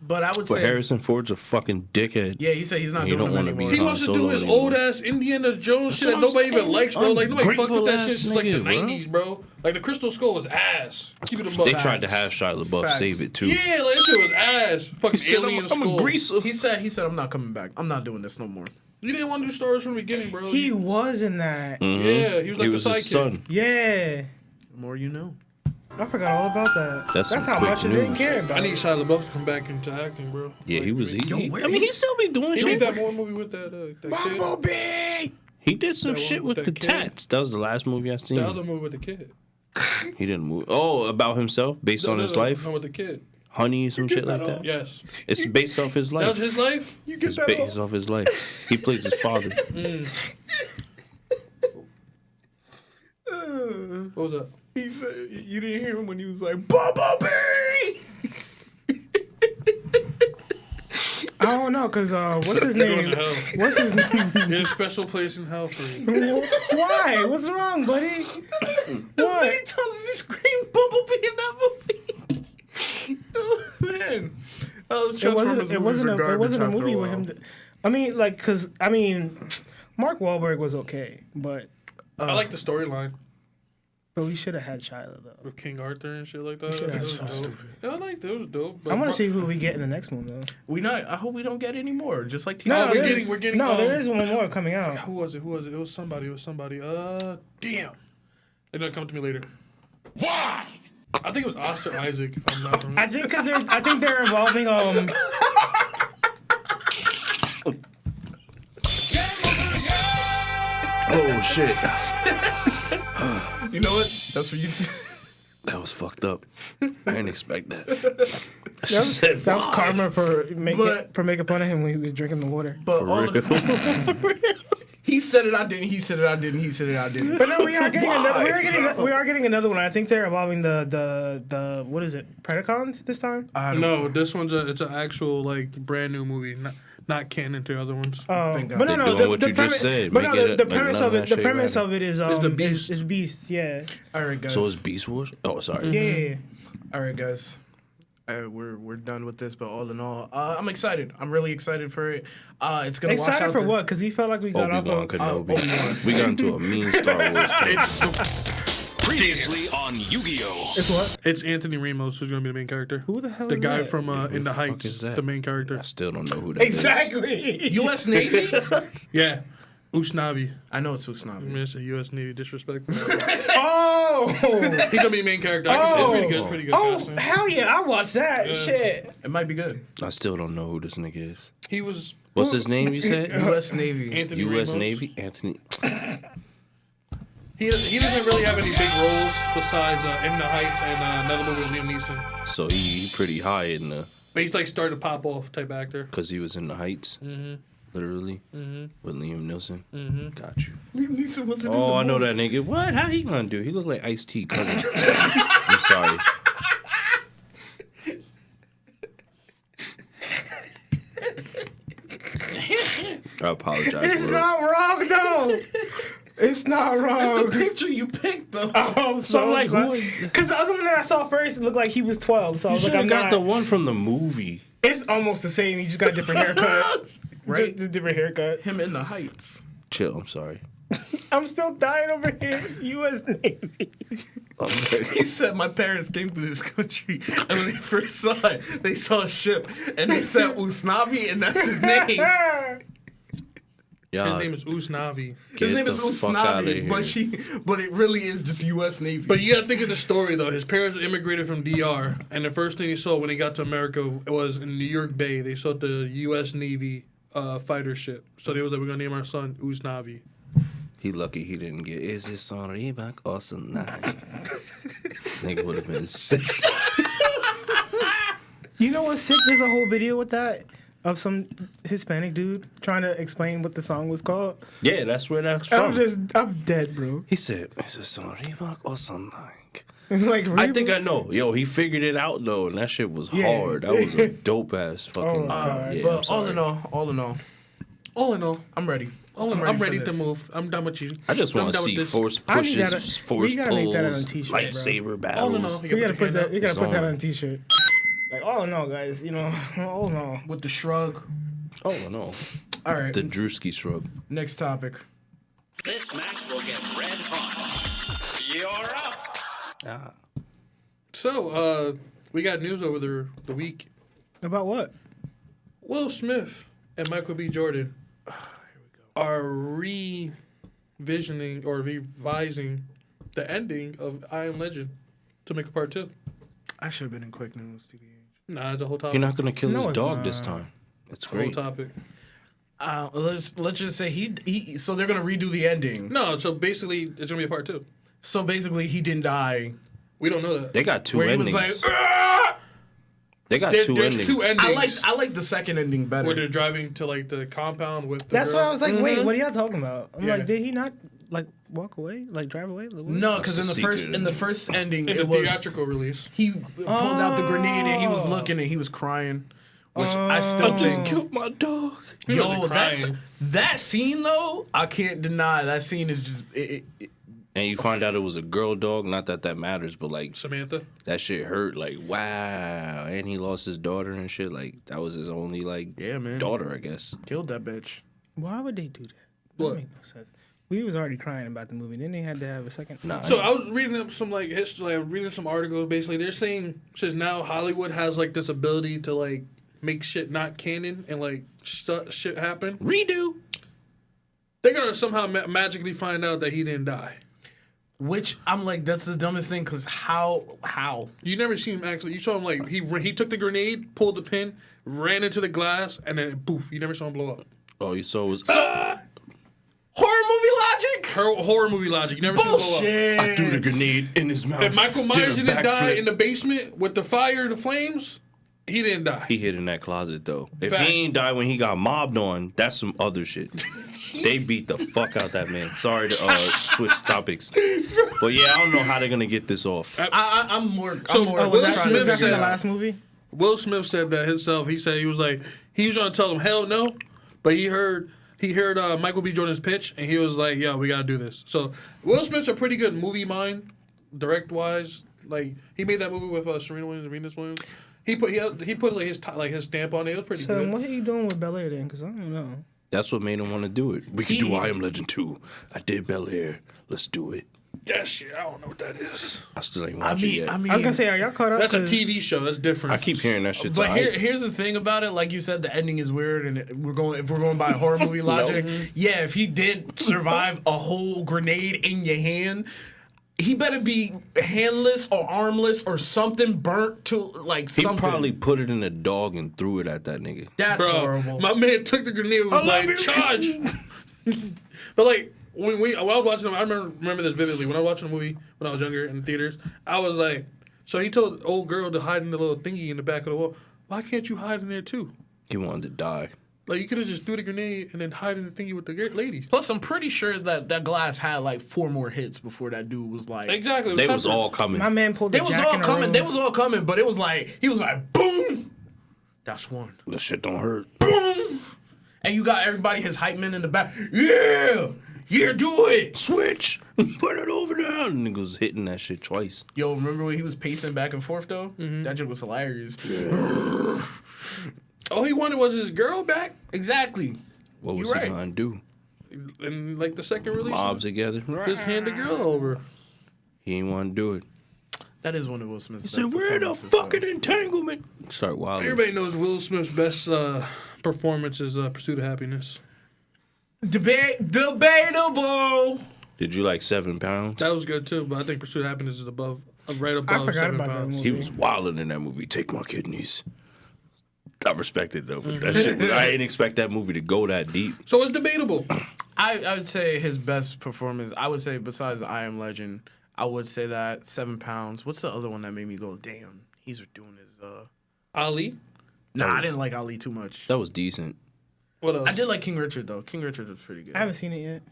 Speaker 4: But I would
Speaker 5: But
Speaker 4: say
Speaker 5: Harrison Ford's a fucking dickhead.
Speaker 4: Yeah, he said he's not
Speaker 5: He
Speaker 4: doing
Speaker 5: don't
Speaker 4: them
Speaker 5: wanna be
Speaker 4: anymore.
Speaker 7: He
Speaker 5: Han
Speaker 7: wants to do
Speaker 5: Solo
Speaker 7: his
Speaker 5: anymore.
Speaker 7: old ass Indiana Jones shit that
Speaker 5: what I'm
Speaker 7: nobody even
Speaker 5: saying.
Speaker 7: likes, bro. Like nobody fucks with that
Speaker 5: Ungrateful
Speaker 7: shit since like the
Speaker 5: ass nigga, bro.
Speaker 7: '90s, bro. Like the Crystal Skull was ass. Keep it a buck.
Speaker 5: They tried to have Shia LaBeouf
Speaker 4: Facts.
Speaker 5: save it too.
Speaker 7: Yeah, like that shit was ass. Fucking
Speaker 5: He said,
Speaker 7: alien
Speaker 5: I'm
Speaker 7: skull.
Speaker 5: a greaser.
Speaker 4: He said I'm not coming back. I'm not doing this no more.
Speaker 7: You didn't want to do Star Wars from the beginning, bro.
Speaker 6: He was in that.
Speaker 5: Mhm.
Speaker 7: Yeah, he was like
Speaker 5: he
Speaker 7: the
Speaker 5: was
Speaker 7: sidekick.
Speaker 5: his son.
Speaker 6: Yeah.
Speaker 4: The more you know.
Speaker 6: I forgot all about that.
Speaker 5: That's some
Speaker 6: how
Speaker 5: quick
Speaker 6: much I didn't
Speaker 5: news.
Speaker 6: care
Speaker 7: I
Speaker 6: about
Speaker 7: need
Speaker 6: it.
Speaker 7: Shia LaBeouf to come back into acting, bro.
Speaker 5: Yeah, he was. I
Speaker 4: where
Speaker 5: mean, he
Speaker 4: is-
Speaker 5: still be doing
Speaker 7: He made
Speaker 5: shit.
Speaker 7: that more movie with that kid.
Speaker 4: Bumblebee.
Speaker 5: He did some
Speaker 7: That one
Speaker 5: shit
Speaker 7: with
Speaker 5: with the
Speaker 7: that kid.
Speaker 5: tats. That was the last movie I seen.
Speaker 7: The other movie with the kid.
Speaker 5: He didn't move. Oh, about himself, based on his life,
Speaker 7: No, with the kid.
Speaker 5: Honey, some shit like that.
Speaker 7: Yes.
Speaker 5: It's based off his
Speaker 7: That was
Speaker 5: life.
Speaker 7: his life?
Speaker 5: It's based off his life. He plays his father.
Speaker 7: What was that?
Speaker 4: He said you didn't hear him when he was like Bumblebee.
Speaker 6: I don't know, cause what's his
Speaker 7: Going
Speaker 6: name?
Speaker 7: to hell.
Speaker 6: What's his name?
Speaker 7: There's a special place in hell for you.
Speaker 6: Why? What's wrong, buddy? What?
Speaker 4: He tells us he screamed Bumblebee in that movie. Oh man.
Speaker 6: It wasn't a movie with him. I mean, like, cause I mean, Mark Wahlberg was okay, but
Speaker 7: I like the storyline
Speaker 6: we should have had Shiloh though.
Speaker 7: with King Arthur and shit like that.
Speaker 6: Should've
Speaker 7: That
Speaker 6: had
Speaker 7: was
Speaker 6: so
Speaker 7: dope.
Speaker 4: stupid.
Speaker 7: Yeah, I liked it. It was dope. But
Speaker 6: I want
Speaker 7: Mar-
Speaker 6: to see who we get in the next one though.
Speaker 4: I hope we don't get any more. Just like
Speaker 6: No,
Speaker 7: we're
Speaker 6: there is-
Speaker 7: getting- we're getting,
Speaker 6: No, there is one more coming out.
Speaker 7: Who was it? It was somebody. Damn. They're gonna come to me later. Why? I think it was Oscar Isaac, if I'm not wrong.
Speaker 6: I think they're involving
Speaker 5: Oh shit,
Speaker 4: You know what? That's for you.
Speaker 5: that was fucked up. I didn't expect that.
Speaker 6: that was karma for
Speaker 4: But-
Speaker 6: making fun of him when he was drinking the water.
Speaker 4: But
Speaker 5: For
Speaker 4: all
Speaker 5: real.
Speaker 4: he said it, I didn't. He said it, I didn't. He said it, I didn't.
Speaker 6: But no, we are getting another one. I think they're involving the what is it? Predacons this time?
Speaker 7: No, this one's it's an actual like brand new movie, not canon to other ones.
Speaker 4: Thank God.
Speaker 6: But no,
Speaker 5: They're
Speaker 6: no,
Speaker 5: doing what you just said.
Speaker 6: But
Speaker 5: Make
Speaker 6: no,
Speaker 5: it
Speaker 6: the
Speaker 5: make
Speaker 6: premise
Speaker 5: none
Speaker 6: of
Speaker 5: of
Speaker 6: it,
Speaker 5: that
Speaker 6: the
Speaker 5: shit
Speaker 6: premise
Speaker 5: happen.
Speaker 6: of it is
Speaker 7: the Beast.
Speaker 6: is Beast, yeah.
Speaker 4: All right, guys.
Speaker 5: So it's Beast Wars? Oh, sorry.
Speaker 6: Yeah.
Speaker 4: All right, guys. We're done with this, but all in all, I'm excited. I'm really excited for it. It's gonna wash
Speaker 6: Excited
Speaker 4: out
Speaker 6: for
Speaker 4: the-
Speaker 6: what? Because we felt like we got off
Speaker 5: Obi-Wan
Speaker 6: on.
Speaker 5: Kenobi.
Speaker 4: Obi-Wan.
Speaker 5: We got into a mean Star Wars thing.
Speaker 10: Previously on Yu-Gi-Oh!
Speaker 6: It's what?
Speaker 7: It's Anthony Ramos who's gonna be the main character.
Speaker 6: Who the hell
Speaker 7: The
Speaker 6: is
Speaker 7: guy
Speaker 6: that?
Speaker 7: from In the
Speaker 5: fuck
Speaker 7: Heights,
Speaker 5: is that?
Speaker 7: the main character.
Speaker 5: I still don't know who that is.
Speaker 6: Exactly.
Speaker 4: U.S. Navy.
Speaker 7: Yeah, Usnavi.
Speaker 4: I know it's
Speaker 7: I
Speaker 4: Usnavi.
Speaker 7: mean, it's a U.S. Navy disrespect.
Speaker 6: Oh.
Speaker 7: He's gonna be the main character. It's pretty good. It's pretty good
Speaker 6: Oh,
Speaker 7: casting.
Speaker 6: hell yeah! I watched that
Speaker 7: Yeah.
Speaker 6: shit.
Speaker 4: It might be good.
Speaker 5: I still don't know who this nigga is.
Speaker 7: He was
Speaker 5: What's his name? You said
Speaker 4: U.S. Navy.
Speaker 7: Anthony
Speaker 5: U.S.
Speaker 7: Ramos.
Speaker 5: Navy Anthony.
Speaker 7: He doesn't really have any big roles besides In the Heights and another movie with Liam Neeson.
Speaker 5: So he pretty high in the
Speaker 7: But he's like starting to pop off type actor.
Speaker 5: because he was in the Heights, literally with Liam Neeson. Got you.
Speaker 4: Liam Neeson wasn't in
Speaker 5: Oh,
Speaker 4: the
Speaker 5: I know
Speaker 4: movie.
Speaker 5: that nigga. What? How he gonna do? He look like Ice-T cousin. I'm sorry. I apologize,
Speaker 6: It's
Speaker 5: bro.
Speaker 6: not wrong though. It's not
Speaker 4: That's
Speaker 6: wrong.
Speaker 4: the picture you picked, though.
Speaker 6: I'm
Speaker 5: So, like, who-
Speaker 6: Because the other one that I saw first, it looked like he was 12. So I
Speaker 5: You
Speaker 6: was
Speaker 5: should
Speaker 6: like,
Speaker 5: have
Speaker 6: I'm
Speaker 5: got
Speaker 6: not.
Speaker 5: the one from the movie.
Speaker 6: It's almost the same. He just got a different haircut.
Speaker 4: Right?
Speaker 6: Just a different haircut.
Speaker 4: Him in the Heights.
Speaker 5: Chill. I'm sorry.
Speaker 6: I'm still dying over here. U.S. Navy.
Speaker 4: He said my parents came to this country and when they first saw it, they saw a ship and they said Usnavi and that's his name.
Speaker 5: Yeah.
Speaker 7: His name is Usnavi.
Speaker 4: His name is Usnavi, but it really is just U.S. Navy.
Speaker 7: But you gotta think of the story though. His parents immigrated from DR, and the first thing he saw when he got to America was in New York Bay. They saw the U.S. Navy fighter ship. So they was like, "We're gonna name our son Usnavi."
Speaker 5: He lucky he didn't get. Is this on Reebok or Sonai? Nigga would have been sick.
Speaker 6: You know what's sick? There's a whole video with that of some Hispanic dude trying to explain what the song was called.
Speaker 5: Yeah, that's where that's from.
Speaker 6: I'm dead, bro.
Speaker 5: He said, "Is this on Reebok or Sonai?"
Speaker 6: Like,
Speaker 5: I think I know. Yo, he figured it out though, and that shit was
Speaker 6: Yeah.
Speaker 5: hard. That was a dope ass fucking.
Speaker 6: my
Speaker 5: yeah, I'm
Speaker 4: but all
Speaker 5: sorry.
Speaker 4: in all,
Speaker 7: All in all,
Speaker 4: I'm ready.
Speaker 7: I'm ready
Speaker 4: for
Speaker 7: to
Speaker 4: this.
Speaker 7: move. I'm done with you.
Speaker 5: I just want to see force
Speaker 6: I need
Speaker 5: pushes,
Speaker 6: gotta-
Speaker 5: force
Speaker 6: we gotta make that on a
Speaker 5: pulls,
Speaker 6: t-shirt, bro.
Speaker 5: lightsaber
Speaker 7: All in all,
Speaker 5: battles.
Speaker 6: We gotta put that. We gotta
Speaker 5: It's
Speaker 6: put that
Speaker 5: on.
Speaker 6: on a t-shirt. Like, oh no, guys, oh no.
Speaker 4: With the shrug.
Speaker 5: Oh no,
Speaker 4: All right.
Speaker 5: the Drewski shrug.
Speaker 4: Next topic.
Speaker 10: This match will get red hot. You're up.
Speaker 7: So, we got news over the week.
Speaker 6: About what?
Speaker 7: Will Smith and Michael B. Jordan are revisioning or revising the ending of I Am Legend to make a part 2.
Speaker 4: I should have been in quick news, TBH.
Speaker 7: Nah, it's a whole topic.
Speaker 5: You're not gonna kill
Speaker 6: No,
Speaker 5: his
Speaker 6: it's
Speaker 5: dog
Speaker 6: not.
Speaker 5: this time. It's
Speaker 7: Whole
Speaker 5: great.
Speaker 7: topic.
Speaker 4: Let's just say he. So they're gonna redo the ending.
Speaker 7: No, so basically, it's gonna be a part 2.
Speaker 4: So basically, he didn't die.
Speaker 7: We don't know that.
Speaker 5: They got two
Speaker 4: Where he
Speaker 5: endings.
Speaker 4: was like, "Ah!"
Speaker 5: They got two
Speaker 7: There's
Speaker 5: endings.
Speaker 7: two endings.
Speaker 4: I like the second ending better.
Speaker 7: where they're driving to like the compound with the
Speaker 6: That's
Speaker 7: girl.
Speaker 6: why I was like, wait, what are y'all talking about? I'm
Speaker 7: Yeah.
Speaker 6: like, did he not like walk away, like drive away? Like, what?
Speaker 4: No, because in
Speaker 5: That's
Speaker 4: the
Speaker 5: the
Speaker 4: first
Speaker 5: secret.
Speaker 4: ending,
Speaker 7: in
Speaker 4: it
Speaker 7: the
Speaker 4: was
Speaker 7: theatrical release.
Speaker 4: he pulled out the grenade and he was looking and he was crying, which I still think.
Speaker 5: killed my dog.
Speaker 7: He wasn't
Speaker 4: Yo,
Speaker 7: crying.
Speaker 4: that scene though, I can't deny that scene is just.
Speaker 5: And you find out it was a girl dog. Not that that matters, but like
Speaker 7: Samantha.
Speaker 5: that shit hurt. Like wow, and he lost his daughter and shit. Like that was his only
Speaker 4: Yeah, man.
Speaker 5: daughter, I guess.
Speaker 4: Killed that bitch.
Speaker 6: Why would they do that?
Speaker 7: What?
Speaker 6: That make no sense. We was already crying about the movie. Then they had to have a second.
Speaker 5: Nah,
Speaker 7: So I was reading up some like history, like reading some articles. Basically, they're saying since now Hollywood has like this ability to like make shit not canon and like shit happen.
Speaker 5: redo.
Speaker 7: They're gonna somehow magically find out that he didn't die.
Speaker 4: Which I'm like, that's the dumbest thing. Cause how?
Speaker 7: You never seen him actually. You saw him like he took the grenade, pulled the pin, ran into the glass, and then poof. You never saw him blow up.
Speaker 5: All you saw was
Speaker 4: Horror movie logic.
Speaker 7: Horror movie logic. You never seen him blow up.
Speaker 4: Bullshit.
Speaker 5: I threw the grenade in his mouth.
Speaker 7: If Michael
Speaker 5: did
Speaker 7: Myers
Speaker 5: a
Speaker 7: didn't die
Speaker 5: backflip.
Speaker 7: in the basement with the fire, the flames, he didn't die.
Speaker 5: He hid in that closet though. If
Speaker 7: Fact.
Speaker 5: he ain't died when he got mobbed on, that's some other shit. They beat the fuck out that man. Sorry to switch topics, but yeah, I don't know how they're gonna get this off.
Speaker 4: I'm more.
Speaker 7: So,
Speaker 4: I'm more
Speaker 7: Will
Speaker 6: Was that,
Speaker 7: Smith
Speaker 6: was that from
Speaker 7: said-
Speaker 6: the last movie?
Speaker 7: Will Smith said that himself. He said he was trying to tell him hell no, but he heard Michael B. Jordan's pitch and he was like, "Yo, we gotta do this." So Will Smith's a pretty good movie mind, direct wise. Like he made that movie with Serena Williams and Venus Williams. He put like his stamp on it. It was pretty
Speaker 6: So
Speaker 7: good.
Speaker 6: what are you doing with Bel Air then? Because I don't know.
Speaker 5: That's what made him want to do it. We could do I Am Legend 2. I did Bel Air. Let's do it.
Speaker 7: That shit, I don't know what that is.
Speaker 5: I still ain't
Speaker 4: I
Speaker 5: watching
Speaker 4: mean,
Speaker 5: yet.
Speaker 4: I mean.
Speaker 6: I was gonna say, are y'all caught up?
Speaker 7: That's a
Speaker 6: 'Cause
Speaker 7: TV show. That's different.
Speaker 5: I keep hearing that shit.
Speaker 4: But here's the thing about it. Like you said, the ending is weird, and if we're going by horror movie logic, yeah. If he did survive a whole grenade in your hand, he better be handless or armless or something burnt to like
Speaker 5: he
Speaker 4: something.
Speaker 5: probably put it in a dog and threw it at that nigga.
Speaker 4: That's
Speaker 7: Bro,
Speaker 4: horrible.
Speaker 7: my man took the grenade and was like, charge. But like, when I was watching them, I remember this vividly. When I was watching a movie when I was younger in the theaters, I was like, so he told the old girl to hide in the little thingy in the back of the wall. Why can't you hide in there too?
Speaker 5: He wanted to die.
Speaker 7: Like, you could have just threw the grenade and then hide in the thingy with the ladies.
Speaker 4: Plus, I'm pretty sure that glass had like 4 more hits before that dude was like.
Speaker 7: Exactly. It
Speaker 5: They was
Speaker 7: tempered.
Speaker 5: all coming.
Speaker 6: my man pulled the
Speaker 4: They was
Speaker 6: Jack
Speaker 4: all
Speaker 6: in the
Speaker 4: coming.
Speaker 6: Rose.
Speaker 4: They was all coming, but it was like he was like boom. That's one.
Speaker 5: The shit don't hurt.
Speaker 4: Boom. And you got everybody, his hype men in the back. Yeah, do it.
Speaker 5: Switch. Put it over there. And nigga was hitting that shit twice.
Speaker 4: Yo, remember when he was pacing back and forth though? That joke was hilarious.
Speaker 7: All he wanted was his girl back.
Speaker 4: Exactly.
Speaker 5: What was
Speaker 4: You
Speaker 5: he
Speaker 4: right.
Speaker 5: gonna do?
Speaker 7: And like the second release,
Speaker 5: Mobs together.
Speaker 7: just hand the girl over.
Speaker 5: He ain't want to do it.
Speaker 4: That is one of Will Smith's
Speaker 5: He
Speaker 4: best
Speaker 5: said, "Where the
Speaker 4: performances,
Speaker 5: fucking
Speaker 4: though.
Speaker 5: entanglement?" Start wilding.
Speaker 7: Everybody knows Will Smith's best performance is Pursuit of Happiness.
Speaker 4: Debatable.
Speaker 5: Did you like 7 pounds?
Speaker 7: That was good too, but I think Pursuit of Happiness is right above
Speaker 6: I forgot
Speaker 7: 7
Speaker 6: about that
Speaker 7: pounds.
Speaker 6: movie.
Speaker 5: He was wilding in that movie. Take my kidneys. I respect it though, but that shit. I didn't expect that movie to go that deep.
Speaker 7: So it's debatable.
Speaker 4: I would say his best performance. I would say besides I Am Legend, I would say that 7 pounds. What's the other one that made me go, damn? He's doing his.
Speaker 7: Ali.
Speaker 4: Nah, I didn't like Ali too much.
Speaker 5: That was decent.
Speaker 7: What else?
Speaker 4: I did like King Richard though. King Richard was pretty good.
Speaker 6: I haven't seen it yet.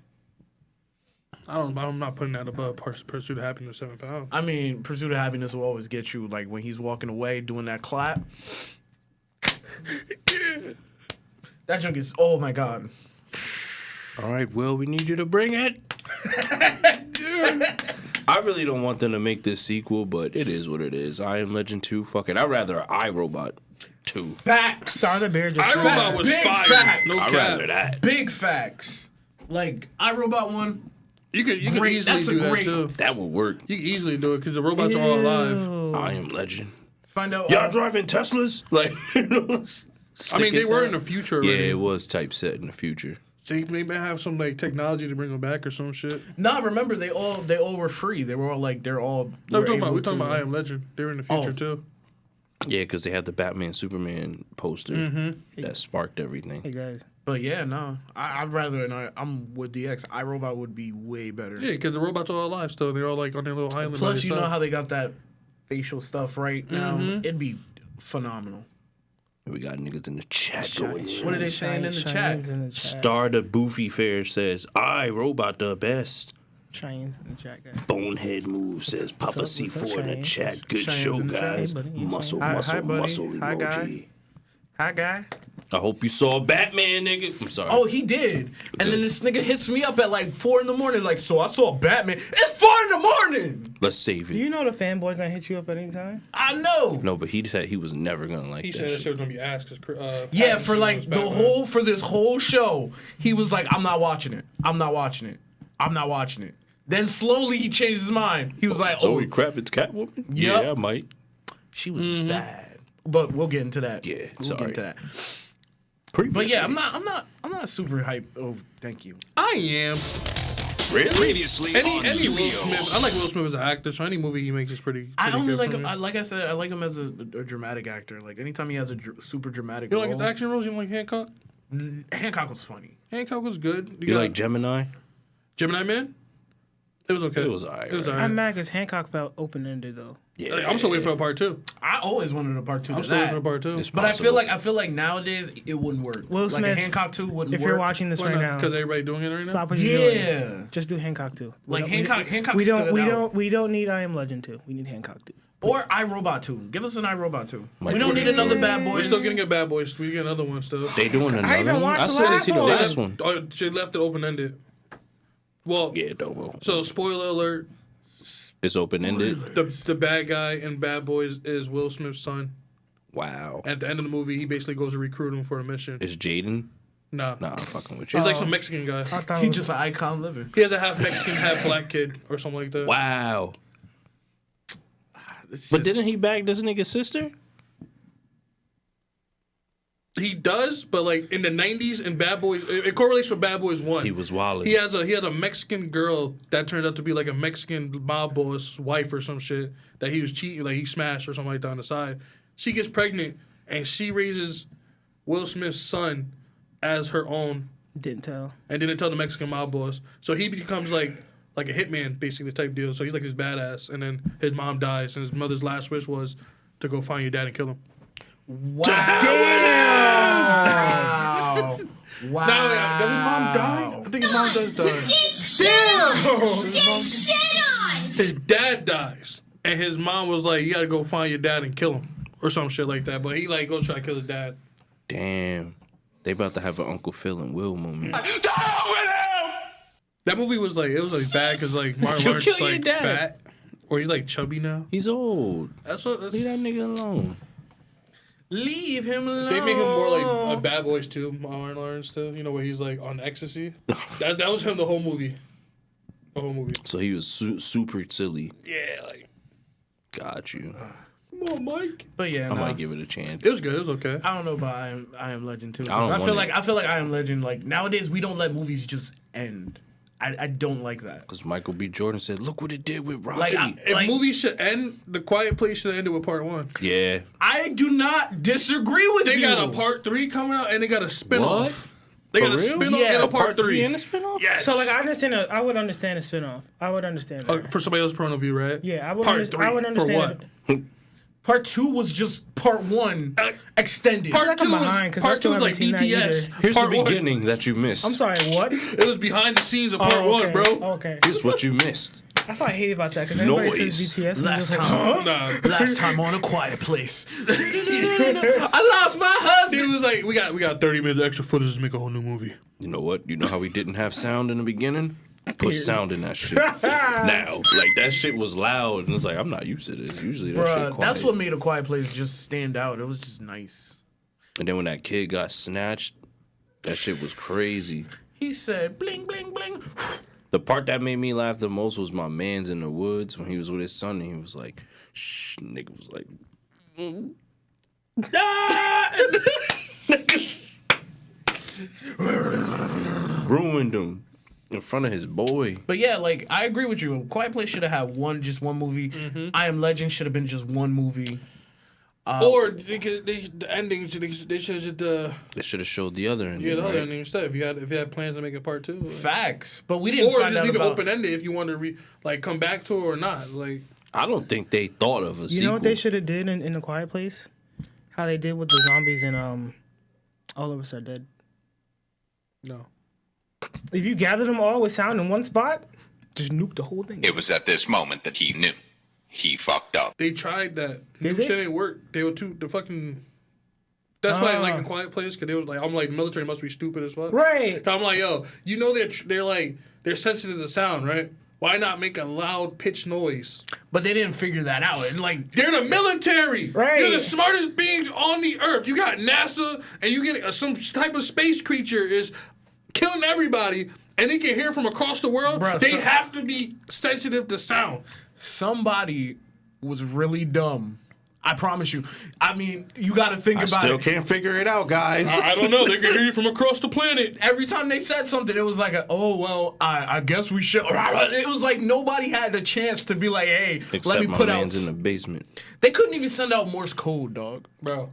Speaker 7: I'm not putting that above Pursuit of Happiness 7 pounds.
Speaker 4: I mean, Pursuit of Happiness will always get you. Like when he's walking away doing that clap. That junk is. Oh my god.
Speaker 5: I really don't want them to make this sequel, but it is what it is. I Am Legend 2, fuck it. I'd rather iRobot 2.
Speaker 4: Facts.
Speaker 6: Star the Bear just.
Speaker 7: iRobot was
Speaker 4: Big
Speaker 7: fire.
Speaker 4: facts.
Speaker 7: No
Speaker 5: I'd
Speaker 7: cap.
Speaker 5: rather that.
Speaker 4: Big facts. Like iRobot 1.
Speaker 7: You could
Speaker 4: Great.
Speaker 7: easily
Speaker 4: That's a
Speaker 7: do that
Speaker 4: great-
Speaker 7: too.
Speaker 5: That would work.
Speaker 7: You can easily do it because the robots are all alive.
Speaker 5: I Am Legend.
Speaker 4: Find out.
Speaker 5: Y'all driving Teslas? Like,
Speaker 7: I mean, they were in the future already.
Speaker 5: Yeah, it was type set in the future.
Speaker 7: So you may have some like technology to bring them back or some shit.
Speaker 4: Nah, remember they all were free. They were all like
Speaker 7: No, we're talking about I Am Legend. They were in the future too.
Speaker 5: Yeah, because they had the Batman Superman poster that sparked everything.
Speaker 6: Hey guys.
Speaker 4: But yeah, no, I'd rather. And I'm with DX. iRobot would be way better.
Speaker 7: Yeah, because the robots are all alive still. They're all like on their little island.
Speaker 4: Plus, you know how they got that facial stuff right now. It'd be phenomenal.
Speaker 5: We got niggas in the chat going.
Speaker 4: What are they saying in the chat?
Speaker 5: Star the Boofy Fair says, I Robot the best.
Speaker 6: Cheyenne's in the chat, guys.
Speaker 5: Bonehead Move says, Papa
Speaker 6: what's up,
Speaker 5: C4 in the
Speaker 6: Cheyenne?
Speaker 5: chat. Good
Speaker 4: Cheyenne's
Speaker 5: show,
Speaker 4: in the chat.
Speaker 5: guys.
Speaker 6: Hey, buddy.
Speaker 5: Muscle,
Speaker 4: Hi,
Speaker 5: muscle,
Speaker 4: buddy.
Speaker 5: muscle
Speaker 4: Hi, guy.
Speaker 5: emoji.
Speaker 4: Hi, guy.
Speaker 5: I hope you saw Batman, nigga. I'm sorry.
Speaker 4: Oh, he did. And then this nigga hits me up at like 4 in the morning. Like, so I saw Batman. It's 4 in the morning.
Speaker 5: Let's save
Speaker 6: Do
Speaker 5: it.
Speaker 6: you know the fanboy gonna hit you up at any time?
Speaker 4: I know.
Speaker 5: No, but he said he was never gonna like
Speaker 7: He
Speaker 5: that
Speaker 7: said that
Speaker 5: shit.
Speaker 7: shit was gonna be asked because
Speaker 4: Yeah, for like for this whole show, he was like, I'm not watching it. I'm not watching it. I'm not watching it. Then slowly he changed his mind. He was like, oh,
Speaker 5: Zoe Kravitz Catwoman?
Speaker 4: Yep.
Speaker 5: Yeah, I might.
Speaker 4: she was bad. But we'll get into that.
Speaker 5: Yeah,
Speaker 4: we'll
Speaker 5: sorry.
Speaker 4: get into that.
Speaker 5: Previously.
Speaker 4: But yeah, I'm not super hyped. Oh, thank you.
Speaker 7: I am.
Speaker 5: Really?
Speaker 10: Previously
Speaker 7: Any Will Smith. I like Will Smith as an actor, so any movie he makes is pretty
Speaker 4: I only
Speaker 7: good
Speaker 4: like
Speaker 7: for
Speaker 4: him.
Speaker 7: me.
Speaker 4: Like I said, I like him as a dramatic actor. Like anytime he has a super dramatic
Speaker 7: You don't
Speaker 4: role.
Speaker 7: like his action roles? You don't like Hancock?
Speaker 4: Hancock was funny.
Speaker 7: Hancock was good.
Speaker 5: You like Gemini?
Speaker 7: Gemini Man? It was okay.
Speaker 5: It was alright,
Speaker 7: It was
Speaker 5: right?
Speaker 7: alright.
Speaker 6: I'm mad because Hancock felt open ended though.
Speaker 5: Yeah.
Speaker 7: I'm still waiting for a part 2.
Speaker 4: I always wanted a part 2
Speaker 7: I'm
Speaker 4: to
Speaker 7: still waiting
Speaker 4: that.
Speaker 7: for a part 2.
Speaker 5: It's
Speaker 4: But I
Speaker 5: possible.
Speaker 4: feel like nowadays it wouldn't work.
Speaker 6: Will
Speaker 4: like a
Speaker 6: Smith,
Speaker 4: Hancock 2 wouldn't
Speaker 6: If
Speaker 4: work.
Speaker 6: you're watching this right now,
Speaker 7: Because everybody doing it right now?
Speaker 6: stop what you're doing.
Speaker 4: Yeah.
Speaker 6: Just do Hancock 2.
Speaker 4: Like
Speaker 6: We
Speaker 4: Hancock
Speaker 6: we
Speaker 4: stood
Speaker 6: don't
Speaker 4: it
Speaker 6: we
Speaker 4: out.
Speaker 6: don't need I Am Legend 2. We need Hancock 2.
Speaker 4: Or iRobot 2. Give us an iRobot 2.
Speaker 5: Might
Speaker 4: We don't
Speaker 5: be.
Speaker 4: need another Bad Boys.
Speaker 7: We're still gonna get Bad Boys. We get another one still.
Speaker 5: They doing another
Speaker 6: even
Speaker 5: one?
Speaker 6: watched
Speaker 5: I
Speaker 6: the
Speaker 5: still didn't see the
Speaker 6: last
Speaker 5: last one.
Speaker 7: Oh, she left it open ended. Well,
Speaker 5: Yeah, don't.
Speaker 7: so spoiler alert:
Speaker 5: It's open ended.
Speaker 7: the bad guy in Bad Boys is Will Smith's son.
Speaker 5: Wow.
Speaker 7: At the end of the movie, he basically goes to recruit him for a mission.
Speaker 5: It's Jaden.
Speaker 7: Nah,
Speaker 5: Nah, I'm fucking with you.
Speaker 7: he's like some Mexican guy.
Speaker 6: I thought
Speaker 4: He
Speaker 6: it was-
Speaker 4: just an icon living.
Speaker 7: He has a half Mexican, half black kid or something like that.
Speaker 5: Wow.
Speaker 4: It's
Speaker 5: But
Speaker 4: just-
Speaker 5: didn't he bag this nigga's sister?
Speaker 7: He does, but like in the '90s in Bad Boys, it correlates with Bad Boys 1.
Speaker 5: He was wilding.
Speaker 7: He had a Mexican girl that turned out to be like a Mexican mob boss wife or some shit that he was cheating, like he smashed or something like that on the side. She gets pregnant and she raises Will Smith's son as her own
Speaker 6: Didn't tell.
Speaker 7: and didn't tell the Mexican mob boss. So he becomes like a hitman basically type deal. So he's like his badass, and then his mom dies, and his mother's last wish was to go find your dad and kill him.
Speaker 4: Wow. Wow. Wow.
Speaker 7: Now, does his mom die? I think his mom does die.
Speaker 8: Get shit on!
Speaker 7: His dad dies, and his mom was like, "You gotta go find your dad and kill him," or some shit like that. But he like go try to kill his dad.
Speaker 5: Damn. They about to have an Uncle Phil and Will moment.
Speaker 7: That movie was like bad because like Martin
Speaker 5: You
Speaker 7: Lawrence
Speaker 5: kill
Speaker 7: is
Speaker 5: your
Speaker 7: like
Speaker 5: dad.
Speaker 7: fat, or he's like chubby now.
Speaker 5: He's old.
Speaker 7: That's what.
Speaker 5: Leave that nigga alone.
Speaker 4: Leave him alone.
Speaker 7: They make him more like a Bad Boys too, Martin Lawrence too. You know where he's like on ecstasy. That was him the whole movie. The whole movie.
Speaker 5: So he was super silly.
Speaker 7: Yeah, like
Speaker 5: Got you.
Speaker 7: come on, Mike.
Speaker 4: But yeah,
Speaker 5: I
Speaker 4: no.
Speaker 5: might give it a chance.
Speaker 7: It was good. It was okay.
Speaker 4: I don't know about I Am Legend too.
Speaker 5: I don't
Speaker 4: I feel
Speaker 5: want
Speaker 4: like
Speaker 5: it.
Speaker 4: I feel like I Am Legend. Like nowadays, we don't let movies just end. I don't like that.
Speaker 5: Because Michael B. Jordan said, look what it did with Rocky.
Speaker 4: Like,
Speaker 7: If movies should end, The Quiet Place should have ended with part 1.
Speaker 5: yeah.
Speaker 4: I do not disagree with
Speaker 7: They
Speaker 4: you.
Speaker 7: got a part 3 coming out, and they got a spinoff.
Speaker 5: What?
Speaker 7: They
Speaker 5: For
Speaker 7: got a
Speaker 5: real?
Speaker 7: spinoff
Speaker 4: Yeah,
Speaker 7: and a part 3.
Speaker 5: and a spinoff?
Speaker 7: Yes.
Speaker 6: So like I understand. I would understand a spinoff. I would understand that.
Speaker 7: For somebody else's point of view, right?
Speaker 6: Yeah, I would.
Speaker 7: Part
Speaker 6: I would
Speaker 7: 3
Speaker 6: understand.
Speaker 7: for what?
Speaker 4: Part 2 was just part 1 extended.
Speaker 7: Part
Speaker 6: like
Speaker 7: 2
Speaker 6: I'm behind,
Speaker 7: was
Speaker 6: 'cause I
Speaker 7: part
Speaker 6: still
Speaker 7: 2 was like
Speaker 6: haven't seen that
Speaker 7: BTS.
Speaker 6: either.
Speaker 5: Here's
Speaker 7: part
Speaker 5: the
Speaker 7: 1.
Speaker 5: beginning that you missed.
Speaker 6: I'm sorry. What?
Speaker 7: It was behind the scenes of part
Speaker 6: Oh,
Speaker 7: 1,
Speaker 6: okay.
Speaker 7: bro.
Speaker 6: Okay.
Speaker 5: Here's what you missed.
Speaker 6: That's what I hate about that because everybody
Speaker 5: Noise.
Speaker 6: says BTS. And
Speaker 4: Last
Speaker 6: just like,
Speaker 4: time,
Speaker 7: Nah.
Speaker 4: last time on A Quiet Place. I lost my husband.
Speaker 7: He was like, we got 30 minutes of extra footage to make a whole new movie.
Speaker 5: You know what? You know how we didn't have sound in the beginning? put sound in that shit. Now, like that shit was loud, and it's like I'm not used to this. Usually that shit
Speaker 4: Bruh,
Speaker 5: quiet.
Speaker 4: that's what made A Quiet Place just stand out. It was just nice.
Speaker 5: And then when that kid got snatched, that shit was crazy.
Speaker 4: He said, bling, bling, bling.
Speaker 5: The part that made me laugh the most was my man's in the woods when he was with his son, and he was like, shh, nigga was like, niggas ruined him in front of his boy.
Speaker 4: But yeah, like, I agree with you. Quiet Place should have had just one movie. I Am Legend should have been just one movie.
Speaker 7: Or the endings, they should
Speaker 5: They should have showed the other ending.
Speaker 7: the other
Speaker 5: right?
Speaker 7: ending instead. If you had plans to make a part 2.
Speaker 4: Facts. But we didn't
Speaker 7: Or
Speaker 4: find
Speaker 7: just
Speaker 4: out
Speaker 7: leave it
Speaker 4: about...
Speaker 7: open ended if you want to come back to it or not. Like,
Speaker 5: I don't think they thought of a sequel.
Speaker 6: You know what they should have did in A Quiet Place? How they did with the zombies in All of Us Are Dead.
Speaker 7: no.
Speaker 6: If you gather them all with sound in one spot, just nuke the whole thing.
Speaker 11: It was at this moment that he knew. He fucked up.
Speaker 7: They tried that.
Speaker 6: Did
Speaker 7: Nukes
Speaker 6: they?
Speaker 7: didn't work. They were too. The fucking. That's why I didn't like A Quiet Place, because they was like, I'm like, military must be stupid as fuck.
Speaker 6: Right.
Speaker 7: I'm like, yo, you know they're sensitive to sound, right? Why not make a loud pitch noise?
Speaker 4: But they didn't figure that out. And like,
Speaker 7: They're the military.
Speaker 6: Right.
Speaker 7: You're the smartest beings on the earth. You got NASA, and you get some type of space creature is killing everybody, and they can hear from across the world.
Speaker 4: Bruh,
Speaker 7: they
Speaker 4: so-
Speaker 7: have to be sensitive to sound.
Speaker 4: somebody was really dumb. I promise you. I mean, you got to think
Speaker 5: I
Speaker 4: about
Speaker 5: still
Speaker 4: it.
Speaker 5: can't figure it out, guys.
Speaker 7: I don't know. They can hear you from across the planet.
Speaker 4: Every time they said something, it was like, I guess we should. It was like nobody had the chance to be like, hey,
Speaker 5: Except
Speaker 4: let me
Speaker 5: my
Speaker 4: put out.
Speaker 5: man's in the basement.
Speaker 4: They couldn't even send out Morse code, dog.
Speaker 7: Bro.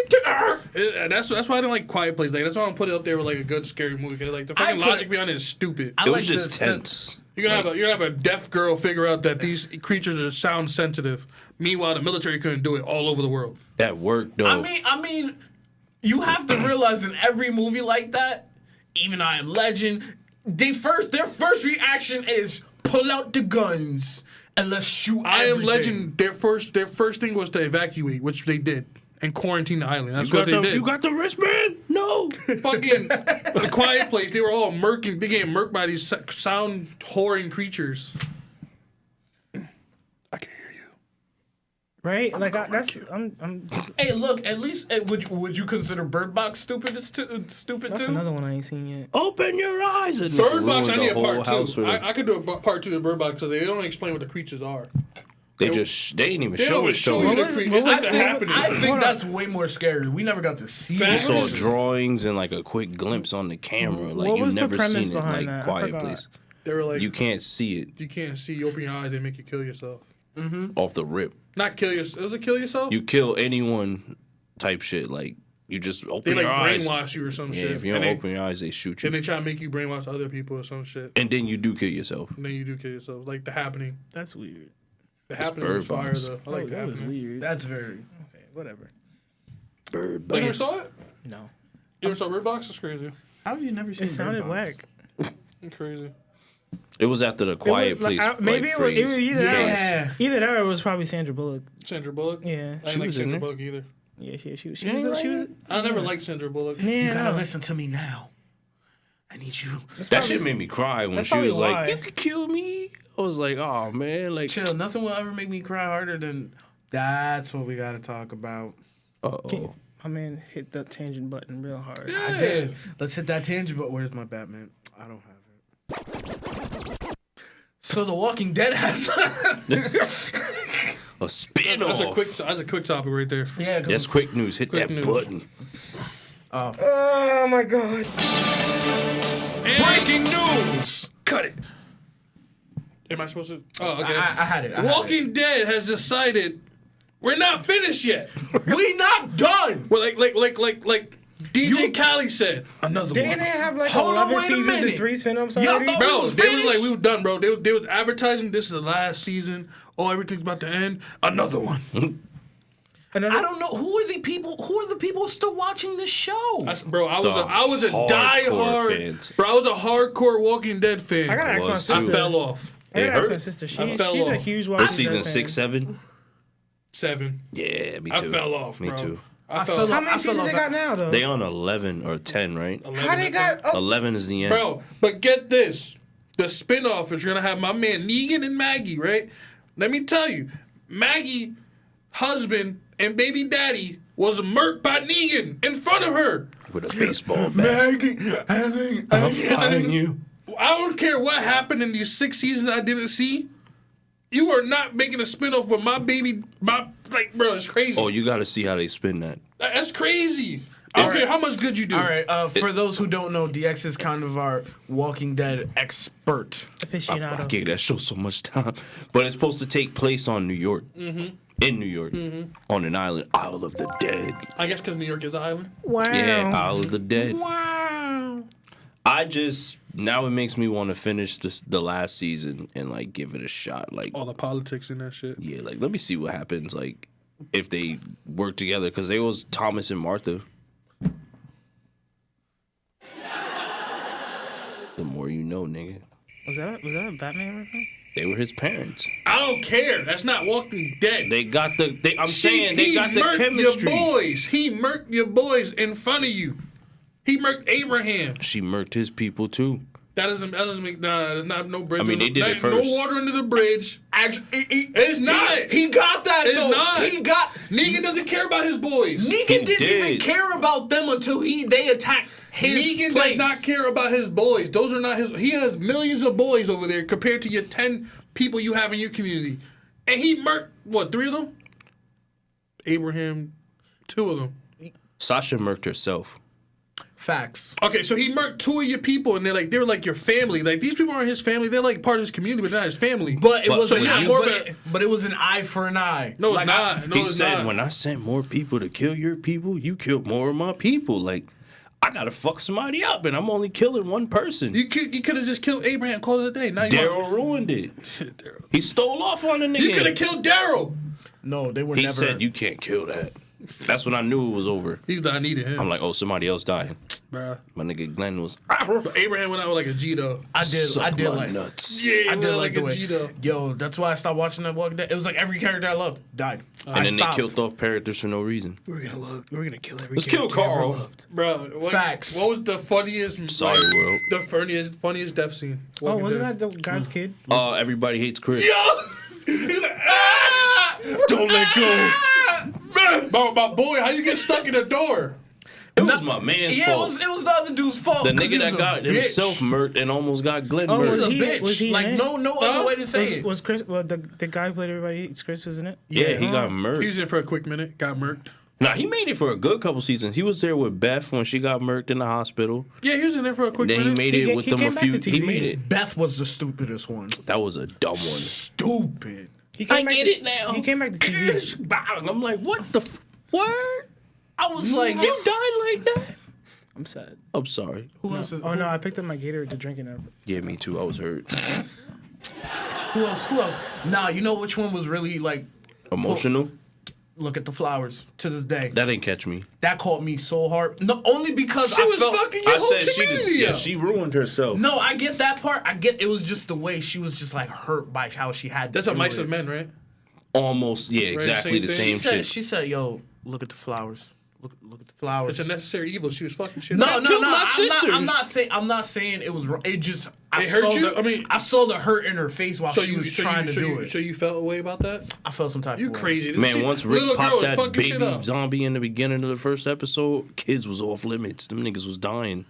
Speaker 7: That's why I didn't like Quiet Place. Like, that's why I'm putting it up there with like a good scary movie. Cause like the fucking logic behind it is stupid.
Speaker 5: It was just tense.
Speaker 7: You're gonna have a deaf girl figure out that these creatures are sound sensitive. Meanwhile, the military couldn't do it all over the world.
Speaker 5: That worked though.
Speaker 4: I mean, you have to realize in every movie like that, even I Am Legend, their first reaction is pull out the guns and let's shoot.
Speaker 7: I Am
Speaker 4: everything.
Speaker 7: Legend. Their first thing was to evacuate, which they did, and quarantine the island. That's what they did.
Speaker 5: You got the wristband? No.
Speaker 7: Fucking The Quiet Place. They were all murking, they getting murked by these sound whoring creatures. I can hear you.
Speaker 6: Right? I'm just.
Speaker 4: Hey, look. At least would you consider Bird Box stupid? Stupid
Speaker 6: That's
Speaker 4: too.
Speaker 6: another one I ain't seen yet.
Speaker 5: Open your eyes and
Speaker 7: Bird Box, I
Speaker 5: ruined
Speaker 7: need
Speaker 5: the
Speaker 7: a
Speaker 5: whole
Speaker 7: part
Speaker 5: house
Speaker 7: two.
Speaker 5: with it.
Speaker 7: I could do a part two to Bird Box because they don't explain what the creatures are.
Speaker 5: They didn't even
Speaker 7: They
Speaker 5: show
Speaker 7: don't
Speaker 5: it.
Speaker 7: show
Speaker 5: So
Speaker 7: you the
Speaker 6: was-
Speaker 7: creatures.
Speaker 6: what
Speaker 7: It's like
Speaker 6: was
Speaker 7: the
Speaker 6: it?
Speaker 7: happening.
Speaker 4: I think that's way more scary. We never got to see
Speaker 5: you
Speaker 7: Facts.
Speaker 4: it.
Speaker 5: saw drawings and like a quick glimpse on the camera. Like
Speaker 6: What
Speaker 5: you
Speaker 6: was the
Speaker 5: never
Speaker 6: premise
Speaker 5: seen it
Speaker 6: behind
Speaker 5: like
Speaker 6: that? I
Speaker 5: Quiet
Speaker 6: forgot.
Speaker 5: Place.
Speaker 7: They were like,
Speaker 5: You can't see it
Speaker 7: you can't see. You open your eyes, they make you kill yourself.
Speaker 5: off the rip.
Speaker 7: Not kill yourself. Was it kill yourself?
Speaker 5: You kill anyone type shit. Like you just
Speaker 7: They
Speaker 5: open
Speaker 7: like
Speaker 5: your eyes.
Speaker 7: brainwash you or some
Speaker 5: Yeah,
Speaker 7: shit.
Speaker 5: if you don't
Speaker 7: and
Speaker 5: open your eyes, they shoot
Speaker 7: then
Speaker 5: you.
Speaker 7: they try to make you brainwash other people or some shit.
Speaker 5: And then you do kill yourself.
Speaker 7: And then you do kill yourself. Like The Happening.
Speaker 6: That's weird.
Speaker 7: The
Speaker 5: It's
Speaker 7: Happening
Speaker 5: Bird
Speaker 7: was fire
Speaker 5: Box.
Speaker 7: though. I like The
Speaker 6: That was
Speaker 7: Happening.
Speaker 6: weird.
Speaker 4: That's very.
Speaker 6: Okay, whatever.
Speaker 5: Bird
Speaker 7: You never
Speaker 5: Box.
Speaker 7: saw it?
Speaker 6: No.
Speaker 7: You ever saw Bird Box? It's crazy.
Speaker 4: How have you never seen?
Speaker 6: It sounded
Speaker 4: Bird Box?
Speaker 6: whack.
Speaker 7: It's crazy.
Speaker 5: It was after the Quiet
Speaker 6: like,
Speaker 5: Place.
Speaker 6: maybe
Speaker 5: like,
Speaker 6: it was
Speaker 5: phrase.
Speaker 6: either
Speaker 4: Yeah.
Speaker 6: either that or it was probably Sandra Bullock.
Speaker 7: Sandra Bullock?
Speaker 6: Yeah.
Speaker 7: I didn't
Speaker 5: She
Speaker 7: like
Speaker 5: was in
Speaker 7: Sandra
Speaker 5: there.
Speaker 7: Bullock either.
Speaker 6: Yeah, she was.
Speaker 7: I never liked Sandra Bullock.
Speaker 6: Yeah,
Speaker 4: You gotta
Speaker 6: no.
Speaker 4: listen to me now. I need you.
Speaker 5: That shit made me cry when
Speaker 6: that's
Speaker 5: she was
Speaker 6: probably
Speaker 5: like,
Speaker 6: why.
Speaker 5: "You could kill me." I was like, "Oh man!" Like,
Speaker 4: Chill. Nothing will ever make me cry harder than. That's what we gotta talk about.
Speaker 5: oh,
Speaker 6: My man hit the tangent button real hard.
Speaker 4: I did. Let's hit that tangent. But where's my Batman? I don't have it. So The Walking Dead has.
Speaker 5: a spin-off.
Speaker 7: That's a quick topic right there.
Speaker 4: Yeah. 'cause-
Speaker 5: That's quick news. Hit
Speaker 7: Quick
Speaker 5: that
Speaker 7: news.
Speaker 5: button.
Speaker 6: Oh my god.
Speaker 4: Breaking news.
Speaker 7: Cut it. Am I supposed to? Oh, okay.
Speaker 4: I had it.
Speaker 7: Walking Dead has decided we're not finished yet.
Speaker 4: We not done.
Speaker 7: Well, like DJ Khaled said, another
Speaker 6: Didn't
Speaker 7: one.
Speaker 6: they have like
Speaker 4: Hold on,
Speaker 6: 11
Speaker 4: wait a
Speaker 6: seasons
Speaker 4: minute.
Speaker 6: and 3 spin-offs
Speaker 4: Y'all
Speaker 6: already?
Speaker 4: thought-
Speaker 7: Bro,
Speaker 4: was
Speaker 7: they was
Speaker 4: finished?
Speaker 7: like, we were done, bro. They was advertising this is the last season. Oh, everything's about to end. Another one.
Speaker 6: Another,
Speaker 4: I don't know who are the people. Who are the people still watching this show?
Speaker 7: Bro, I was a
Speaker 5: hardcore
Speaker 7: diehard
Speaker 5: fans.
Speaker 7: Bro, I was a hardcore Walking Dead fan.
Speaker 6: I gotta ask my
Speaker 5: was
Speaker 7: I
Speaker 6: sister.
Speaker 7: fell off.
Speaker 6: I gotta
Speaker 5: It
Speaker 6: ask
Speaker 5: hurt.
Speaker 6: my sister.
Speaker 7: I fell
Speaker 6: She's a
Speaker 7: off.
Speaker 6: huge Walking
Speaker 5: This season
Speaker 6: Dead fan.
Speaker 5: 6, 7.
Speaker 7: 7.
Speaker 5: Yeah, me
Speaker 7: I
Speaker 5: too.
Speaker 7: fell off,
Speaker 5: Me
Speaker 7: bro.
Speaker 5: too.
Speaker 4: I feel
Speaker 6: How many seasons they got now, though?
Speaker 5: They on 11 or 10, right?
Speaker 6: How they got?
Speaker 5: 11 is the end.
Speaker 7: Bro, but get this. The spinoff is going to have my man Negan and Maggie, right? Let me tell you, Maggie, husband, and baby daddy was murked by Negan in front of her.
Speaker 5: With a baseball bat.
Speaker 4: Maggie,
Speaker 5: I'm flying you.
Speaker 7: I don't care what happened in these 6 seasons I didn't see. You are not making a spinoff with my baby. Bro, it's crazy.
Speaker 5: Oh, you got to see how they spin that.
Speaker 7: That's crazy. I don't care how much good you do.
Speaker 4: All right, for those who don't know, DX is kind of our Walking Dead expert.
Speaker 5: I gave that show so much time. But it's supposed to take place on New York. Mm-hmm. In New York. Mm-hmm. On an island. Isle of the Dead.
Speaker 7: I guess because New York is an island.
Speaker 6: Wow.
Speaker 5: Yeah, Isle of the Dead.
Speaker 6: Wow.
Speaker 5: Now it makes me want to finish the last season and, like, give it a shot. Like
Speaker 7: all the politics and that shit.
Speaker 5: Yeah, like, let me see what happens, like, if they work together. Because they was Thomas and Martha. The more you know, nigga.
Speaker 6: Was that a Batman reference?
Speaker 5: They were his parents.
Speaker 7: I don't care. That's not Walking Dead.
Speaker 5: They got the. I'm saying they got the chemistry.
Speaker 7: Your boys. He murked your boys in front of you. He murked Abraham.
Speaker 5: She murked his people too.
Speaker 7: That doesn't make there's not no bridge.
Speaker 5: I mean, they did it
Speaker 7: No
Speaker 5: first.
Speaker 7: water under the bridge. It's not.
Speaker 4: He got that
Speaker 7: It's
Speaker 4: though.
Speaker 7: not.
Speaker 4: He got.
Speaker 7: Negan doesn't care about his boys.
Speaker 4: Negan didn't even care about them until they attacked his
Speaker 7: Negan
Speaker 4: place.
Speaker 7: does not care about his boys. Those are not his. He has millions of boys over there compared to your 10 people you have in your community, and he murked what 3 of them? Abraham, 2 of them.
Speaker 5: Sasha murked herself.
Speaker 4: Facts.
Speaker 7: Okay, so he murked 2 of your people, and they're like your family. Like these people aren't his family. They're like part of his community, but not his family.
Speaker 4: But it was
Speaker 7: so
Speaker 4: but it was an eye for an eye.
Speaker 7: No, it's
Speaker 4: Like,
Speaker 7: not.
Speaker 5: He said, when I sent more people to kill your people, you killed more of my people. Like, I gotta fuck somebody up, and I'm only killing one person.
Speaker 7: You could have just killed Abraham, called it a day. Now
Speaker 5: Daryl ruined it. He stole off on the nigga.
Speaker 7: You could have killed Daryl.
Speaker 4: No, they were
Speaker 5: He
Speaker 4: never.
Speaker 5: said, you can't kill that. That's when I knew it was over.
Speaker 7: He's not needed him.
Speaker 5: I'm like, oh, somebody else dying.
Speaker 7: Bruh.
Speaker 5: My nigga Glenn was.
Speaker 7: But Abraham went out with like a G though.
Speaker 4: I did
Speaker 5: my
Speaker 4: like
Speaker 5: nuts.
Speaker 7: Yeah,
Speaker 4: I did like the
Speaker 7: a
Speaker 4: way.
Speaker 7: G though.
Speaker 4: Yo, that's why I stopped watching that Walking Dead. It was like every character I loved died.
Speaker 5: And then they killed off characters for no reason.
Speaker 6: We're gonna kill every.
Speaker 5: Let's kill Carl.
Speaker 7: Bro,
Speaker 4: Facts.
Speaker 7: What was the funniest?
Speaker 5: Sorry, world.
Speaker 7: The funniest death scene.
Speaker 6: Oh, wasn't that the guy's kid?
Speaker 5: Everybody hates Chris.
Speaker 7: He's like, ah!
Speaker 5: Don't let go.
Speaker 7: Bro, my boy, how you get stuck in a door?
Speaker 5: It was my man's fault.
Speaker 4: it was the other dude's fault.
Speaker 5: The
Speaker 4: 'cause he
Speaker 5: nigga
Speaker 4: was
Speaker 5: that
Speaker 4: a
Speaker 5: got
Speaker 4: bitch.
Speaker 5: himself murked and almost got Glenn
Speaker 6: Oh,
Speaker 5: murked.
Speaker 4: was a
Speaker 6: he-
Speaker 4: bitch.
Speaker 6: was he
Speaker 4: like
Speaker 6: in it?
Speaker 4: no other way to say it.
Speaker 6: Was Chris? Well, the guy who played everybody hates Chris, wasn't it?
Speaker 5: Yeah, he got murked.
Speaker 7: He was in for a quick minute, got murked.
Speaker 5: Nah, he made it for a good couple seasons. He was there with Beth when she got murked in the hospital.
Speaker 7: Yeah, he was in there for a quick
Speaker 5: Then he
Speaker 7: minute.
Speaker 5: made
Speaker 6: He
Speaker 5: it
Speaker 6: ga-
Speaker 5: with
Speaker 6: he
Speaker 5: them a
Speaker 6: came back
Speaker 5: few.
Speaker 6: to
Speaker 5: He
Speaker 6: TV.
Speaker 5: made it.
Speaker 4: Beth was the stupidest one.
Speaker 5: That was a dumb one.
Speaker 4: Stupid.
Speaker 6: He came back to, now. He came back to TV.
Speaker 5: Bang! I'm like, what the word?
Speaker 4: I was like,
Speaker 5: You died like that?
Speaker 6: I'm sad.
Speaker 5: I'm sorry.
Speaker 4: who else?
Speaker 6: Oh no, I picked up my Gatorade to drink it now.
Speaker 5: Yeah, me too. I was hurt.
Speaker 4: Who else? Nah, you know which one was really like
Speaker 5: Emotional?
Speaker 4: look at the flowers to this day.
Speaker 5: That didn't catch me.
Speaker 4: That caught me so hard. No, only because
Speaker 7: She
Speaker 4: I
Speaker 7: was
Speaker 4: felt,
Speaker 7: fucking your
Speaker 5: I
Speaker 7: whole
Speaker 5: said she
Speaker 7: community
Speaker 5: just,
Speaker 7: up.
Speaker 5: she ruined herself.
Speaker 4: No, I get that part. I get it was just the way she was just like hurt by how she had.
Speaker 7: That's
Speaker 4: to
Speaker 7: a
Speaker 4: do
Speaker 7: Mice
Speaker 4: it.
Speaker 7: of Men, right?
Speaker 5: Almost, yeah, exactly
Speaker 7: same
Speaker 5: the
Speaker 7: thing.
Speaker 5: same
Speaker 4: She said,
Speaker 5: shit.
Speaker 4: she said, "Yo, look at the flowers. Look at the flowers."
Speaker 7: It's a necessary evil. She was fucking shit.
Speaker 4: No.
Speaker 5: killed my sisters.
Speaker 4: I'm not saying it was wrong. It just I
Speaker 7: It hurt
Speaker 4: saw
Speaker 7: you?
Speaker 4: the-
Speaker 7: I mean-
Speaker 4: I saw the hurt in her face while she was trying to do it.
Speaker 7: So you felt a way about that?
Speaker 4: I felt some type
Speaker 7: You
Speaker 4: of way.
Speaker 7: crazy? This
Speaker 5: Man,
Speaker 7: shit-
Speaker 5: once Rick
Speaker 7: little girl
Speaker 5: popped
Speaker 7: was
Speaker 5: that
Speaker 7: fucking shit
Speaker 5: baby
Speaker 7: up.
Speaker 5: zombie in the beginning of the first episode, kids was off limits. Them niggas was dying.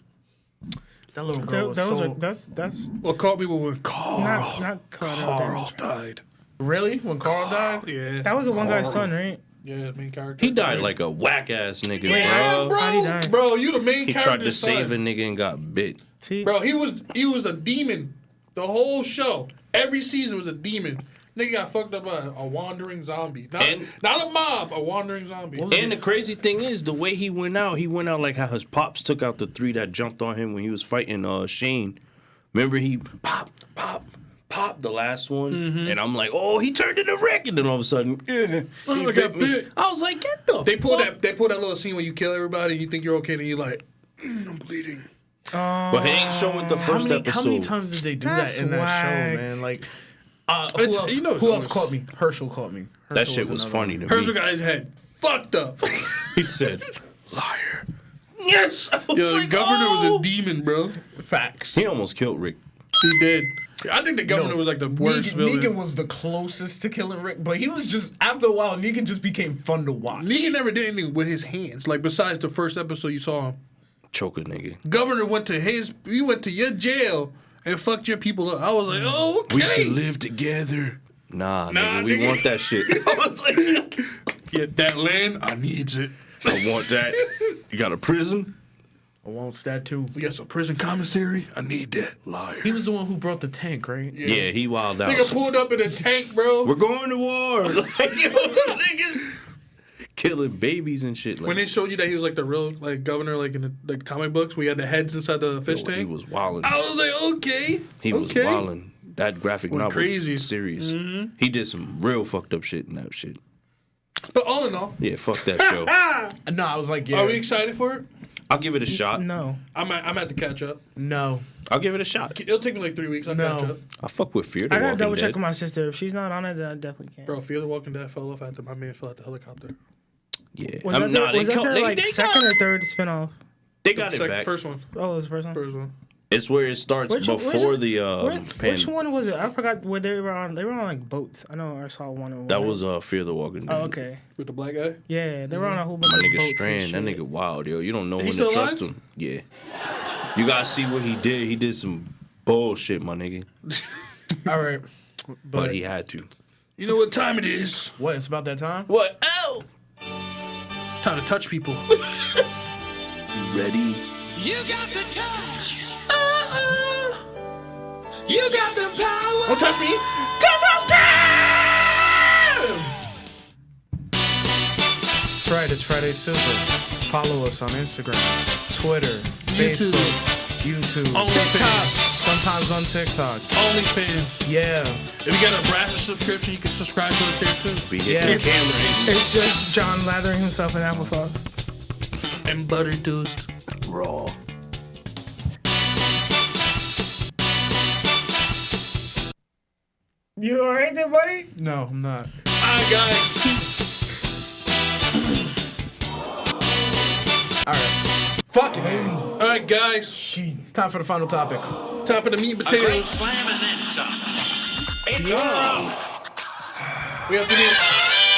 Speaker 4: That little girl
Speaker 6: That
Speaker 4: was
Speaker 6: was
Speaker 4: so.
Speaker 6: that's
Speaker 7: What caught me was when Carl
Speaker 6: not Carl.
Speaker 7: died.
Speaker 4: Really? When Carl died?
Speaker 7: Yeah.
Speaker 6: That was the one guy's son, right?
Speaker 7: Yeah, main character.
Speaker 5: He died like a whack ass nigga,
Speaker 7: Yeah,
Speaker 5: bro.
Speaker 6: How'd he die?
Speaker 7: bro, you the main
Speaker 5: He
Speaker 7: character.
Speaker 5: tried to save a nigga and got bit.
Speaker 6: See,
Speaker 7: Bro, he was a demon. The whole show, every season was a demon. Nigga got fucked up by a wandering zombie. Not a mob, a wandering zombie.
Speaker 5: And the crazy thing is, the way he went out like how his pops took out the 3 that jumped on him when he was fighting Shane. Remember he pop the last one, and I'm like, oh, he turned into Rick, and then all of a sudden, he
Speaker 7: I got
Speaker 5: bit me.
Speaker 7: bit.
Speaker 5: I was like, get the
Speaker 7: They pulled
Speaker 5: fuck.
Speaker 7: that little scene where you kill everybody, and you think you're okay, and you're like, I'm bleeding.
Speaker 5: But he ain't show it the first episode.
Speaker 4: How many times did they do
Speaker 6: That's
Speaker 4: that in that
Speaker 6: whack.
Speaker 4: show, man? Like, who
Speaker 7: It's-
Speaker 4: else?
Speaker 7: you know it's
Speaker 4: who else
Speaker 7: always-
Speaker 4: caught me? Herschel caught me.
Speaker 5: That
Speaker 4: Herschel
Speaker 5: shit was
Speaker 4: another
Speaker 5: funny
Speaker 4: one.
Speaker 5: to me.
Speaker 7: Herschel got his head fucked up.
Speaker 5: He said, "Liar." Yes. I was
Speaker 7: Yo, the
Speaker 5: like,
Speaker 7: governor was
Speaker 5: "Oh."
Speaker 7: a demon, bro.
Speaker 4: Facts.
Speaker 5: He almost killed Rick.
Speaker 7: He did. I think the governor was like the worst villain.
Speaker 4: Negan was the closest to killing Rick, but he was just, after a while, Negan just became fun to watch.
Speaker 7: Negan never did anything with his hands. Like, besides the first episode you saw him.
Speaker 5: Choke a nigga.
Speaker 7: Governor went to your jail and fucked your people up. I was like, oh, okay.
Speaker 5: We can live together. Nah, nigga, we
Speaker 7: nigga.
Speaker 5: want that shit.
Speaker 7: I was like, yeah, that land, I needs it.
Speaker 5: I want that. You got a prison?
Speaker 4: I want that too.
Speaker 7: We got some prison commissary. I need that. Liar.
Speaker 4: He was the one who brought the tank, right?
Speaker 5: Yeah, he wilded out.
Speaker 7: Nigga pulled up in a tank, bro.
Speaker 5: We're going to war. Like, yo, niggas killing babies and shit. Like,
Speaker 7: When they showed you that he was like the real like governor, like in the comic books, we had the heads inside the fish tank.
Speaker 5: he was wilding.
Speaker 7: I was like, okay.
Speaker 5: He was wilding. That graphic
Speaker 7: Went
Speaker 5: novel
Speaker 7: crazy.
Speaker 5: was serious.
Speaker 7: Mhm.
Speaker 5: He did some real fucked up shit in that shit.
Speaker 7: But all in all,
Speaker 5: Yeah, fuck that show.
Speaker 4: No, I was like, yeah.
Speaker 7: are we excited for it?
Speaker 5: I'll give it a shot.
Speaker 6: No.
Speaker 7: I'm at to catch up.
Speaker 4: No.
Speaker 5: I'll give it a shot.
Speaker 7: It'll take me like 3 weeks. I'll
Speaker 4: No.
Speaker 7: catch up.
Speaker 5: I fuck with Fear the
Speaker 6: I gotta
Speaker 5: Walking
Speaker 6: double check
Speaker 5: Dead.
Speaker 6: with my sister. If she's not on it, then I definitely can't.
Speaker 7: Bro, Fear the Walking Dead fell off after my man fell out the helicopter.
Speaker 5: Yeah.
Speaker 6: Was that their, was that their like second or third spinoff?
Speaker 5: They got it
Speaker 7: Second-
Speaker 5: back.
Speaker 7: First one.
Speaker 6: Oh, it was the first one.
Speaker 7: First one.
Speaker 5: It's where it starts before the
Speaker 6: Which one was it? I forgot where they were on. They were on like boats. I know I saw one.
Speaker 5: That was Fear the Walking Dead.
Speaker 6: Oh, okay.
Speaker 7: With the black guy?
Speaker 6: Yeah, they were on a whole bunch
Speaker 5: My
Speaker 6: of
Speaker 5: nigga
Speaker 6: boats.
Speaker 5: Strand, that
Speaker 6: and
Speaker 5: nigga wild, yo. You don't know
Speaker 7: He
Speaker 5: when
Speaker 7: still
Speaker 5: to trust
Speaker 7: alive?
Speaker 5: him. Yeah. You gotta see what he did. He did some bullshit, my nigga.
Speaker 4: All right.
Speaker 5: But he had to.
Speaker 7: You know what time it is?
Speaker 4: What? It's about that time?
Speaker 5: What? Oh!
Speaker 7: Time to touch people.
Speaker 5: Ready?
Speaker 8: You got the touch. You got the power.
Speaker 7: Don't touch me.
Speaker 4: That's right. It's Friday Silver. Follow us on Instagram, Twitter,
Speaker 7: YouTube.
Speaker 4: Facebook, YouTube,
Speaker 7: OnlyFans.
Speaker 4: TikTok. Sometimes on TikTok.
Speaker 7: OnlyFans.
Speaker 4: Yeah.
Speaker 7: If you got a Brasher subscription, you can subscribe to us here too.
Speaker 5: We hit
Speaker 4: Yeah.
Speaker 5: the camera.
Speaker 6: It's just John lathering himself in applesauce.
Speaker 7: And butter toast.
Speaker 5: Raw.
Speaker 6: You alright there, buddy?
Speaker 4: No, I'm not.
Speaker 7: Alright, guys.
Speaker 4: All right. Fuck it.
Speaker 7: Alright, guys.
Speaker 4: It's time for the final topic.
Speaker 7: Time for the meat and
Speaker 10: A great
Speaker 7: potatoes.
Speaker 10: slam and then some. It's on.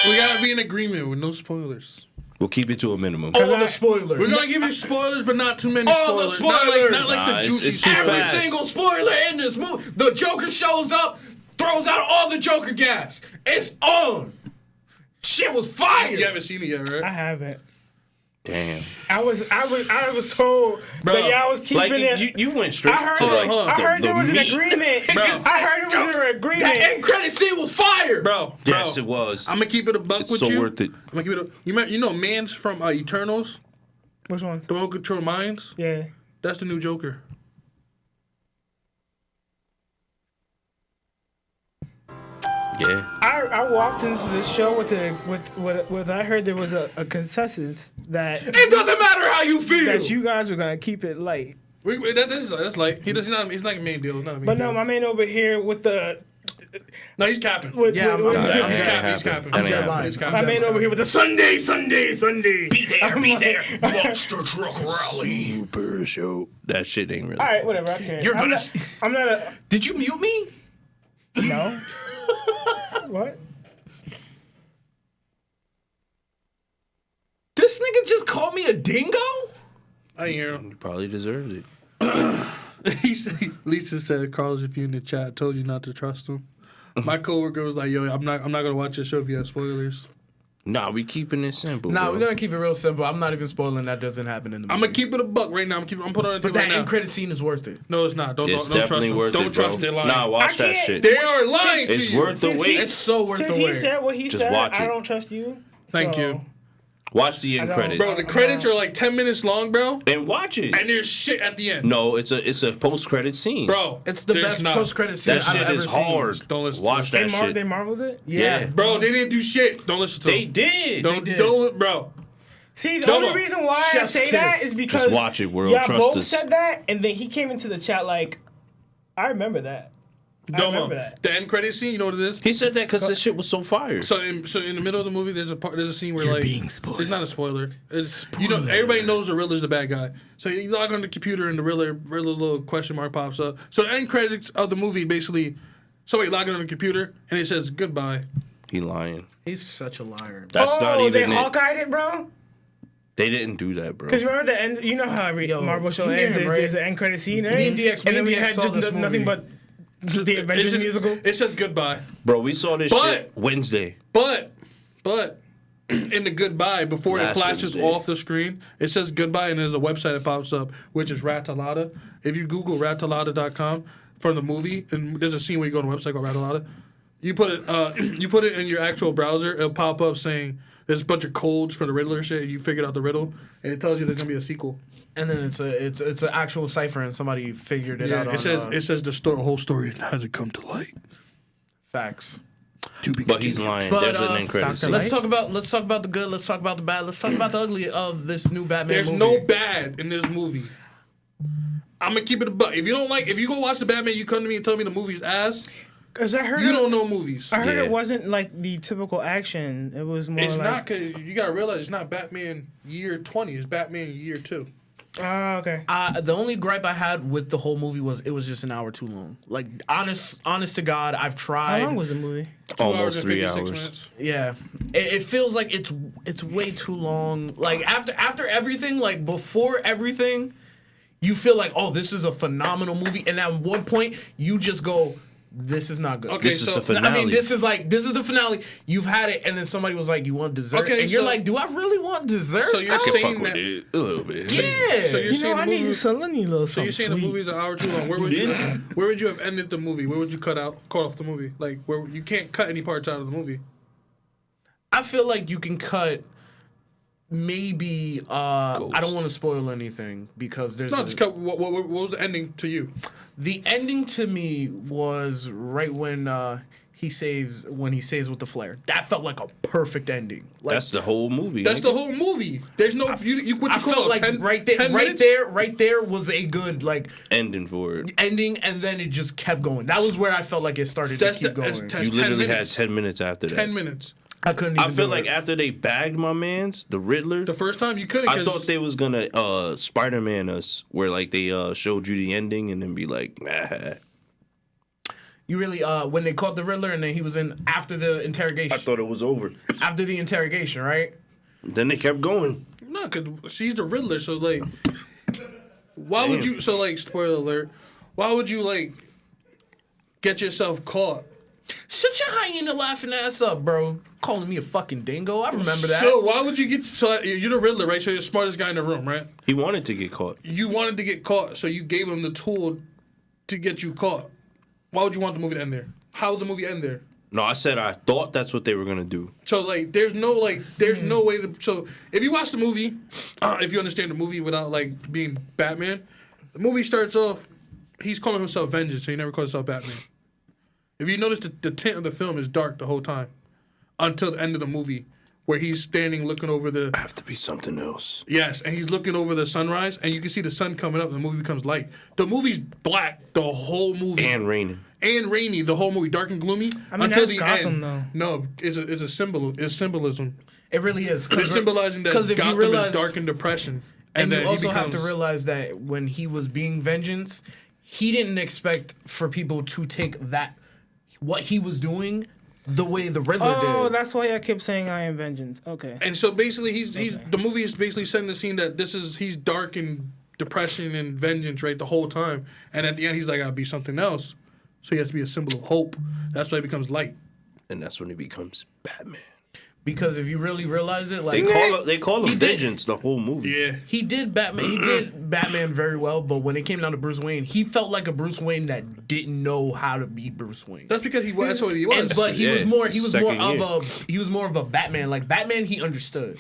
Speaker 7: We gotta be in agreement with no spoilers.
Speaker 5: We'll keep it to a minimum.
Speaker 4: All the spoilers.
Speaker 7: We're gonna give you spoilers, but not too many
Speaker 4: All the
Speaker 7: spoilers.
Speaker 4: spoilers.
Speaker 7: Not like the
Speaker 5: Nah,
Speaker 7: juicy
Speaker 5: it's too
Speaker 7: spoilers.
Speaker 4: Every
Speaker 5: fast.
Speaker 4: single spoiler in this movie. The Joker shows up, throws out all the Joker gas. It's on. Shit was fire.
Speaker 7: You haven't seen it yet, right?
Speaker 6: I haven't.
Speaker 5: Damn.
Speaker 6: I was told that y'all was keeping
Speaker 5: Like,
Speaker 6: it.
Speaker 5: you went straight
Speaker 6: I heard,
Speaker 5: to like
Speaker 6: I heard there was an
Speaker 5: meat.
Speaker 6: agreement.
Speaker 7: Bro.
Speaker 6: I heard there was an agreement.
Speaker 4: That end credit scene was fire.
Speaker 7: Bro.
Speaker 5: Yes, it was.
Speaker 7: I'm gonna keep it a buck
Speaker 5: It's
Speaker 7: with
Speaker 5: so
Speaker 7: you.
Speaker 5: worth it.
Speaker 7: I'm gonna keep it. You know, Mans from Eternals,
Speaker 6: Which one?
Speaker 7: the one who control minds.
Speaker 6: Yeah.
Speaker 7: That's the new Joker.
Speaker 5: Yeah.
Speaker 6: I walked into this show with I heard there was a consensus that
Speaker 4: It doesn't matter how you feel.
Speaker 6: that you guys were gonna keep it light.
Speaker 7: That's like he's not a main deal. It's not a main
Speaker 6: But
Speaker 7: deal.
Speaker 6: no, my man over here with the
Speaker 7: No, he's capping.
Speaker 6: with,
Speaker 4: Yeah,
Speaker 6: with,
Speaker 4: I'm-
Speaker 6: with-
Speaker 4: I'm-
Speaker 7: He's
Speaker 5: That
Speaker 7: capping.
Speaker 5: ain't
Speaker 7: He's capping.
Speaker 5: happening. That ain't
Speaker 4: lying.
Speaker 7: He's capping.
Speaker 6: my man over here with the Sunday. Be
Speaker 5: there. Monster truck rally. Super show. That shit ain't really.
Speaker 6: All right, whatever. I can't.
Speaker 4: You're
Speaker 6: I'm
Speaker 4: gonna
Speaker 6: not, I'm not a
Speaker 4: Did you mute me?
Speaker 6: no. What?
Speaker 4: This nigga just called me a dingo?
Speaker 7: I didn't hear him.
Speaker 5: You probably deserved it.
Speaker 7: Lisa said, "Carlos, if you in the chat, I told you not to trust him." My coworker was like, "Yo, I'm not gonna watch your show if you have spoilers."
Speaker 5: Nah, we keeping it simple.
Speaker 4: Nah,
Speaker 5: bro.
Speaker 4: we're gonna keep it real simple. I'm not even spoiling that doesn't happen in the movie.
Speaker 7: I'm gonna keep it a buck right now. I'm putting on it
Speaker 4: But
Speaker 7: right
Speaker 4: that
Speaker 7: now.
Speaker 4: end credit scene is worth it.
Speaker 7: No, it's not. Don't
Speaker 5: It's
Speaker 7: trust
Speaker 5: definitely
Speaker 7: them.
Speaker 5: worth
Speaker 7: Don't
Speaker 5: it, bro.
Speaker 7: trust their line.
Speaker 5: Nah, watch
Speaker 6: I
Speaker 5: that
Speaker 6: can't-
Speaker 5: shit.
Speaker 7: They are lying to
Speaker 5: It's
Speaker 7: you.
Speaker 5: worth the
Speaker 6: Since
Speaker 5: wait.
Speaker 4: It's so worth
Speaker 6: Since
Speaker 4: the
Speaker 6: he
Speaker 4: wait.
Speaker 6: said what he
Speaker 5: Just
Speaker 6: said,
Speaker 5: watch
Speaker 6: I
Speaker 5: it.
Speaker 6: don't trust you.
Speaker 7: Thank
Speaker 6: so-
Speaker 7: you.
Speaker 5: Watch the end
Speaker 6: I don't-
Speaker 5: credits.
Speaker 7: Bro, the credits are like 10 minutes long, bro.
Speaker 5: And watch it.
Speaker 7: And there's shit at the end.
Speaker 5: No, it's a post credit scene.
Speaker 7: Bro,
Speaker 4: It's the
Speaker 7: there's
Speaker 4: best
Speaker 7: not.
Speaker 4: post credit scene
Speaker 5: that
Speaker 4: I've
Speaker 5: shit
Speaker 4: ever
Speaker 5: is
Speaker 4: seen.
Speaker 5: hard.
Speaker 7: Don't listen to
Speaker 5: Watch
Speaker 7: it.
Speaker 5: that shit.
Speaker 6: They marveled it.
Speaker 4: Yeah.
Speaker 7: Bro, they didn't do shit. Don't listen to
Speaker 5: They
Speaker 7: them.
Speaker 5: did.
Speaker 7: Don't, bro.
Speaker 6: See, the
Speaker 7: Don't
Speaker 6: only
Speaker 7: know.
Speaker 6: reason why I
Speaker 4: Chef's
Speaker 6: say that
Speaker 4: kiss.
Speaker 6: is because
Speaker 5: Just watch it, world.
Speaker 6: y'all
Speaker 5: Trust
Speaker 6: both
Speaker 5: us.
Speaker 6: said that, and then he came into the chat like, I remember that. remember that.
Speaker 7: The end credit scene, you know what it is?
Speaker 5: He said that because this shit was so fire.
Speaker 7: So in the middle of the movie, there's a scene where like
Speaker 4: being spoiled.
Speaker 7: it's not a spoiler. You know, everybody knows the Riddler's the bad guy. So you log on the computer and the Riddler's little question mark pops up. So the end credits of the movie basically somebody logging on the computer and it says goodbye.
Speaker 5: He lying.
Speaker 4: He's such a liar.
Speaker 5: That's not even
Speaker 6: they
Speaker 5: it.
Speaker 6: Hawkeyed it, bro.
Speaker 5: They didn't do that, bro.
Speaker 6: Because remember the end. You know how every Marvel show ends. There's an end credit scene, right?
Speaker 4: Me and DX,
Speaker 6: and then we
Speaker 4: DX
Speaker 6: had
Speaker 4: saw
Speaker 6: just
Speaker 4: this
Speaker 6: nothing
Speaker 4: movie.
Speaker 6: but the Avengers musical.
Speaker 7: It says goodbye.
Speaker 5: Bro, we saw this shit Wednesday.
Speaker 7: But in the goodbye, before
Speaker 5: Last
Speaker 7: it flashes
Speaker 5: Wednesday.
Speaker 7: off the screen, it says goodbye and there's a website that pops up, which is Ratalada. If you Google ratalada.com from the movie, and there's a scene where you go on a website called Ratalada, you put it in your actual browser, it'll pop up saying there's a bunch of codes for the Riddler shit, and you figured out the riddle, and it tells you there's gonna be a sequel.
Speaker 4: And then it's an actual cipher, and somebody figured it out.
Speaker 7: It says the whole story hasn't come to light.
Speaker 4: Facts.
Speaker 5: But he's lying.
Speaker 4: But,
Speaker 5: There's an end credit
Speaker 6: Dr.
Speaker 5: scene.
Speaker 4: Let's talk about the good. Let's talk about the bad. Let's talk about the ugly of this new Batman
Speaker 7: There's
Speaker 4: movie.
Speaker 7: no bad in this movie. I'm gonna keep it a buck. If you go watch the Batman, you come to me and tell me the movie's ass.
Speaker 6: Because I heard
Speaker 7: You don't know movies.
Speaker 6: I heard
Speaker 5: Yeah.
Speaker 6: it wasn't like the typical action. It was more
Speaker 7: It's
Speaker 6: like.
Speaker 7: not, because you gotta realize it's not Batman year 20. It's Batman year 2.
Speaker 6: Oh, okay.
Speaker 4: The only gripe I had with the whole movie was it was just an hour too long. Like honest to God, I've tried.
Speaker 6: How long was the movie?
Speaker 7: 2 hours
Speaker 5: Almost
Speaker 7: and
Speaker 5: 3
Speaker 7: 56
Speaker 5: hours.
Speaker 7: minutes.
Speaker 4: Yeah, it feels like it's way too long. Like after everything, like before everything, you feel like, oh, this is a phenomenal movie, and at one point you just go, this is not good.
Speaker 7: Okay,
Speaker 5: This is
Speaker 7: so-
Speaker 5: the finale.
Speaker 4: I mean, this is the finale. You've had it, and then somebody was like, "You want dessert?"
Speaker 7: Okay,
Speaker 4: and you're
Speaker 7: so-
Speaker 4: like, "Do I really want dessert?"
Speaker 7: So you're
Speaker 5: I can
Speaker 7: saying
Speaker 5: fuck with
Speaker 7: that.
Speaker 5: it a little bit.
Speaker 4: yeah.
Speaker 7: So you're
Speaker 6: You know,
Speaker 7: saying
Speaker 6: I
Speaker 7: the
Speaker 6: need
Speaker 7: movie.
Speaker 6: some. I need a little
Speaker 7: So you're
Speaker 6: something
Speaker 7: saying the
Speaker 6: sweet.
Speaker 7: movie's an hour too long. Where would you have ended the movie? Where would you cut off the movie? Like where you can't cut any parts out of the movie.
Speaker 4: I feel like you can cut. Maybe I don't want to spoil anything because there's
Speaker 7: No, just cut. What was the ending to you?
Speaker 4: the ending to me was right when he saves with the flare. That felt like a perfect ending. Like,
Speaker 5: That's the whole movie.
Speaker 7: That's
Speaker 5: nigga.
Speaker 7: the whole movie. There's no what you
Speaker 4: I
Speaker 7: call
Speaker 4: felt
Speaker 7: it,
Speaker 4: like
Speaker 7: 10
Speaker 4: right there,
Speaker 7: 10
Speaker 4: right
Speaker 7: minutes?
Speaker 4: there was a good like
Speaker 5: ending for it.
Speaker 4: ending, and then it just kept going. That was where I felt like it started
Speaker 7: That's
Speaker 4: to keep
Speaker 7: the-
Speaker 4: going.
Speaker 7: that's-
Speaker 5: You
Speaker 7: 10
Speaker 5: literally had
Speaker 7: minutes.
Speaker 5: 10 minutes after that.
Speaker 7: 10 minutes.
Speaker 4: I couldn't even
Speaker 5: I feel
Speaker 4: do
Speaker 5: like
Speaker 4: it.
Speaker 5: after they bagged my man's, the Riddler,
Speaker 7: The first time you couldn't.
Speaker 5: I
Speaker 7: 'cause-
Speaker 5: thought they was gonna Spider-Man us, where like they showed you the ending and then be like, nah.
Speaker 4: You really when they caught the Riddler and then he was in after the interrogation.
Speaker 5: I thought it was over.
Speaker 4: After the interrogation, right?
Speaker 5: Then they kept going.
Speaker 7: No, because she's the Riddler. So like, why would you? So like, spoiler alert. Why would you like get yourself caught?
Speaker 4: Shut your hyena laughing ass up, bro. Calling me a fucking dingo. I remember that.
Speaker 7: So why would you get? So you're the Riddler, right? So you're the smartest guy in the room, right?
Speaker 5: He wanted to get caught.
Speaker 7: You wanted to get caught, so you gave him the tool to get you caught. Why would you want the movie to end there? How would the movie end there?
Speaker 5: No, I said I thought that's what they were gonna do.
Speaker 7: So like, there's no way to. So if you watch the movie, if you understand the movie without like being Batman, the movie starts off. He's calling himself Vengeance, so he never calls himself Batman. If you notice, the tint of the film is dark the whole time, until the end of the movie, where he's standing looking over the.
Speaker 5: I have to be something else.
Speaker 7: Yes, and he's looking over the sunrise, and you can see the sun coming up, and the movie becomes light. The movie's black the whole movie.
Speaker 5: And raining.
Speaker 7: And rainy, the whole movie, dark and gloomy.
Speaker 6: I mean,
Speaker 7: until
Speaker 6: that's
Speaker 7: the
Speaker 6: Gotham,
Speaker 7: end.
Speaker 6: though.
Speaker 7: No, it's a symbol. It's symbolism.
Speaker 4: It really is.
Speaker 7: It's symbolizing that
Speaker 4: if you
Speaker 7: Gotham
Speaker 4: realize,
Speaker 7: is dark and depression,
Speaker 4: and
Speaker 7: that
Speaker 4: you
Speaker 7: he
Speaker 4: also have to
Speaker 7: becomes-
Speaker 4: realize that when he was being Vengeance, he didn't expect for people to take that what he was doing the way the Riddler
Speaker 6: Oh,
Speaker 4: did.
Speaker 6: that's why I kept saying I am vengeance. Okay.
Speaker 7: And so basically, he's the movie is basically setting the scene that he's dark and depression and vengeance right the whole time, and at the end he's like, I'll be something else, so he has to be a symbol of hope. That's why he becomes light.
Speaker 5: And that's when he becomes Batman.
Speaker 4: Because if you really realize it, like
Speaker 5: They call
Speaker 4: he
Speaker 5: him
Speaker 4: did-
Speaker 5: Vengeance the whole movie.
Speaker 7: Yeah.
Speaker 4: he did Batman. He did Batman very well, but when it came down to Bruce Wayne, he felt like a Bruce Wayne that didn't know how to be Bruce Wayne.
Speaker 7: That's because that's what he was.
Speaker 4: And, but he
Speaker 5: Yeah,
Speaker 4: was
Speaker 5: second
Speaker 4: more of a Batman. Like Batman, he understood.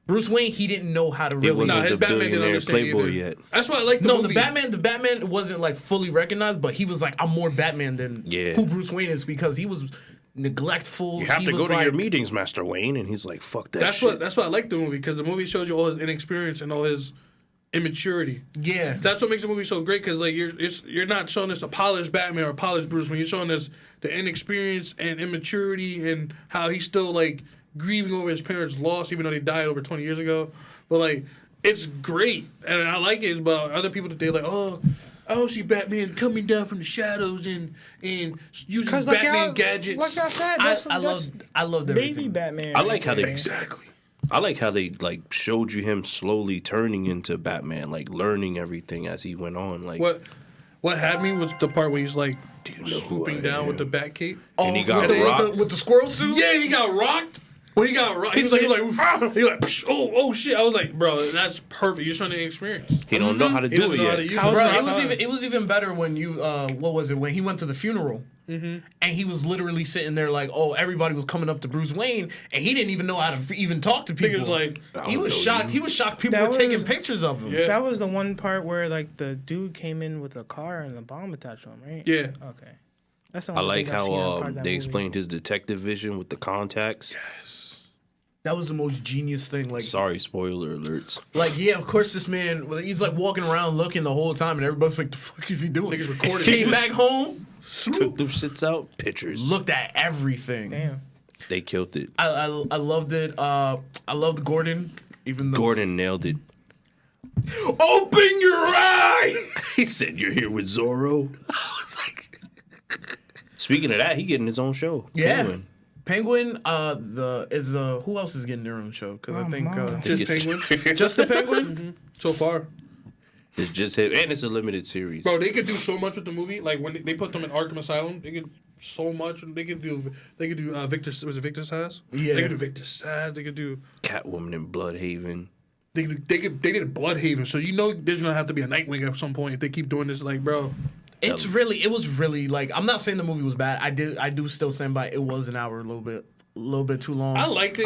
Speaker 4: Bruce Wayne, he didn't know how to
Speaker 5: He
Speaker 4: really.
Speaker 5: wasn't
Speaker 7: his
Speaker 5: the
Speaker 7: Batman didn't
Speaker 5: billionaire
Speaker 7: understand
Speaker 5: playboy
Speaker 7: either.
Speaker 5: yet.
Speaker 7: That's why I like the
Speaker 4: No,
Speaker 7: movie.
Speaker 4: the Batman wasn't like fully recognized, but he was like, I'm more Batman than
Speaker 5: Yeah.
Speaker 4: who Bruce Wayne is because he was neglectful.
Speaker 5: You have
Speaker 4: He
Speaker 5: to go
Speaker 4: was
Speaker 5: to your
Speaker 4: like-
Speaker 5: meetings, Master Wayne. And he's like, fuck that
Speaker 7: That's
Speaker 5: shit.
Speaker 7: why I like the movie, because the movie shows you all his inexperience and all his immaturity.
Speaker 4: Yeah.
Speaker 7: That's what makes the movie so great because like you're not showing us a polished Batman or a polished Bruce Wayne. You're showing us the inexperience and immaturity and how he's still like grieving over his parents' loss, even though they died over 20 years ago. But like, it's great, and I like it. But other people today like, I see Batman coming down from the shadows and using Batman gadgets.
Speaker 6: Like I said,
Speaker 4: I love
Speaker 6: baby
Speaker 4: everything.
Speaker 6: Batman.
Speaker 5: I like how they
Speaker 7: Exactly.
Speaker 5: I like how they like showed you him slowly turning into Batman, like learning everything as he went on. Like
Speaker 7: What had me was the part where he's like
Speaker 5: know who
Speaker 7: swooping
Speaker 5: I
Speaker 7: down
Speaker 5: am?
Speaker 7: with the bat cape.
Speaker 5: And he got
Speaker 4: with
Speaker 5: rocked.
Speaker 4: with the squirrel suit.
Speaker 7: Yeah, he got rocked. When he got rocked, he was like, Psh, oh shit. I was like, bro, that's perfect. You're showing the experience.
Speaker 5: He don't know how to
Speaker 7: He
Speaker 5: do
Speaker 7: doesn't
Speaker 5: it
Speaker 7: know how
Speaker 5: yet.
Speaker 7: to use
Speaker 4: Bro,
Speaker 7: it.
Speaker 4: it was even better when you what was it when he went to the funeral and he was literally sitting there like, oh, everybody was coming up to Bruce Wayne and he didn't even know how to even talk to people.
Speaker 7: Niggas like,
Speaker 4: he was shocked. He was shocked people
Speaker 6: That
Speaker 4: were taking
Speaker 6: was-
Speaker 4: pictures of him.
Speaker 7: Yeah.
Speaker 6: That was the one part where like the dude came in with a car and a bomb attached to him, right?
Speaker 7: Yeah.
Speaker 6: Okay. That's the
Speaker 5: I
Speaker 6: only
Speaker 5: like
Speaker 6: thing I've seen in part
Speaker 5: how
Speaker 6: of that
Speaker 5: they
Speaker 6: movie.
Speaker 5: explained his detective vision with the contacts.
Speaker 4: That was the most genius thing. Like,
Speaker 5: Sorry, spoiler alerts.
Speaker 4: like yeah, of course this man. He's like walking around looking the whole time, and everybody's like, "The fuck is he doing?"
Speaker 7: Niggas recorded
Speaker 4: Came
Speaker 7: it.
Speaker 4: back home,
Speaker 5: Took them shits out. Pictures.
Speaker 4: looked at everything.
Speaker 6: Damn.
Speaker 5: They killed it.
Speaker 4: I loved it. I loved Gordon. Even though
Speaker 5: Gordon nailed it.
Speaker 4: open your eye.
Speaker 5: He said, "You're here with Zorro." I was like, speaking of that, he getting his own show.
Speaker 4: Yeah. Penguin, who else is getting their own show? Because I think
Speaker 7: Just Penguin.
Speaker 4: just the Penguin.
Speaker 7: So far.
Speaker 5: It's just him, and it's a limited series.
Speaker 7: Bro, they could do so much with the movie. Like when they put them in Arkham Asylum, they could so much. They could do Victor. Was it Victor Sass?
Speaker 4: Yeah.
Speaker 7: They could do Victor Sass. They could do.
Speaker 5: Catwoman in Bloodhaven.
Speaker 7: They did Bloodhaven. So you know there's gonna have to be a Nightwing at some point if they keep doing this. Like, bro.
Speaker 4: It was really like, I'm not saying the movie was bad. I do still stand by it was an hour, a little bit too long.
Speaker 7: I liked it.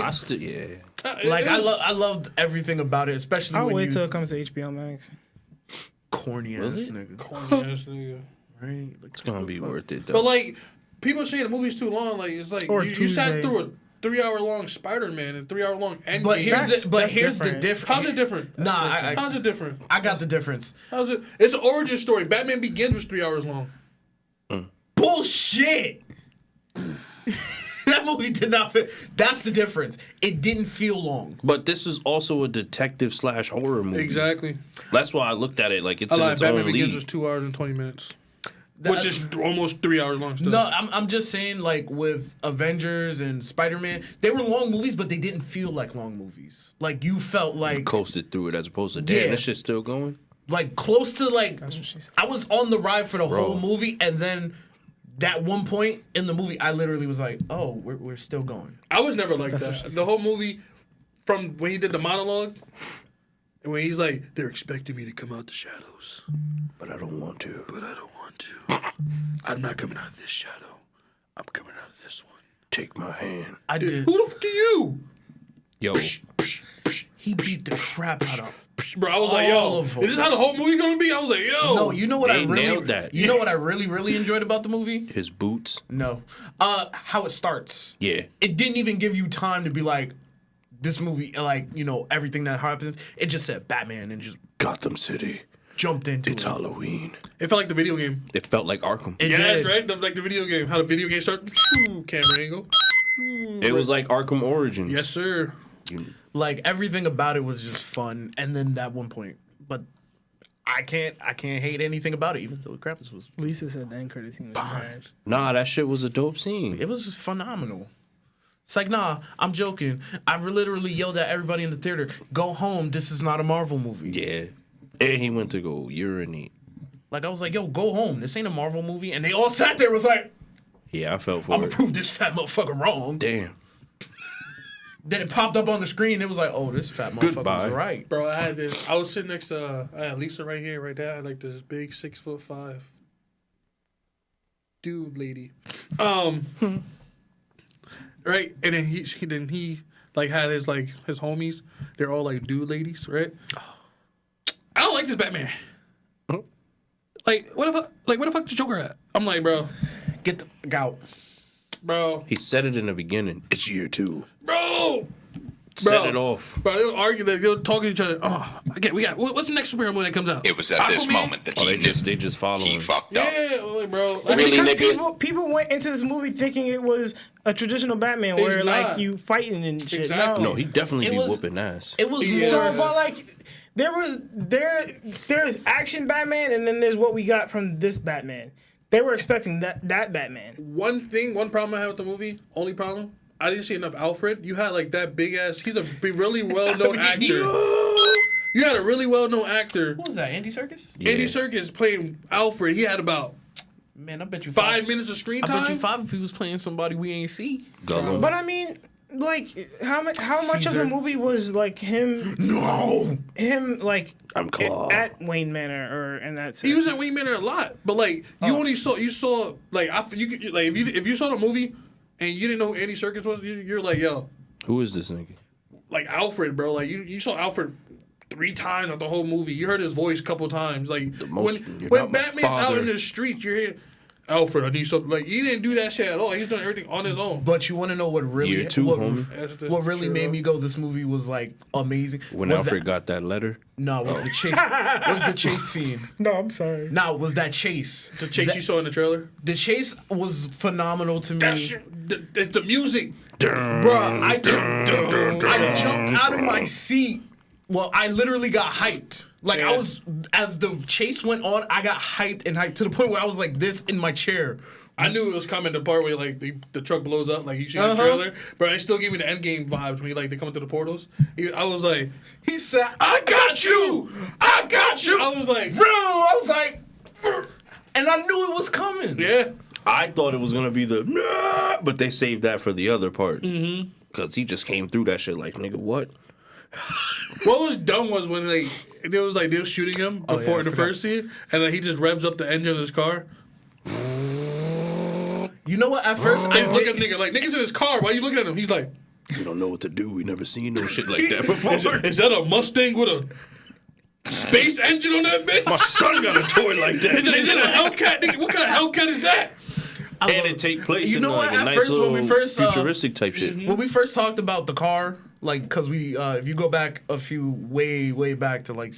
Speaker 4: I loved everything about it, especially
Speaker 6: I'll
Speaker 4: when
Speaker 6: wait till it comes to HBO Max.
Speaker 4: corny ass nigga.
Speaker 7: Corny ass nigga.
Speaker 4: Right? Like,
Speaker 5: It's gonna be worth it though.
Speaker 7: But like, people say the movie's too long. Like it's like
Speaker 6: Or
Speaker 7: you sat
Speaker 6: Tuesday.
Speaker 7: through a 3-hour-long Spider-Man and 3-hour-long Endgame.
Speaker 4: But here's the
Speaker 6: different.
Speaker 4: difference.
Speaker 7: How's it different?
Speaker 4: Nah,
Speaker 7: How's it different?
Speaker 4: I got the difference.
Speaker 7: How's it? It's an origin story. Batman Begins was 3 hours long.
Speaker 4: Bullshit. That movie did not fit. That's the difference. It didn't feel long.
Speaker 5: But this is also a detective / horror movie.
Speaker 7: Exactly.
Speaker 5: That's why I looked at it like it's
Speaker 7: I
Speaker 5: in
Speaker 7: lied.
Speaker 5: its
Speaker 7: Batman
Speaker 5: own
Speaker 7: Begins
Speaker 5: league.
Speaker 7: was 2 hours and 20 minutes. Which is almost 3 hours long still.
Speaker 4: No, I'm just saying, like, with Avengers and Spider-Man, they were long movies, but they didn't feel like long movies. Like, you felt like
Speaker 5: Coasted through it as opposed to damn,
Speaker 4: Yeah.
Speaker 5: this shit's still going.
Speaker 4: close to, like,
Speaker 6: That's what she said.
Speaker 4: I was on the ride for the
Speaker 5: Bro.
Speaker 4: whole movie, and then that one point in the movie, I literally was like, oh, we're still going.
Speaker 7: I was never like
Speaker 6: That's what she
Speaker 7: that.
Speaker 6: said.
Speaker 7: The whole movie, from when he did the monologue, and when he's like, they're expecting me to come out the shadows,
Speaker 5: But I don't want to.
Speaker 7: but I don't want to. I'm not coming out of this shadow. I'm coming out of this one.
Speaker 5: Take my hand.
Speaker 4: I did.
Speaker 7: Who the fuck are you?
Speaker 5: Yo,
Speaker 4: He beat the crap out of.
Speaker 7: Bro, I was like,
Speaker 4: All
Speaker 7: yo,
Speaker 4: of them.
Speaker 7: is this how the whole movie gonna be? I was like, yo.
Speaker 4: No, you know what
Speaker 5: They
Speaker 4: I really
Speaker 5: nailed that.
Speaker 4: You know what I really enjoyed about the movie?
Speaker 5: his boots.
Speaker 4: No, how it starts.
Speaker 5: Yeah.
Speaker 4: It didn't even give you time to be like, this movie, like, you know, everything that happens. It just said Batman and just
Speaker 5: Gotham City.
Speaker 4: jumped into
Speaker 5: It's
Speaker 4: it.
Speaker 5: Halloween.
Speaker 7: It felt like the video game.
Speaker 5: It felt like Arkham.
Speaker 4: It
Speaker 7: Yes,
Speaker 4: did.
Speaker 7: right? Like the video game. How the video game started. Camera angle.
Speaker 5: It was like Arkham Origins.
Speaker 7: Yes, sir.
Speaker 4: Like, everything about it was just fun. And then that one point, but I can't hate anything about it, even though the graphics was.
Speaker 6: Lisa said the end credit scene was trash.
Speaker 5: Nah, that shit was a dope scene.
Speaker 4: It was just phenomenal. It's like, nah, I'm joking. I literally yelled at everybody in the theater, go home, this is not a Marvel movie.
Speaker 5: Yeah. And he went to go urinate.
Speaker 4: Like, I was like, yo, go home. This ain't a Marvel movie. And they all sat there was like,
Speaker 5: Yeah, I felt for
Speaker 4: I'm gonna
Speaker 5: it.
Speaker 4: prove this fat motherfucker wrong.
Speaker 5: Damn.
Speaker 4: Then it popped up on the screen. It was like, oh, this fat motherfucker's
Speaker 5: Goodbye.
Speaker 4: right.
Speaker 7: Bro, I had this. I was sitting next to I had Lisa right here, right there. I had like this big 6'5" dude lady. Right? And then he like had his homies. They're all like dude ladies, right? I don't like this Batman. Like, where the fuck is Joker at? I'm like, bro.
Speaker 4: Get the gout.
Speaker 7: Bro.
Speaker 5: He said it in the beginning. It's year 2.
Speaker 7: Bro!
Speaker 5: set it off.
Speaker 7: Bro, they were arguing. They were talking to each other. Oh, okay, what's the next superhero movie that comes out?
Speaker 11: It was at this moment that he knew.
Speaker 5: They just following.
Speaker 11: He fucked up.
Speaker 7: Yeah, like, bro.
Speaker 2: Really, nigga?
Speaker 6: People went into this movie thinking it was a traditional Batman
Speaker 7: It's
Speaker 6: where like
Speaker 7: not.
Speaker 6: you fighting and shit.
Speaker 7: Exactly.
Speaker 5: No, he definitely
Speaker 4: It
Speaker 5: be
Speaker 4: was-
Speaker 5: whooping ass.
Speaker 4: It was
Speaker 7: Yeah.
Speaker 6: So, but like, there's action Batman, and then there's what we got from this Batman. They were expecting that Batman.
Speaker 7: One problem I had with the movie, only problem, I didn't see enough Alfred. You had like that big ass. He's a really well known actor. You had a really well known actor.
Speaker 4: What was that? Andy Serkis?
Speaker 5: Yeah.
Speaker 7: Andy Serkis playing Alfred. He had about
Speaker 4: Man, I bet you
Speaker 7: 5 minutes of screen
Speaker 4: I
Speaker 7: time.
Speaker 4: bet you 5 if he was playing somebody we ain't see.
Speaker 5: Gollum.
Speaker 6: But I mean, like, how much of
Speaker 4: Caesar.
Speaker 6: the movie was like him like
Speaker 5: I'm Claw.
Speaker 6: at Wayne Manor or in that sense?
Speaker 7: He was at Wayne Manor a lot, but like you only saw like if you saw the movie and you didn't know who Andy Serkis was, you're like, yo,
Speaker 5: Who is this nigga?
Speaker 7: like Alfred, bro. Like you saw Alfred 3 times of the whole movie. You heard his voice a couple times. Like
Speaker 5: most- you're
Speaker 7: when
Speaker 5: not my
Speaker 7: Batman's out
Speaker 5: father.
Speaker 7: in the streets, you're hearing Alfred. I need something. Like he didn't do that shit at all. He's done everything on his own.
Speaker 4: But you want to know what really
Speaker 5: Year 2, homie.
Speaker 7: That's
Speaker 4: really
Speaker 7: true,
Speaker 4: made
Speaker 7: though.
Speaker 4: me go? This movie was like amazing.
Speaker 5: When
Speaker 4: was
Speaker 5: Alfred
Speaker 4: that,
Speaker 5: got that letter.
Speaker 4: no, was the chase? Was the chase scene?
Speaker 6: No, I'm sorry.
Speaker 4: No, was that chase?
Speaker 7: The chase you saw in the trailer.
Speaker 4: The chase was phenomenal to me.
Speaker 7: That's the music.
Speaker 4: Bruh, I jumped out of my seat. Well, I literally got hyped. Like
Speaker 7: Yeah.
Speaker 4: I was, as the chase went on, I got hyped and hyped to the point where I was like this in my chair.
Speaker 7: I knew it was coming. The part where like the truck blows up, like you see in the trailer, but it still gave me the Endgame vibes when they come into the portals. I was like,
Speaker 4: He said, "I got you, I got you."
Speaker 7: I was like,
Speaker 4: bro, I was like, and I knew it was coming.
Speaker 7: yeah.
Speaker 5: I thought it was gonna be the nah, but they saved that for the other part. Mm-hmm. Cause he just came through that shit like, nigga, what?
Speaker 7: What was dumb was when they were shooting him
Speaker 4: Oh,
Speaker 7: before
Speaker 4: yeah, I
Speaker 7: in the
Speaker 4: forgot.
Speaker 7: first scene, and then he just revs up the engine of his car.
Speaker 4: You know what? At first,
Speaker 7: I look at the nigga like, nigga's in his car. Why you looking at him? He's like,
Speaker 5: We don't know what to do. We never seen no shit like that before.
Speaker 7: is that a Mustang with a space engine on that bitch?
Speaker 5: My son got a toy like that.
Speaker 7: Is it a Hellcat? Nigga, what kind of Hellcat is that?
Speaker 5: And it take place
Speaker 4: You
Speaker 5: in
Speaker 4: know
Speaker 5: like
Speaker 4: what?
Speaker 5: a
Speaker 4: At
Speaker 5: nice
Speaker 4: first, when
Speaker 5: little
Speaker 4: we first,
Speaker 5: futuristic type shit.
Speaker 4: when we first talked about the car, like, because we, if you go back a few way back to like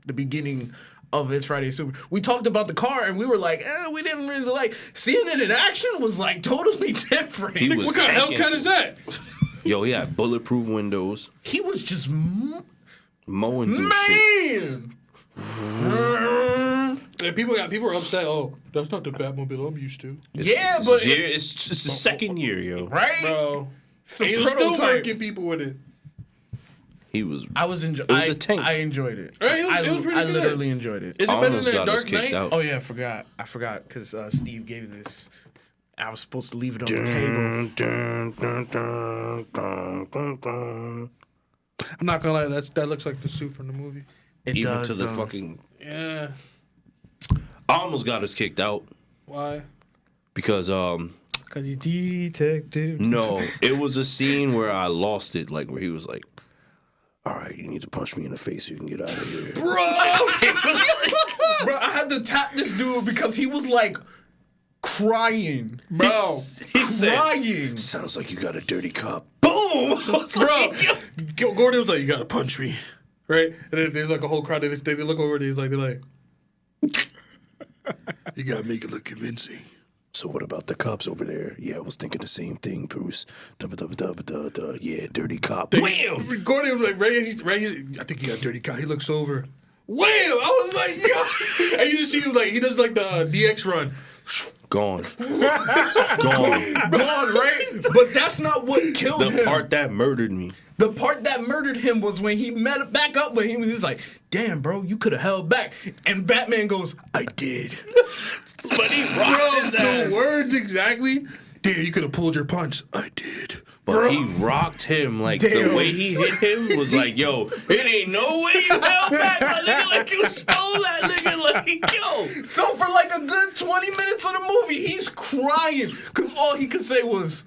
Speaker 4: the beginning of It's Friday Super, we talked about the car and we were like, we didn't really like seeing it in action was like totally different.
Speaker 5: He was
Speaker 7: What kind of
Speaker 5: tanking.
Speaker 7: Hellcat is that?
Speaker 5: Yo, he had bulletproof windows,
Speaker 4: He was just
Speaker 5: mowing through shit.
Speaker 4: man.
Speaker 7: And people were upset. Oh, that's not the Batmobile I'm used to,
Speaker 4: Yeah, but
Speaker 5: It's just the second year, yo.
Speaker 4: right?
Speaker 7: bro.
Speaker 4: Some
Speaker 7: He was still
Speaker 4: prototype.
Speaker 7: working people with it.
Speaker 5: He was.
Speaker 4: I was enjoying.
Speaker 5: It was a tank.
Speaker 4: I enjoyed it.
Speaker 7: Right, it was pretty
Speaker 4: I
Speaker 7: good.
Speaker 4: literally enjoyed it.
Speaker 7: Is it better
Speaker 5: Almost
Speaker 7: than
Speaker 5: got us
Speaker 7: Dark
Speaker 5: kicked
Speaker 7: Knight?
Speaker 5: out.
Speaker 4: Oh yeah, I forgot because Steve gave this. I was supposed to leave it on the table.
Speaker 5: Dun, dun, dun, dun, dun, dun.
Speaker 7: I'm not gonna lie, that looks like the suit from the movie.
Speaker 4: It
Speaker 5: Even
Speaker 4: does,
Speaker 5: to the
Speaker 4: though.
Speaker 5: fucking.
Speaker 7: Yeah.
Speaker 5: Almost got us kicked out
Speaker 7: Why?
Speaker 5: because
Speaker 6: Because he's detective.
Speaker 5: no, it was a scene where I lost it, like where he was like, "All right, you need to punch me in the face so you can get out of here."
Speaker 4: Bro, I had to tap this dude because he was like crying,
Speaker 7: Bro.
Speaker 5: He said,
Speaker 4: crying.
Speaker 5: "Sounds like you got a dirty cop." Boom! I was
Speaker 7: Bro,
Speaker 5: like, yo.
Speaker 7: Gordon was like, "You gotta punch me," right? And then there's like a whole crowd. They look over. They're like, "You gotta make it look convincing."
Speaker 5: So what about the cops over there? Yeah, I was thinking the same thing, Bruce. Yeah, dirty cop. Wham!
Speaker 7: Gordon was like, I think he got a dirty cop. He looks over. Wham! I was like, yo. And you just see him like he does like the DX run.
Speaker 5: Gone. Gone.
Speaker 4: Gone, right? But that's not what killed
Speaker 5: The
Speaker 4: him.
Speaker 5: part that murdered me.
Speaker 4: The part that murdered him was when he met back up with him and he's like, "Damn, bro, you could have held back." And Batman goes, "I did."
Speaker 5: But he rocked his ass.
Speaker 7: The words exactly. Damn, you could have pulled your punch. I did.
Speaker 5: But he rocked him. Like, the way he hit him was like, yo, it ain't no way you held back, my nigga. Like, you stole that nigga. Like, yo.
Speaker 4: So for like a good 20 minutes of the movie, he's crying because all he could say was,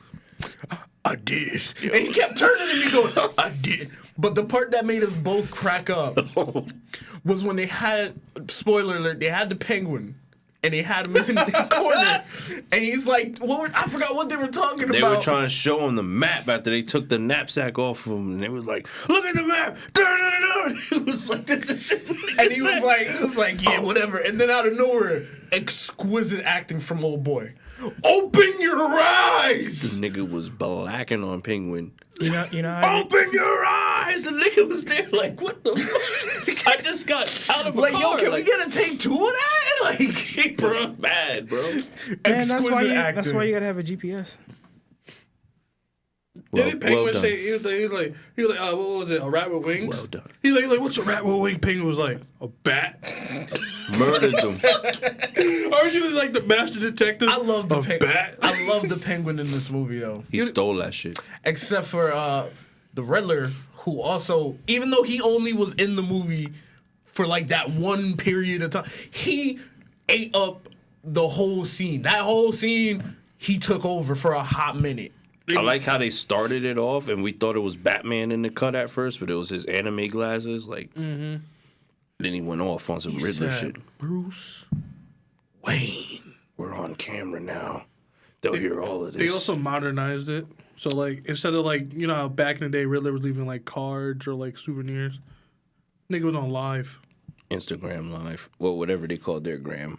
Speaker 4: "I did." And he kept turning to me going, "I did." But the part that made us both crack up was when they had, spoiler alert, they had the Penguin. and they had him in the corner, and he's like, I forgot what they were talking
Speaker 5: They
Speaker 4: about.
Speaker 5: were trying to show him the map after they took the knapsack off of him, and they was like, "Look at the map!" It was like this shit.
Speaker 4: And he was like, yeah, whatever. And then out of nowhere, exquisite acting from old boy. Open your eyes!
Speaker 5: This nigga was blacking on Penguin.
Speaker 6: You know how
Speaker 5: Open your eyes! The nigga was there like, what the fuck? I just got out of a
Speaker 4: Like,
Speaker 5: car.
Speaker 4: yo, can we get a take 2 of that? Like,
Speaker 5: bro, bad, bro.
Speaker 6: Man, that's
Speaker 4: exquisite acting.
Speaker 6: that's why you gotta have a GPS.
Speaker 7: Didn't Penguin
Speaker 5: done.
Speaker 7: say he was like what was it, a rat with wings?
Speaker 5: Well done.
Speaker 7: He like what's a rat with wings? Penguin was like a bat.
Speaker 5: Murdered them.
Speaker 7: Aren't you like the master detective?
Speaker 4: I love the
Speaker 7: bat.
Speaker 4: I love the Penguin in this movie though.
Speaker 5: He stole that shit.
Speaker 4: Except for the Riddler, who also, even though he only was in the movie for like that one period of time, he ate up the whole scene. That whole scene, he took over for a hot minute.
Speaker 5: I like how they started it off, and we thought it was Batman in the cut at first, but it was his anime glasses. Like, then he went off on some Riddler shit.
Speaker 4: Bruce Wayne.
Speaker 5: We're on camera now. They'll hear all of this.
Speaker 7: They also modernized it. So like instead of like, you know how back in the day Riddler was leaving like cards or like souvenirs, nigga was on live.
Speaker 5: Instagram Live. Well, whatever they called their gram.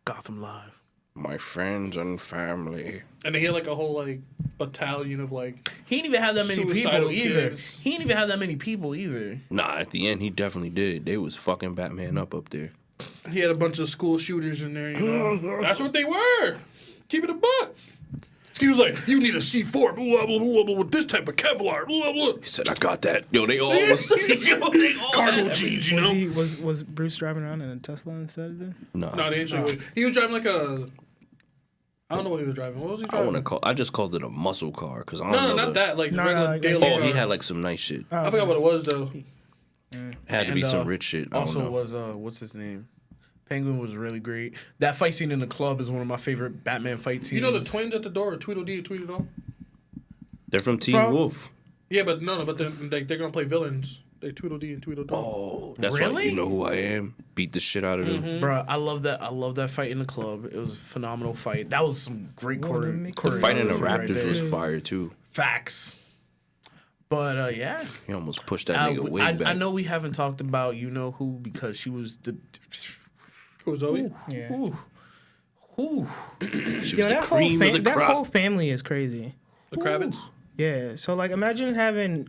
Speaker 4: Gotham Live.
Speaker 5: My friends and family.
Speaker 7: And they had like a whole like battalion of like
Speaker 4: He didn't even have that many
Speaker 7: suicidal
Speaker 4: people either.
Speaker 7: kids.
Speaker 4: He didn't even have that many people either.
Speaker 5: Nah, at the end, he definitely did. They was fucking Batman up there.
Speaker 7: He had a bunch of school shooters in there, you know. That's what they were. Keep it a buck. He was like, you need a C4, blah, blah, blah, blah, blah, with this type of Kevlar, blah, blah.
Speaker 5: He said, I got that. Yo, they all was... they all
Speaker 7: Cargo
Speaker 5: had-
Speaker 7: jeans, you know.
Speaker 6: Was Bruce driving around in a Tesla instead of that?
Speaker 5: Nah.
Speaker 7: No, they didn't show it. He was driving like a... I don't know what he was driving. What was he driving?
Speaker 5: I just called it a muscle car, because I don't
Speaker 7: No,
Speaker 5: know.
Speaker 7: not that. Like
Speaker 6: No,
Speaker 7: regular
Speaker 6: like-
Speaker 7: daily
Speaker 5: Oh, he
Speaker 7: car.
Speaker 5: had like some nice shit.
Speaker 7: I forgot what it was, though.
Speaker 5: Had to be some rich shit. I don't
Speaker 4: Also
Speaker 5: know.
Speaker 4: was what's his name? Penguin was really great. That fight scene in the club is one of my favorite Batman fight scenes.
Speaker 7: You know the twins at the door, Tweedledee and Tweedledum?
Speaker 5: They're from Teen
Speaker 6: Bro.
Speaker 5: Wolf.
Speaker 7: Yeah, but but they're going to play villains. They Tweedledee and Tweedledum.
Speaker 5: Oh, that's why
Speaker 4: Really?
Speaker 5: you know who I am. Beat the shit out of them.
Speaker 4: Bruh, I love that. I love that fight in the club. It was a phenomenal fight. That was some great choreography.
Speaker 5: The fight in the
Speaker 4: right
Speaker 5: Raptors
Speaker 4: there.
Speaker 5: was fire too.
Speaker 4: Facts. But yeah,
Speaker 5: He almost pushed that nigga way back.
Speaker 4: I know we haven't talked about you know who because she was the.
Speaker 7: Who's Zoe?
Speaker 6: Yeah.
Speaker 4: Ooh, ooh.
Speaker 5: She
Speaker 6: Yo,
Speaker 5: was the
Speaker 6: that whole
Speaker 5: cream of the
Speaker 6: that
Speaker 5: crop.
Speaker 6: whole family is crazy.
Speaker 7: The Kravitz?
Speaker 6: Yeah, so like imagine having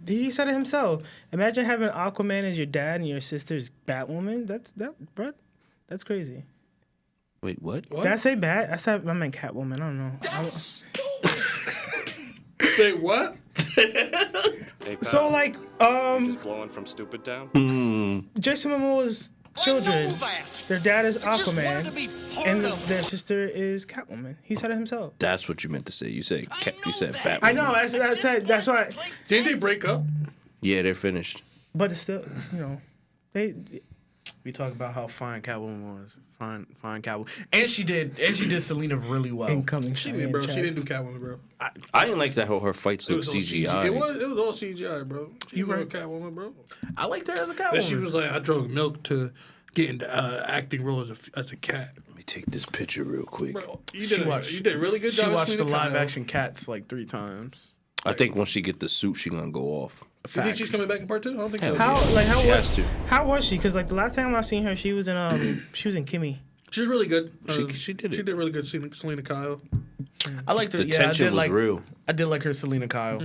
Speaker 6: he said it himself. Imagine having Aquaman as your dad and your sister's Batwoman. That's crazy.
Speaker 5: Wait, what?
Speaker 6: Did I say Bat? I meant Catwoman. I don't know.
Speaker 7: Say what?
Speaker 10: Hey, pal,
Speaker 6: So like
Speaker 10: just blowing from Stupid Town.
Speaker 6: Jason Momoa's children, their dad is Aquaman, and their sister is Catwoman. He said it himself.
Speaker 5: That's what you meant to say. You said Batman.
Speaker 6: I know. That's why.
Speaker 7: Didn't they break up?
Speaker 5: Yeah, they're finished.
Speaker 6: But it's still, you know, they.
Speaker 4: We talk about how fine Catwoman was. Fine Catwoman, and she did Selena really well.
Speaker 6: Incoming.
Speaker 7: She did, bro. She didn't do Catwoman, bro.
Speaker 5: I didn't like that her fights
Speaker 7: It
Speaker 5: look
Speaker 7: was all
Speaker 5: CGI.
Speaker 7: It was all CGI, bro. She
Speaker 4: You
Speaker 7: was
Speaker 4: right.
Speaker 7: Catwoman, bro.
Speaker 4: I liked her as a Catwoman.
Speaker 7: And she was like, I drove milk to get into acting role as a cat.
Speaker 5: Let me take this picture real quick.
Speaker 7: Bro, you
Speaker 4: She
Speaker 7: did
Speaker 4: watched-
Speaker 7: a really good job.
Speaker 4: She
Speaker 7: as
Speaker 4: watched the
Speaker 7: Selena
Speaker 4: live
Speaker 7: Kyle.
Speaker 4: action Cats like 3 times.
Speaker 5: I think once she get the suit, she gonna go off.
Speaker 7: You think she's coming back in part 2? I don't think so.
Speaker 5: She has to.
Speaker 6: How was she? Because like the last time I seen her, she was in Kimmy.
Speaker 7: She was really good.
Speaker 5: She did it.
Speaker 7: She did really good. Selena Kyle.
Speaker 4: I liked her.
Speaker 5: The
Speaker 4: Yeah,
Speaker 5: tension
Speaker 4: I did
Speaker 5: was
Speaker 4: like.
Speaker 5: real.
Speaker 4: I did like her Selena Kyle.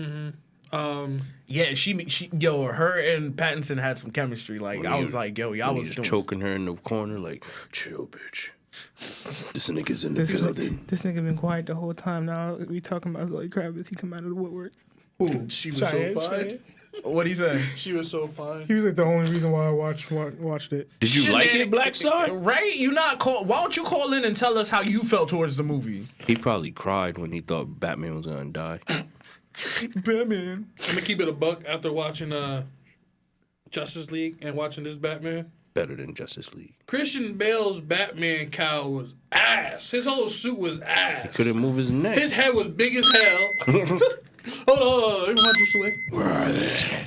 Speaker 4: Yeah, she her and Pattinson had some chemistry. Like I was like, yo, y'all
Speaker 5: When
Speaker 4: was
Speaker 5: he
Speaker 4: doing.
Speaker 5: choking her in the corner, like, chill, bitch. This nigga's in the building.
Speaker 6: This nigga been quiet the whole time. Now we talking about Zoe Kravitz. He come out of the woodwork.
Speaker 7: She was
Speaker 6: Sorry,
Speaker 7: so fine.
Speaker 4: What'd he say?
Speaker 7: She was so fine.
Speaker 6: He was like the only reason why I watched it.
Speaker 5: Did you like it, Black Star?
Speaker 4: Right? You not call. Why don't you call in and tell us how you felt towards the movie?
Speaker 5: He probably cried when he thought Batman was gonna die.
Speaker 4: Batman.
Speaker 7: I'm gonna keep it a buck after watching Justice League and watching this Batman.
Speaker 5: Better than Justice League.
Speaker 7: Christian Bale's Batman cowl was ass. His whole suit was ass.
Speaker 5: Couldn't move his neck.
Speaker 7: His head was big as hell. Hold on. Let me watch this away.
Speaker 5: Where are they?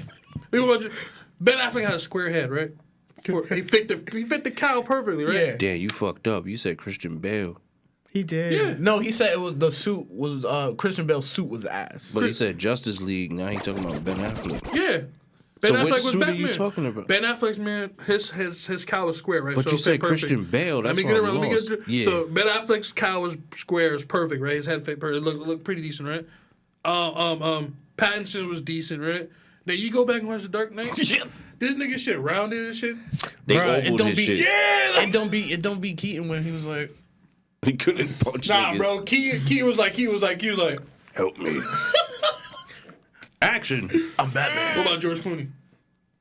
Speaker 7: Let me watch it. Ben Affleck had a square head, right? He fit the cow perfectly, right?
Speaker 4: Yeah.
Speaker 5: Damn, you fucked up. You said Christian Bale.
Speaker 6: He did.
Speaker 7: Yeah.
Speaker 4: No, he said it was the suit was Christian Bale's suit was ass.
Speaker 5: But he said Justice League. Now he's talking about Ben Affleck.
Speaker 7: Yeah. Ben
Speaker 5: So
Speaker 7: Affleck
Speaker 5: which
Speaker 7: was
Speaker 5: suit are
Speaker 7: Batman.
Speaker 5: you talking about?
Speaker 7: Ben Affleck's man, his cow is square, right?
Speaker 5: But
Speaker 7: so
Speaker 5: you
Speaker 7: it
Speaker 5: said
Speaker 7: fit perfect.
Speaker 5: Christian Bale. That's
Speaker 7: Let me
Speaker 5: why
Speaker 7: get it
Speaker 5: I'm
Speaker 7: right. Let me
Speaker 5: lost.
Speaker 7: get it.
Speaker 5: Yeah.
Speaker 7: So Ben Affleck's cow is square, is perfect, right? His head fit perfect. It looked pretty decent, right? Pattinson was decent, right? Now you go back and watch The Dark Knight.
Speaker 5: Yeah.
Speaker 7: This nigga shit rounded and shit.
Speaker 5: They
Speaker 4: Bruh,
Speaker 5: ovaled his shit.
Speaker 7: Yeah.
Speaker 4: It don't be Keaton when he was like,
Speaker 5: He couldn't punch
Speaker 7: Nah,
Speaker 5: niggas.
Speaker 7: bro. Key was like,
Speaker 5: Help me. Action.
Speaker 4: I'm Batman.
Speaker 7: what about George Clooney?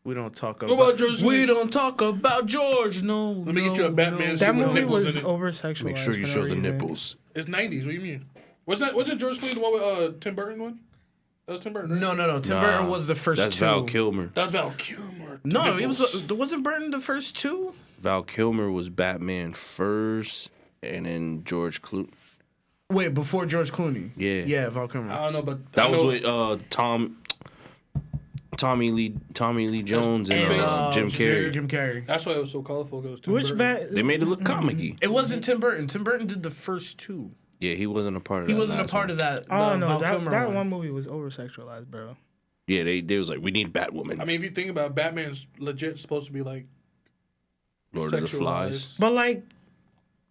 Speaker 4: We don't talk
Speaker 7: What about George
Speaker 4: We
Speaker 7: Clooney?
Speaker 4: don't talk about George. No.
Speaker 7: Let me get you a Batman suit
Speaker 6: That
Speaker 7: with
Speaker 6: movie
Speaker 7: nipples
Speaker 6: was
Speaker 7: in it.
Speaker 6: over sexualized.
Speaker 5: Make sure you show the nipples.
Speaker 7: It's 90s. What do you mean? Wasn't George Clooney the one with Tim Burton one? That was Tim Burton, right?
Speaker 4: No. Tim
Speaker 5: Nah,
Speaker 4: Burton was the first
Speaker 5: That's
Speaker 4: two.
Speaker 5: Val Kilmer.
Speaker 7: That's Val Kilmer.
Speaker 4: No, it
Speaker 7: Nipples.
Speaker 4: wasn't Burton the first two.
Speaker 5: Val Kilmer was Batman first, and then George Clooney.
Speaker 4: Wait, before George Clooney.
Speaker 5: Yeah.
Speaker 4: Yeah, Val Kilmer.
Speaker 7: I don't know, but
Speaker 5: That
Speaker 7: I
Speaker 5: was
Speaker 7: know-
Speaker 5: with Tommy Lee Jones and Jim Carrey.
Speaker 4: Jim Carrey.
Speaker 7: That's why it was so colorful. It was Tim
Speaker 6: Which
Speaker 7: Burton.
Speaker 6: bat?
Speaker 5: They made it look comic-y.
Speaker 4: It wasn't Tim Burton. Tim Burton did the first two.
Speaker 5: Yeah, he wasn't a part of
Speaker 4: He
Speaker 5: that.
Speaker 4: wasn't a
Speaker 5: last
Speaker 4: part
Speaker 5: one.
Speaker 4: of that.
Speaker 6: Oh
Speaker 4: the
Speaker 6: no,
Speaker 4: Val
Speaker 6: that
Speaker 4: Kilmer
Speaker 6: one movie was over sexualized, bro.
Speaker 5: Yeah, they was like, we need Batwoman.
Speaker 7: I mean, if you think about it, Batman's legit supposed to be like
Speaker 5: Lord of the Flies.
Speaker 7: sexualized.
Speaker 6: But like,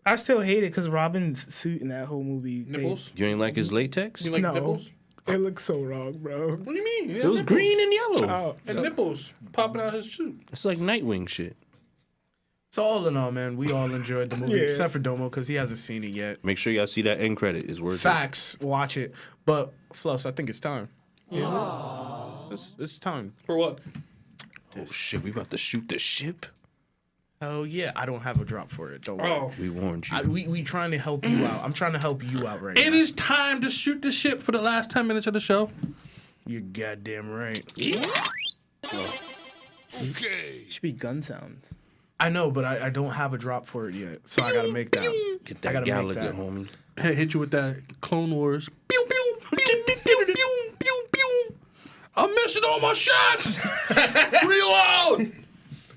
Speaker 6: I still hate it because Robin's suit in that whole movie.
Speaker 7: Nipples?
Speaker 5: You ain't like his latex?
Speaker 7: You like
Speaker 6: No.
Speaker 7: nipples?
Speaker 6: It looks so wrong, bro.
Speaker 7: What do you mean?
Speaker 5: It was green and yellow.
Speaker 6: Oh,
Speaker 7: and nipples popping out his suit.
Speaker 5: It's like Nightwing shit.
Speaker 4: So all in all, man, we all enjoyed the movie
Speaker 6: Yeah.
Speaker 4: except for Domo because he hasn't seen it yet.
Speaker 5: Make sure y'all see that end credit. It's worth it.
Speaker 4: Facts, watch it. But Floss, I think it's time. It's time.
Speaker 7: For what?
Speaker 5: Oh shit, we about to shoot the ship?
Speaker 4: Hell yeah, I don't have a drop for it. Don't worry.
Speaker 7: Oh.
Speaker 5: We warned you.
Speaker 4: We trying to help you out. I'm trying to help you out right
Speaker 7: It
Speaker 4: now.
Speaker 7: is time to shoot the ship for the last 10 minutes of the show.
Speaker 4: You're goddamn right.
Speaker 6: should be gun sounds.
Speaker 4: I know, but I don't have a drop for it yet, so I gotta make that.
Speaker 5: Get
Speaker 4: I
Speaker 5: that
Speaker 4: gotta make
Speaker 5: Gallagher,
Speaker 4: that.
Speaker 5: homie.
Speaker 7: Hey, hit you with that Clone Wars. Pew, pew, pew, pew, pew, pew, pew, pew. I'm missing all my shots. Reload.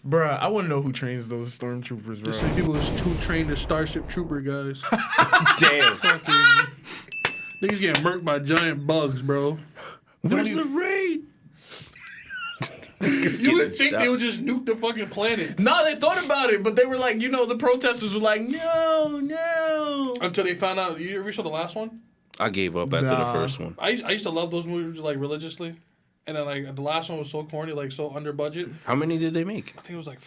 Speaker 4: Bruh, I want to know who trains those stormtroopers, bro.
Speaker 7: Some people who trained the Starship Trooper guys.
Speaker 5: Damn.
Speaker 7: Fucking niggas getting murked by giant bugs, bro.
Speaker 5: Where's the raid?
Speaker 7: You would think they would just nuke the fucking planet.
Speaker 4: No, they thought about it, but they were like, the protesters were like, no.
Speaker 7: Until they found out. You ever saw the last one?
Speaker 5: I gave up after
Speaker 4: Nah.
Speaker 5: the first one.
Speaker 7: I used to love those movies like religiously. And then like the last one was so corny, like so under budget.
Speaker 5: How many did they make?
Speaker 7: I think it was like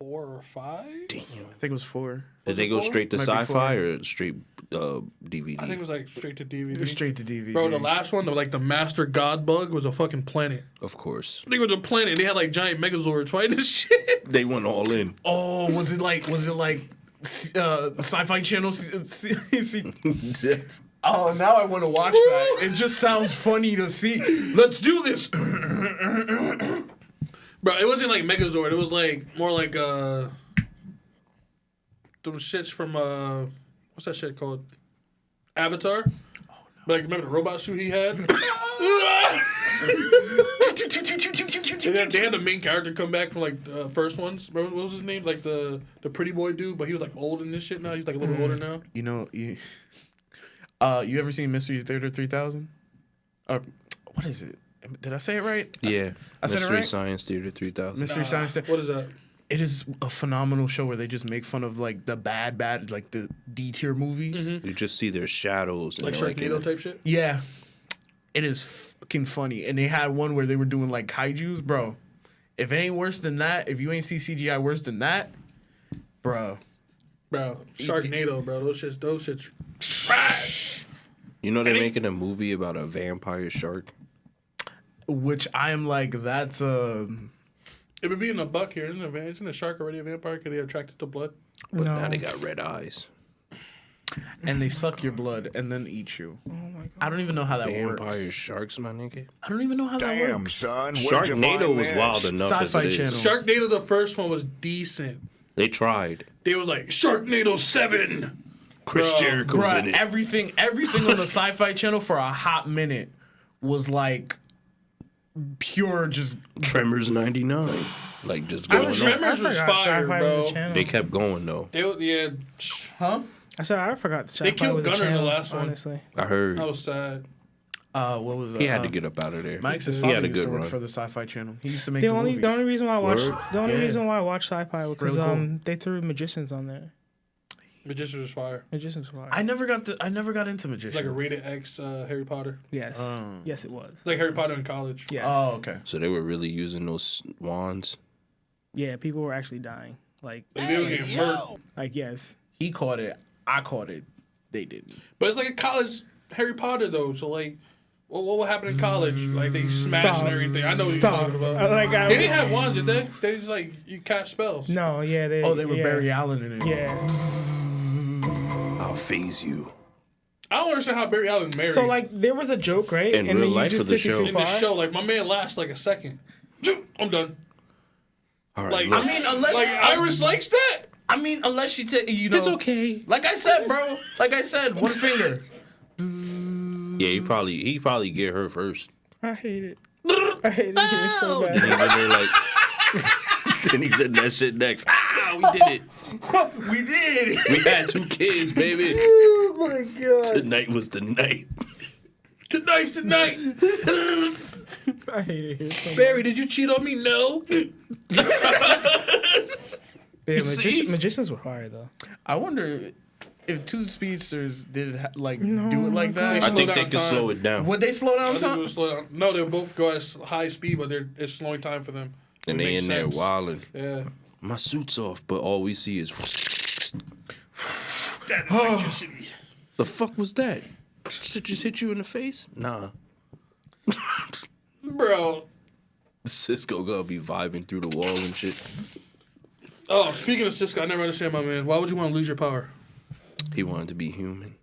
Speaker 7: 4 or 5.
Speaker 5: Damn.
Speaker 4: I think it was 4.
Speaker 5: Did they go straight to
Speaker 4: Might be
Speaker 5: sci-fi or straight DVD?
Speaker 7: I think it was like straight to DVD.
Speaker 4: It was straight to DVD.
Speaker 7: Bro, the last one, the Master God Bug was a fucking planet.
Speaker 5: Of course.
Speaker 7: I think it was a planet. They had like giant Megazords fighting this shit.
Speaker 5: They went all in.
Speaker 4: Oh, was it like Sci-Fi Channel? Oh, now I want to watch that. It just sounds funny to see. Let's do this.
Speaker 7: Bro, it wasn't like Megazord. It was like more like them shits from what's that shit called? Avatar. Oh, no. But like, remember the robot suit he had? They had the main character come back from like the first ones. What was his name? Like the pretty boy dude, but he was like old in this shit now. He's like a little older now.
Speaker 4: You ever seen Mystery Theater 3000? What is it? Did I say it right?
Speaker 5: Yeah.
Speaker 4: I said it
Speaker 5: Mystery
Speaker 4: right?
Speaker 5: Science Theater 3000.
Speaker 4: Mystery Science Theater.
Speaker 7: What is that?
Speaker 4: It is a phenomenal show where they just make fun of like the bad, like the D tier movies.
Speaker 5: You just see their shadows. And
Speaker 7: Like
Speaker 5: they're,
Speaker 7: Sharknado type shit?
Speaker 4: Yeah. It is fucking funny. And they had one where they were doing like kaijus, bro. If it ain't worse than that, if you ain't see CGI worse than that, bro.
Speaker 7: Bro, Sharknado, bro. Those shits trash.
Speaker 5: You know they're making a movie about a vampire shark?
Speaker 4: Which I am like, that's
Speaker 7: If it being a buck here, isn't a shark already a vampire? Because they're attracted to blood?
Speaker 5: But
Speaker 6: No.
Speaker 5: now they got red eyes.
Speaker 4: and they suck your blood and then eat you. Oh my god. I don't even know how that
Speaker 5: Vampire
Speaker 4: works.
Speaker 5: sharks, my nigga.
Speaker 4: I don't even know how that
Speaker 1: Damn,
Speaker 4: works.
Speaker 1: son. Where'd you
Speaker 5: Sharknado
Speaker 1: find
Speaker 5: was
Speaker 1: this?
Speaker 5: wild enough as
Speaker 4: Sci-Fi
Speaker 5: it is.
Speaker 4: Channel.
Speaker 7: Sharknado, the first one was decent.
Speaker 5: They tried.
Speaker 7: They was like, Sharknado 7.
Speaker 5: Chris Jericho's in
Speaker 4: Bruh,
Speaker 5: it.
Speaker 4: everything on the Sci-Fi Channel for a hot minute was like pure just.
Speaker 5: Tremors 99. Like, just going on.
Speaker 7: Tremors was fire,
Speaker 6: Sci-Fi was a
Speaker 7: bro.
Speaker 6: channel.
Speaker 5: They kept going, though.
Speaker 4: Huh?
Speaker 6: I said I forgot.
Speaker 7: They
Speaker 6: Sci-Fi
Speaker 7: killed
Speaker 6: was a
Speaker 7: Gunner in the
Speaker 6: channel,
Speaker 7: last one.
Speaker 6: honestly.
Speaker 5: I heard.
Speaker 7: I was sad.
Speaker 4: What was
Speaker 5: He had to get up out of there.
Speaker 4: My ex's
Speaker 5: He
Speaker 4: father
Speaker 5: had a
Speaker 4: used to
Speaker 5: good
Speaker 4: work
Speaker 5: run.
Speaker 4: for the Sci-Fi Channel. He used to make
Speaker 6: The
Speaker 4: the
Speaker 6: only
Speaker 4: movies.
Speaker 6: the only reason why I watched
Speaker 5: Word?
Speaker 6: reason why I watched Sci-Fi was because
Speaker 4: Really cool.
Speaker 6: they threw Magicians on there.
Speaker 7: Magicians was fire.
Speaker 6: Magicians were.
Speaker 4: I never got into Magicians.
Speaker 7: Like a rated X Harry Potter.
Speaker 6: Yes. Yes, it was.
Speaker 7: Like Harry Potter in college.
Speaker 6: Yes.
Speaker 4: Oh, okay.
Speaker 5: So they were really using those wands.
Speaker 6: Yeah, people were actually dying. Like,
Speaker 7: They were getting murked.
Speaker 6: like yes.
Speaker 4: He caught it. I caught it. They didn't.
Speaker 7: But it's like a college Harry Potter though. So like, what would happen in college? Like they smashing everything. I know what you're talking about. They didn't have wands, did they? They just like you cast spells.
Speaker 6: No, yeah, they.
Speaker 4: Oh, they were
Speaker 6: yeah.
Speaker 4: Barry Allen in it.
Speaker 6: Yeah.
Speaker 5: I'll phase you.
Speaker 7: I don't understand how Barry Allen's married.
Speaker 6: So like, there was a joke, right?
Speaker 5: In
Speaker 6: and
Speaker 5: real
Speaker 6: then
Speaker 5: life
Speaker 6: you
Speaker 5: or
Speaker 6: just
Speaker 5: the
Speaker 6: took it
Speaker 5: show?
Speaker 6: too
Speaker 7: in the
Speaker 6: far.
Speaker 7: show, like my man lasts like a second. I'm done.
Speaker 5: All right,
Speaker 7: Like
Speaker 5: look.
Speaker 4: I mean, unless
Speaker 7: like Iris likes that.
Speaker 4: I mean, unless you take, you know,
Speaker 5: It's okay.
Speaker 4: Like I said, bro. Like I said, one finger.
Speaker 5: Yeah, he probably get her first.
Speaker 6: I hate it. I hate it here so
Speaker 5: And
Speaker 6: bad.
Speaker 5: then they're like, then he said that shit next. We did it.
Speaker 4: We did.
Speaker 5: We had 2 kids, baby.
Speaker 4: Oh my god.
Speaker 5: Tonight was the night.
Speaker 7: Tonight's the night.
Speaker 6: I hate it here so
Speaker 7: Barry, did you cheat on me? No.
Speaker 6: bad.
Speaker 5: see?
Speaker 6: Magicians were hard though.
Speaker 4: I wonder if 2 speedsters did do it like that.
Speaker 5: I
Speaker 7: Slow
Speaker 5: think
Speaker 7: down
Speaker 5: they could
Speaker 7: time.
Speaker 5: slow it down.
Speaker 4: Would they slow
Speaker 7: I
Speaker 4: down
Speaker 7: think it
Speaker 4: time?
Speaker 7: was slow down. No, they'll both go at high speed, but it's slowing time for them.
Speaker 5: And
Speaker 7: It
Speaker 5: they
Speaker 7: makes
Speaker 5: in there
Speaker 7: sense.
Speaker 5: wilding.
Speaker 7: Yeah.
Speaker 5: My suit's off, but all we see is. The fuck was that? Shit just hit you in the face? Nah.
Speaker 7: Bro.
Speaker 5: Cisco gonna be vibing through the wall and shit.
Speaker 7: Oh, speaking of Cisco, I never understand my man. Why would you want to lose your power?
Speaker 5: He wanted to be human.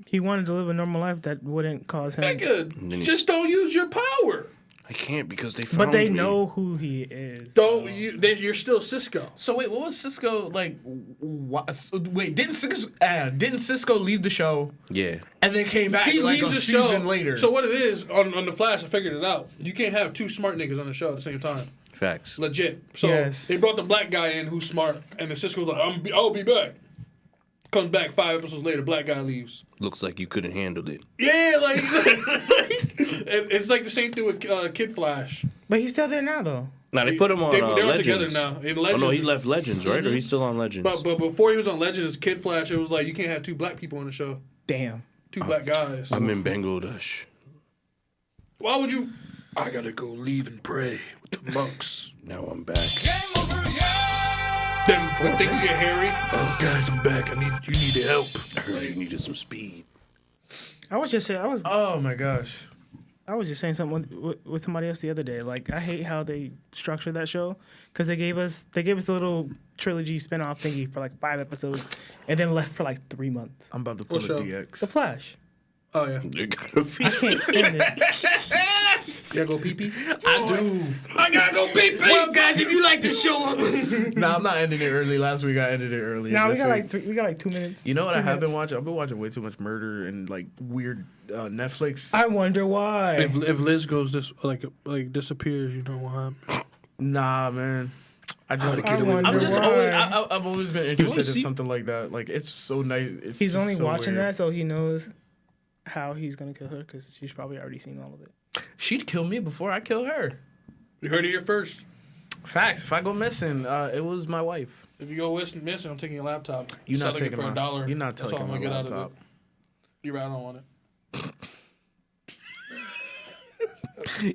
Speaker 6: He wanted to live a normal life that wouldn't cause him.
Speaker 7: Nigga,
Speaker 5: And then he-
Speaker 7: just don't use your power.
Speaker 5: I can't because they found
Speaker 6: But they
Speaker 5: me.
Speaker 6: know who he is.
Speaker 7: Don't you? You're still Cisco.
Speaker 4: So wait, what was Cisco like? Wait, didn't Cisco leave the show
Speaker 5: Yeah.
Speaker 4: and then came back
Speaker 7: He
Speaker 4: like a
Speaker 7: leaves the
Speaker 4: season
Speaker 7: show.
Speaker 4: later?
Speaker 7: So what it is on the Flash, I figured it out. You can't have 2 smart niggas on the show at the same time.
Speaker 5: Facts.
Speaker 7: Legit. So
Speaker 6: Yes.
Speaker 7: they brought the black guy in who's smart, and the Cisco's like, I'll be back. Comes back 5 episodes later, black guy leaves.
Speaker 5: Looks like you couldn't handle it.
Speaker 7: Yeah, like it's like the same thing with Kid Flash.
Speaker 6: But he's still there now though.
Speaker 5: Now they put him on
Speaker 7: They're all
Speaker 5: Legends.
Speaker 7: together now. In
Speaker 5: Oh
Speaker 7: Legends.
Speaker 5: no, he left Legends, right? Or he's still on Legends?
Speaker 7: But before he was on Legends, Kid Flash, it was like you can't have 2 black people on the show.
Speaker 6: Damn.
Speaker 7: 2 black guys.
Speaker 5: I'm in Bangladesh.
Speaker 7: Why would you? I gotta go leave and pray with the monks.
Speaker 5: Now I'm back.
Speaker 7: Then when things get hairy, oh guys, I'm back. You need help.
Speaker 5: I heard you needed some speed.
Speaker 6: I was just saying.
Speaker 4: Oh my gosh.
Speaker 6: I was just saying something with somebody else the other day. Like, I hate how they structured that show because they gave us a little trilogy spinoff thingy for like 5 episodes, and then left for like 3 months.
Speaker 4: I'm about to pull
Speaker 7: What
Speaker 4: a
Speaker 7: show?
Speaker 4: DX.
Speaker 6: The Flash.
Speaker 7: Oh yeah.
Speaker 5: There gotta be.
Speaker 6: I can't stand it.
Speaker 7: You gotta go pee pee.
Speaker 4: I do.
Speaker 7: I gotta go pee pee.
Speaker 6: Well, guys, if you like the show,
Speaker 4: No, I'm not ending it early. Last week I ended it early.
Speaker 6: now we
Speaker 4: This
Speaker 6: got
Speaker 4: week-
Speaker 6: like 2 minutes.
Speaker 4: You know what I
Speaker 6: 2
Speaker 4: have been
Speaker 6: minutes.
Speaker 4: watching? I've been watching way too much murder and like weird Netflix.
Speaker 6: I wonder why.
Speaker 7: If Liz goes like disappears, you know what happened.
Speaker 4: Nah, man. I just
Speaker 6: I wonder
Speaker 4: I'm just
Speaker 6: why.
Speaker 4: always I've always been interested in
Speaker 5: see-
Speaker 4: something like that. Like it's so nice. It's
Speaker 6: He's
Speaker 4: just
Speaker 6: only
Speaker 4: so
Speaker 6: watching
Speaker 4: weird.
Speaker 6: that so he knows how he's gonna kill her because she's probably already seen all of it.
Speaker 4: She'd kill me before I kill her.
Speaker 7: You heard it here first.
Speaker 4: Facts. If I go missing, it was my wife.
Speaker 7: If you go missing, I'm taking your laptop.
Speaker 4: You're not
Speaker 7: Selling it
Speaker 4: taking
Speaker 7: for
Speaker 4: my.
Speaker 7: $1.
Speaker 4: You're not
Speaker 7: That's
Speaker 4: taking
Speaker 7: all I'm
Speaker 4: my
Speaker 7: gonna get out
Speaker 4: laptop.
Speaker 7: of it. You're right, I don't want it.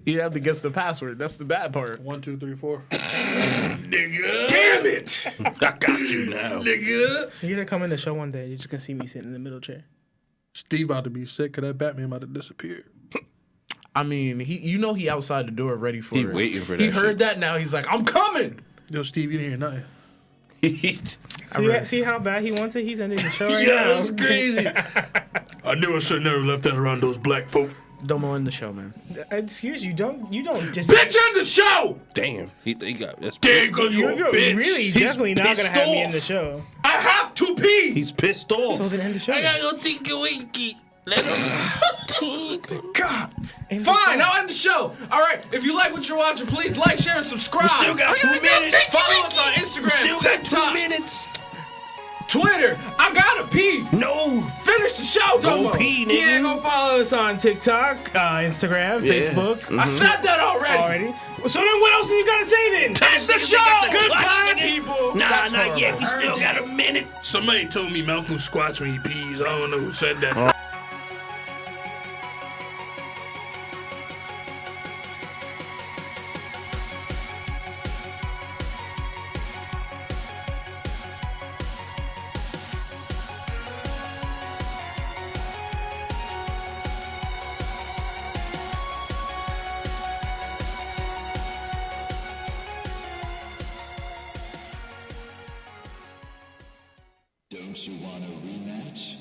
Speaker 4: You have to guess the password. That's the bad part.
Speaker 7: 1, 2, 3, 4. Nigga.
Speaker 4: Damn it!
Speaker 5: I got you now.
Speaker 7: Nigga.
Speaker 6: You're gonna come in the show one day. You're just gonna see me sitting in the middle chair.
Speaker 7: Steve about to be sick because that Batman about to disappear.
Speaker 4: I mean, he outside the door ready for
Speaker 5: He
Speaker 4: it.
Speaker 5: waiting for that
Speaker 4: He heard
Speaker 5: shit.
Speaker 4: that now. He's like, I'm coming.
Speaker 7: Yo, Steve, you didn't hear nothing.
Speaker 6: See how bad he wants it? He's ending the show right
Speaker 7: Yeah,
Speaker 6: now.
Speaker 7: that's crazy. I knew I should never left that around those black folk.
Speaker 4: Domo in the show, man.
Speaker 6: Excuse you, don't just
Speaker 4: Bitch in the show.
Speaker 5: Damn. He got that's
Speaker 7: Damn, cause you a
Speaker 6: You're
Speaker 7: bitch.
Speaker 6: really
Speaker 5: He's
Speaker 6: definitely not gonna
Speaker 5: pissed
Speaker 6: have me in
Speaker 5: off.
Speaker 6: the show.
Speaker 4: I have to pee.
Speaker 5: He's pissed off.
Speaker 6: So then end the show.
Speaker 7: go tinky winky. Let him.
Speaker 4: God. Fine, I'll end the show. All right, if you like what you're watching, please like, share, and subscribe.
Speaker 5: We still got 2 minutes.
Speaker 4: Follow us on Instagram,
Speaker 5: Still got 2
Speaker 4: TikTok,
Speaker 5: minutes.
Speaker 4: Twitter. I gotta pee.
Speaker 5: No.
Speaker 4: Finish the show,
Speaker 5: Go
Speaker 4: Dumbo.
Speaker 5: pee, nigga.
Speaker 6: Yeah, go follow us on TikTok, Instagram,
Speaker 5: Yeah.
Speaker 6: Facebook.
Speaker 4: I said that already.
Speaker 6: So then what else do you gotta say then?
Speaker 4: That's the
Speaker 5: Niggas
Speaker 4: show.
Speaker 5: got the
Speaker 4: Goodbye,
Speaker 5: clutch, nigga.
Speaker 4: people.
Speaker 5: Nah,
Speaker 4: That's
Speaker 5: not yet. We
Speaker 4: horrible.
Speaker 5: still got a minute.
Speaker 7: Somebody told me Malcolm squats when he pees. I don't know who said that.
Speaker 12: Don't you want a rematch?